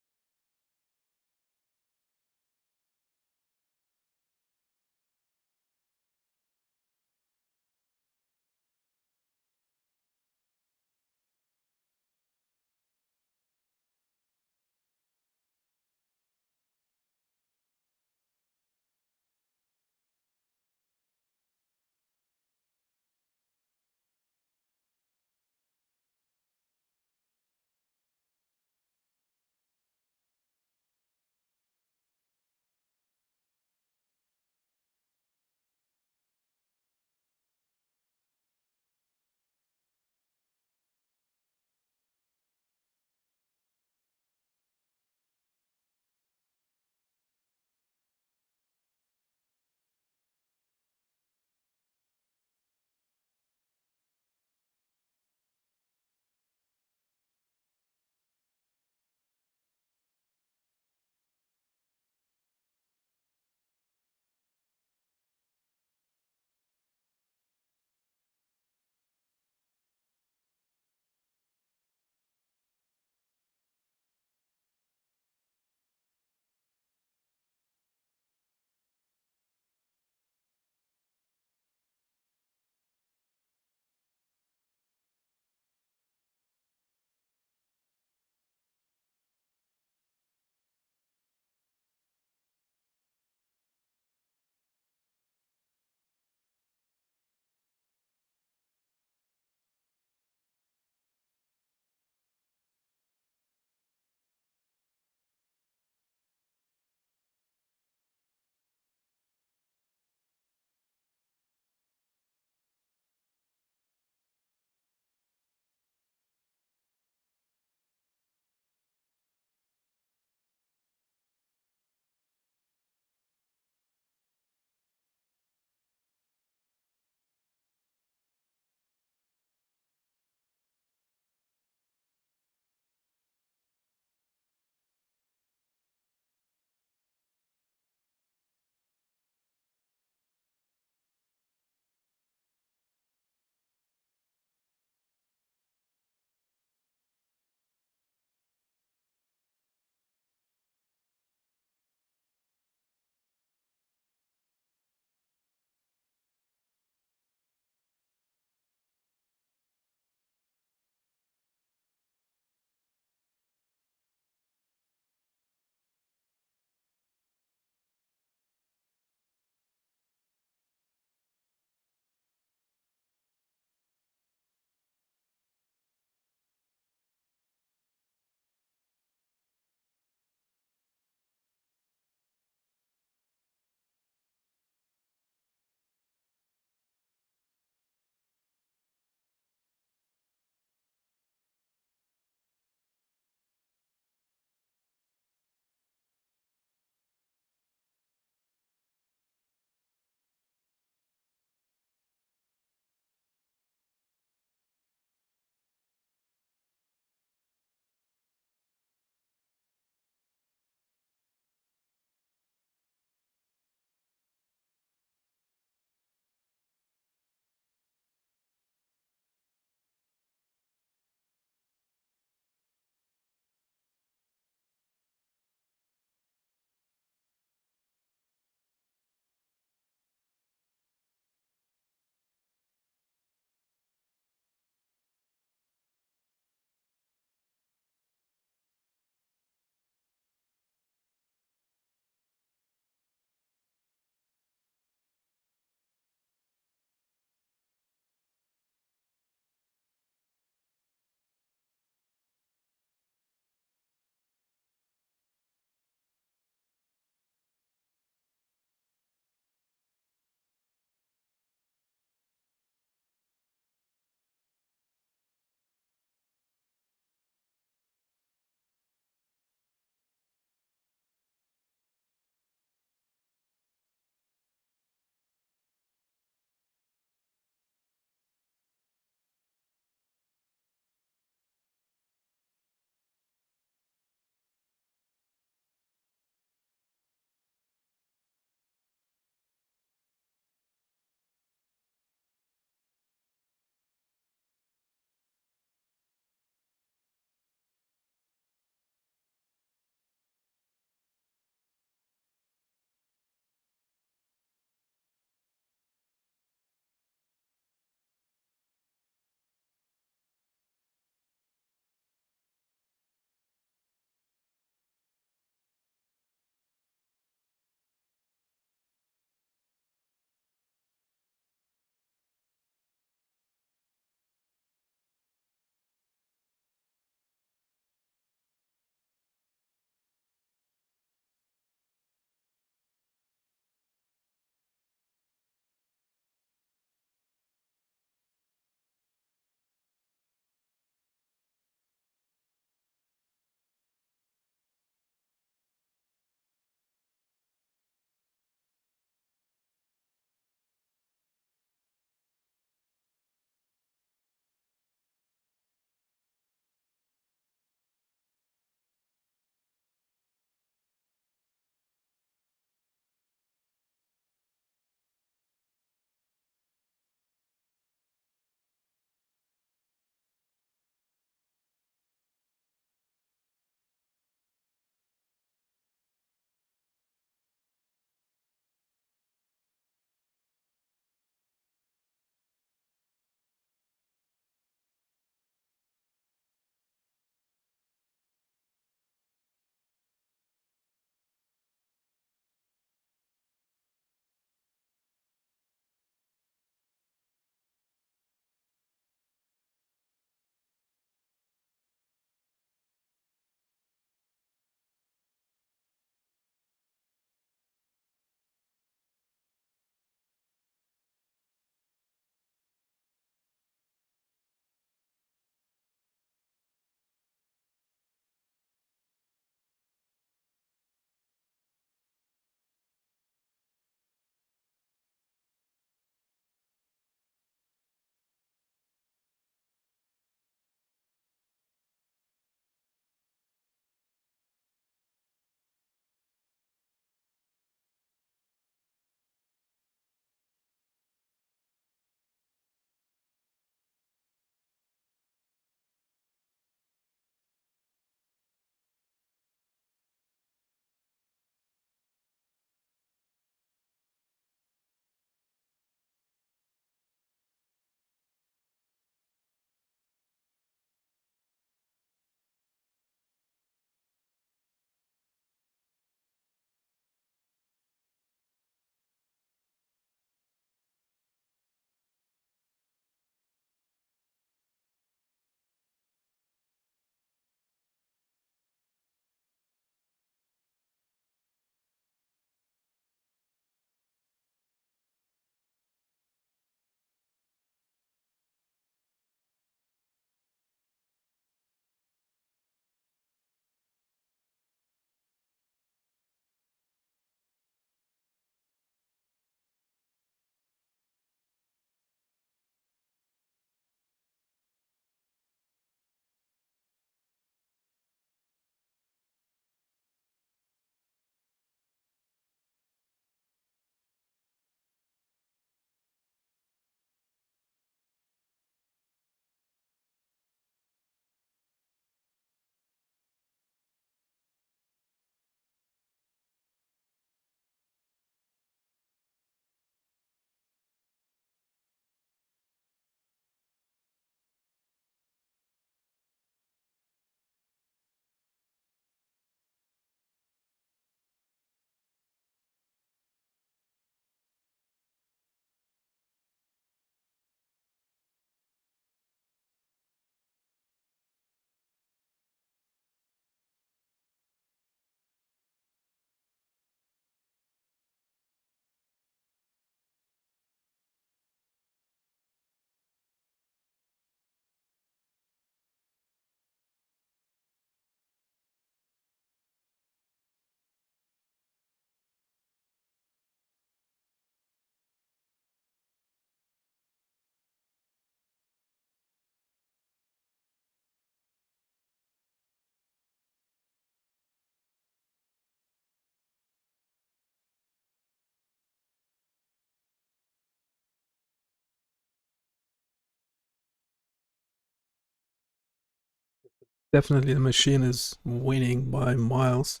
Definitely the machine is winning by miles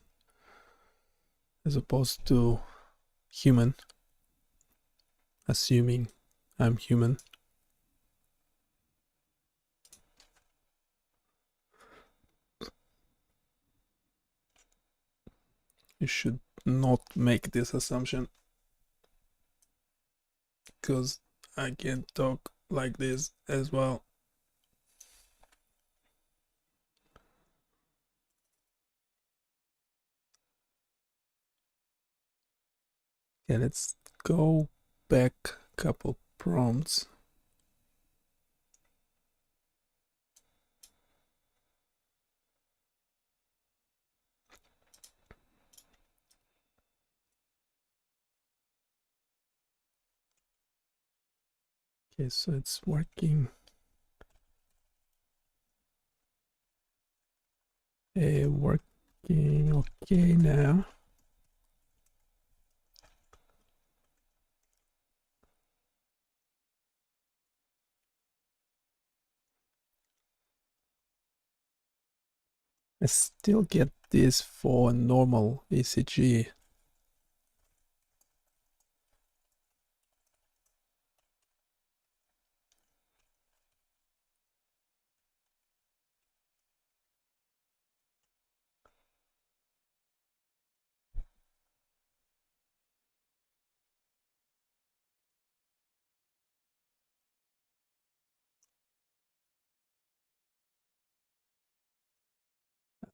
as opposed to human, assuming I'm human. You should not make this assumption, because I can talk like this as well. Okay, let's go back a couple prompts. Okay, so it's working. Working okay now. I still get this for normal ECG.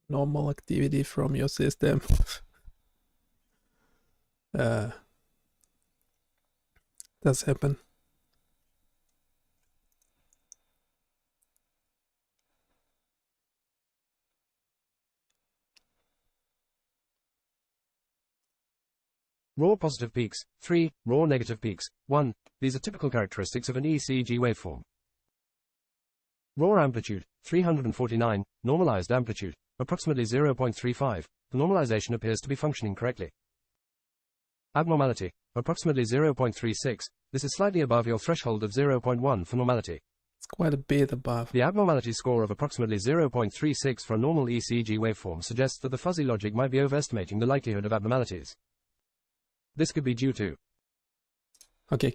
Normal activity from your system. Does happen. Raw positive peaks, 3. Raw negative peaks, 1. These are typical characteristics of an ECG waveform. Raw amplitude, 349, normalized amplitude, approximately 0.35. The normalization appears to be functioning correctly. Abnormality, approximately 0.36. This is slightly above your threshold of 0.1 for normality. It's quite a bit above. The abnormality score of approximately 0.36 for a normal ECG waveform suggests that the fuzzy logic might be overestimating the likelihood of abnormalities. This could be due to Okay.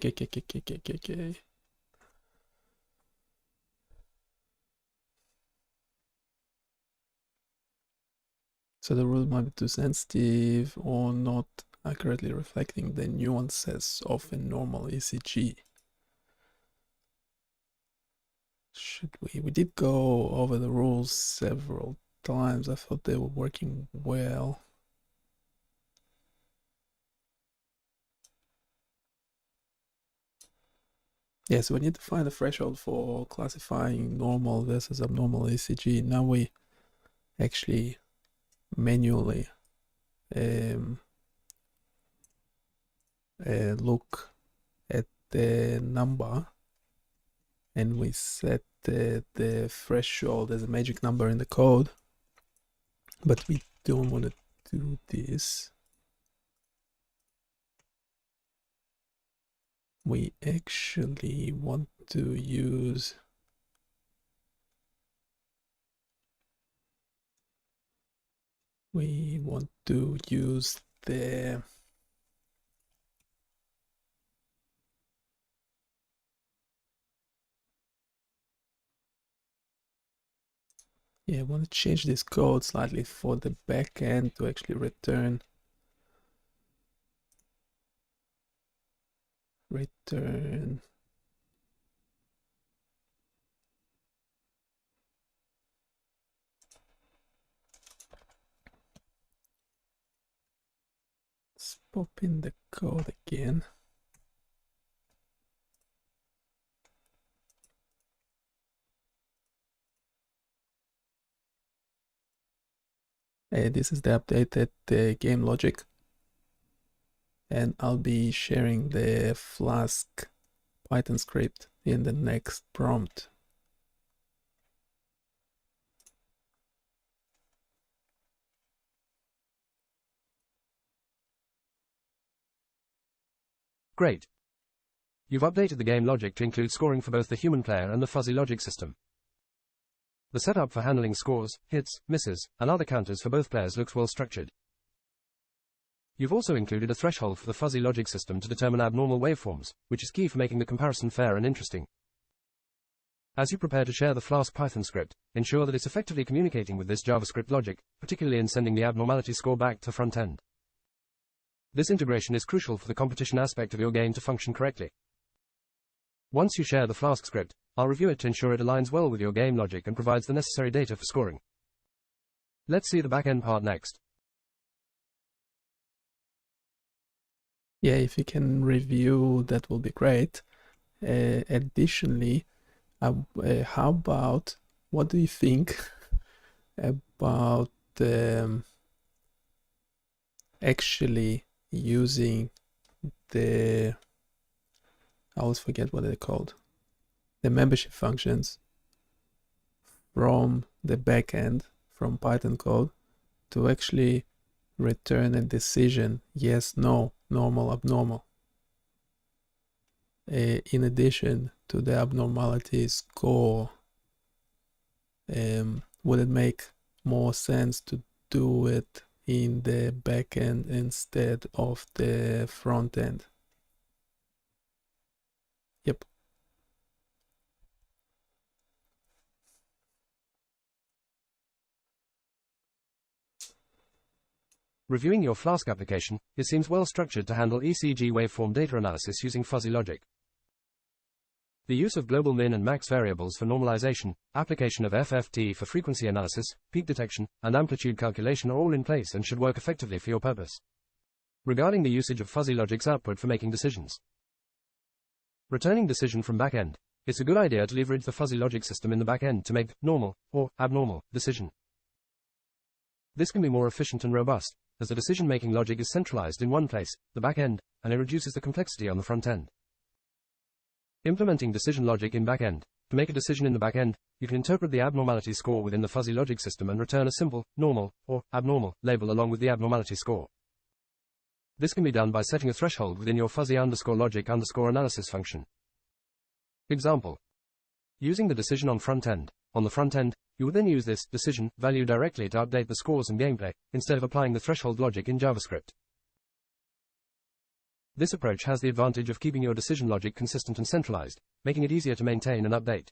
So the rules might be too sensitive or not accurately reflecting the nuances of a normal ECG. Should we? We did go over the rules several times. I thought they were working well. Yeah, so we need to find a threshold for classifying normal versus abnormal ECG. Now we actually manually look at the number and we set the threshold as a magic number in the code, but we don't want to do this. We actually want to use the I want to change this code slightly for the backend to actually return let's pop in the code again. This is the updated game logic, and I'll be sharing the Flask Python script in the next prompt. Great. You've updated the game logic to include scoring for both the human player and the fuzzy logic system. The setup for handling scores, hits, misses, and other counters for both players looks well structured. You've also included a threshold for the fuzzy logic system to determine abnormal waveforms, which is key for making the comparison fair and interesting. As you prepare to share the Flask Python script, ensure that it's effectively communicating with this JavaScript logic, particularly in sending the abnormality score back to front end. This integration is crucial for the competition aspect of your game to function correctly. Once you share the Flask script, I'll review it to ensure it aligns well with your game logic and provides the necessary data for scoring. Let's see the back-end part next. Yeah, if you can review, that will be great. Additionally, how about, what do you think about actually using I always forget what they're called, the membership functions from the backend, from Python code, to actually return a decision, yes, no, normal, abnormal. In addition to the abnormality score, would it make more sense to do it in the backend instead of the front end? Yep. Reviewing your Flask application, it seems well structured to handle ECG waveform data analysis using fuzzy logic. The use of global min and max variables for normalization, application of FFT for frequency analysis, peak detection, and amplitude calculation are all in place and should work effectively for your purpose. Regarding the usage of fuzzy logic's output for making decisions. Returning decision from backend, it's a good idea to leverage the fuzzy logic system in the backend to make normal or abnormal decision. This can be more efficient and robust, as the decision-making logic is centralized in one place, the backend, and it reduces the complexity on the front end. Implementing decision logic in backend. To make a decision in the backend, you can interpret the abnormality score within the fuzzy logic system and return a simple, normal, or abnormal label along with the abnormality score. This can be done by setting a threshold within your fuzzy_logic_analysis function. Example. Using the decision on front end. On the front end, you will then use this decision value directly to update the scores and gameplay, instead of applying the threshold logic in JavaScript. This approach has the advantage of keeping your decision logic consistent and centralized, making it easier to maintain and update.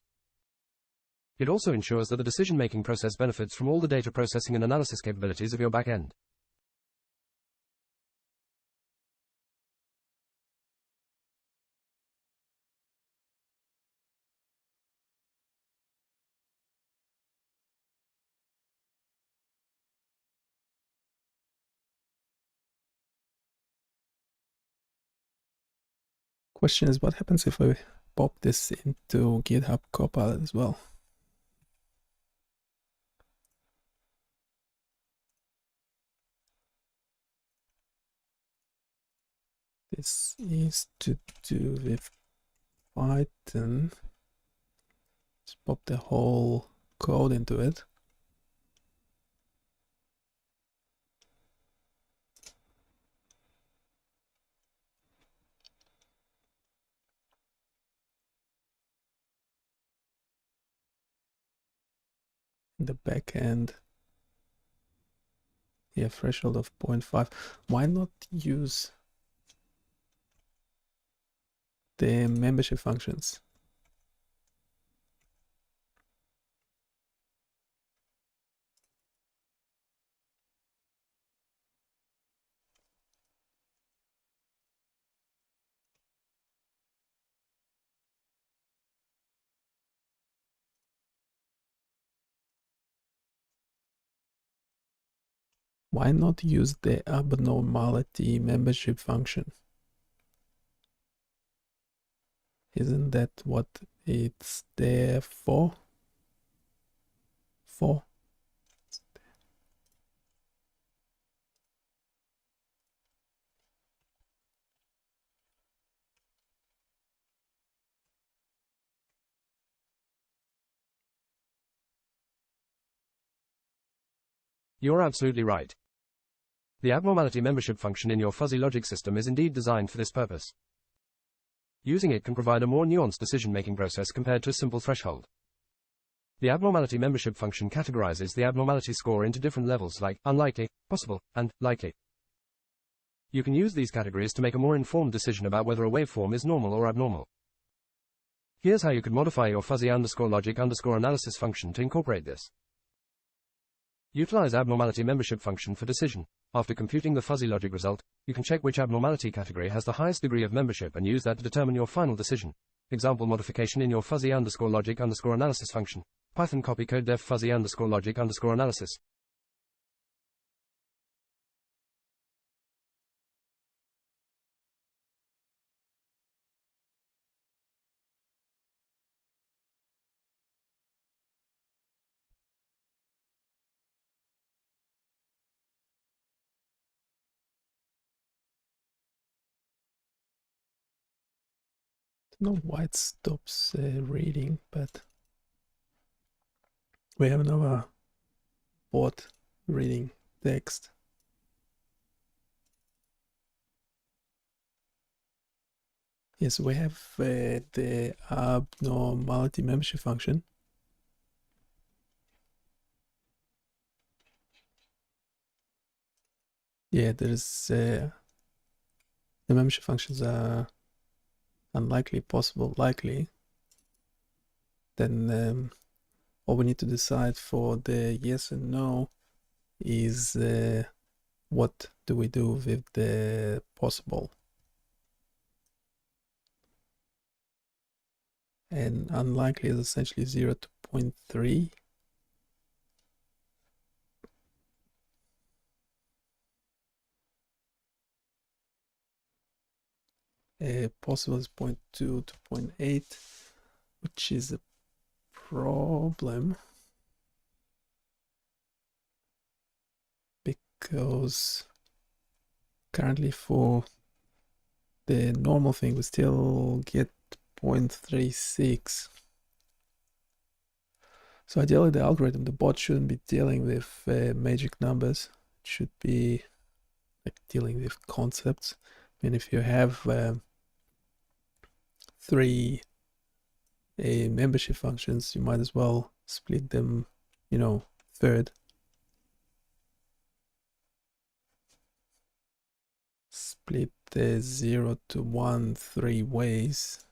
It also ensures that the decision-making process benefits from all the data processing and analysis capabilities of your backend. Question is, what happens if I pop this into GitHub Copilot as well? This is to do with Python. Just pop the whole code into it. The back end, yeah, threshold of 0.5. Why not use the membership functions? Why not use the abnormality membership function? Isn't that what it's there for? You're absolutely right. The abnormality membership function in your fuzzy logic system is indeed designed for this purpose. Using it can provide a more nuanced decision-making process compared to a simple threshold. The abnormality membership function categorizes the abnormality score into different levels like unlikely, possible, and likely. You can use these categories to make a more informed decision about whether a waveform is normal or abnormal. Here's how you could modify your fuzzy_logic_analysis function to incorporate this. Utilize abnormality membership function for decision. After computing the fuzzy logic result, you can check which abnormality category has the highest degree of membership and use that to determine your final decision. Example modification in your fuzzy_logic_analysis function. Python copy code def fuzzy_logic_analysis. I don't know why it stops reading, but we have another bot reading text. Yes, we have the abnormality membership function. Yeah, there's the membership functions are unlikely, possible, likely. Then all we need to decide for the yes and no is what do we do with the possible. And unlikely is essentially 0 to 0.3. Possible is 0.2 to 0.8, which is a problem because currently for the normal thing we still get 0.36. So ideally the algorithm, the bot shouldn't be dealing with magic numbers. It should be like dealing with concepts. I mean, if you have 3 membership functions, you might as well split them, third. Split the 0 to 1 3 ways.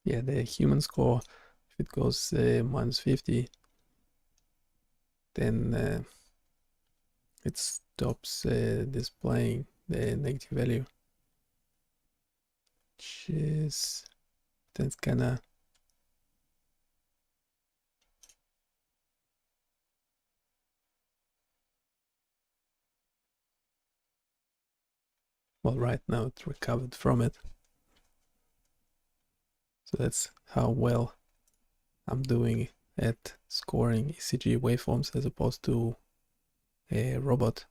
Yeah, the human score, if it goes minus 50, then it stops displaying the negative value, which is that's kinda well, right now it recovered from it. So that's how well I'm doing at scoring ECG waveforms as opposed to a robot.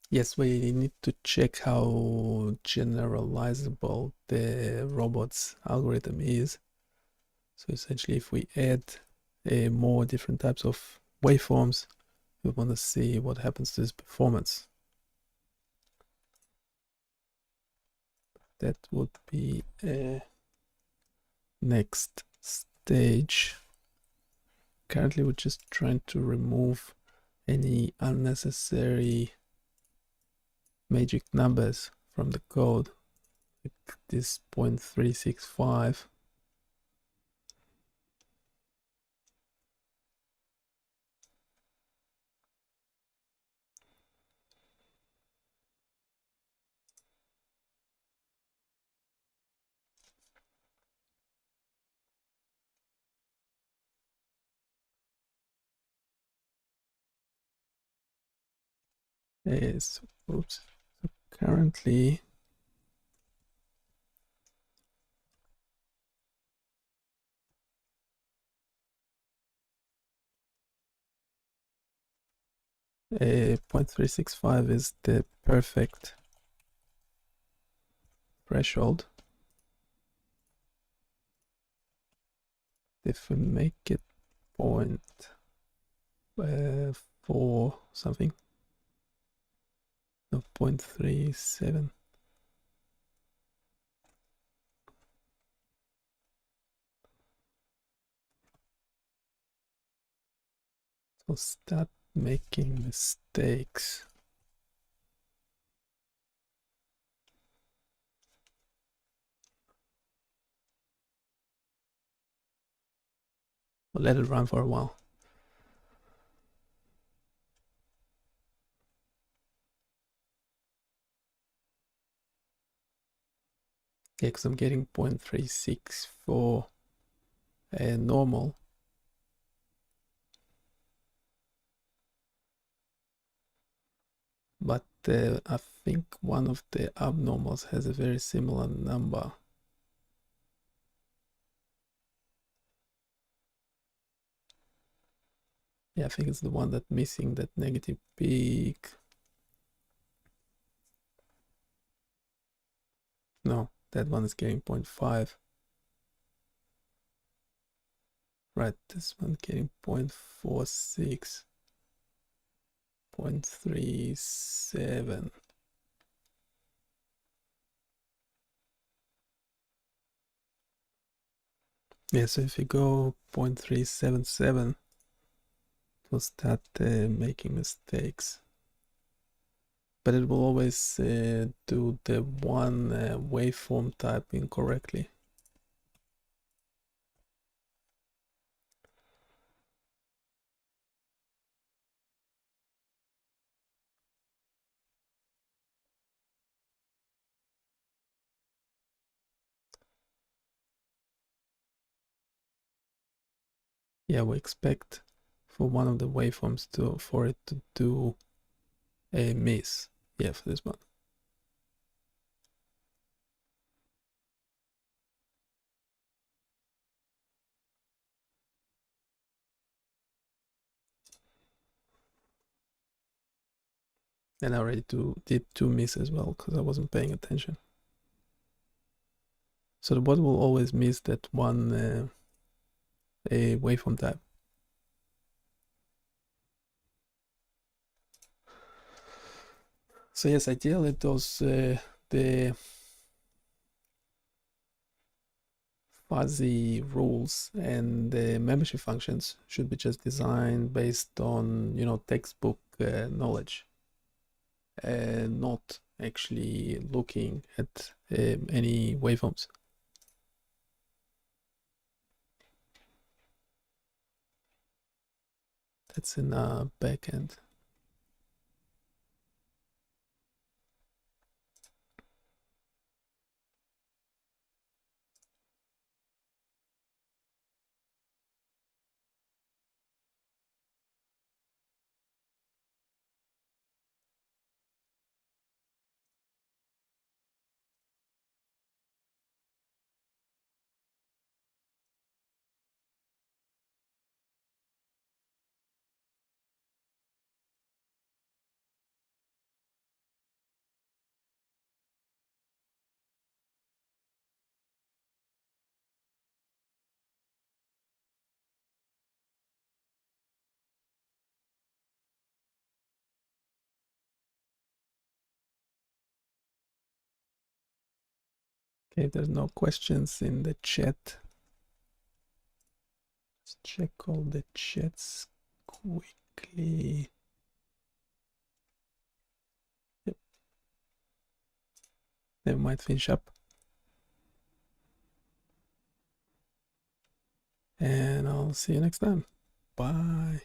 Yes, we need to check how generalizable the robot's algorithm is. So essentially, if we add more different types of waveforms, we want to see what happens to this performance. That would be a next stage. Currently, we're just trying to remove any unnecessary magic numbers from the code, like this 0.365. Is oops. So currently a 0.365 is the perfect threshold. if we make it 0.4 something, no, 0.37. So start making mistakes. We'll let it run for a while. Yeah, because I'm getting 0.36 for normal. But I think one of the abnormals has a very similar number. Yeah, I think it's the one that's missing that negative peak. No, that one is getting 0.5. Right, this one getting 0.46, 0.37. Yeah, so if you go 0.377, it will start making mistakes. But it will always do the one waveform type incorrectly. Yeah, we expect for one of the waveforms for it to do a miss. Yeah, for this one. And I already did two miss as well because I wasn't paying attention. So the bot will always miss that one a waveform type. So yes, ideally those the fuzzy rules and the membership functions should be just designed based on, you know, textbook knowledge, and not actually looking at any waveforms. That's in backend. Okay, if there's no questions in the chat, let's check all the chats quickly. Yep. They might finish up. And I'll see you next time. Bye.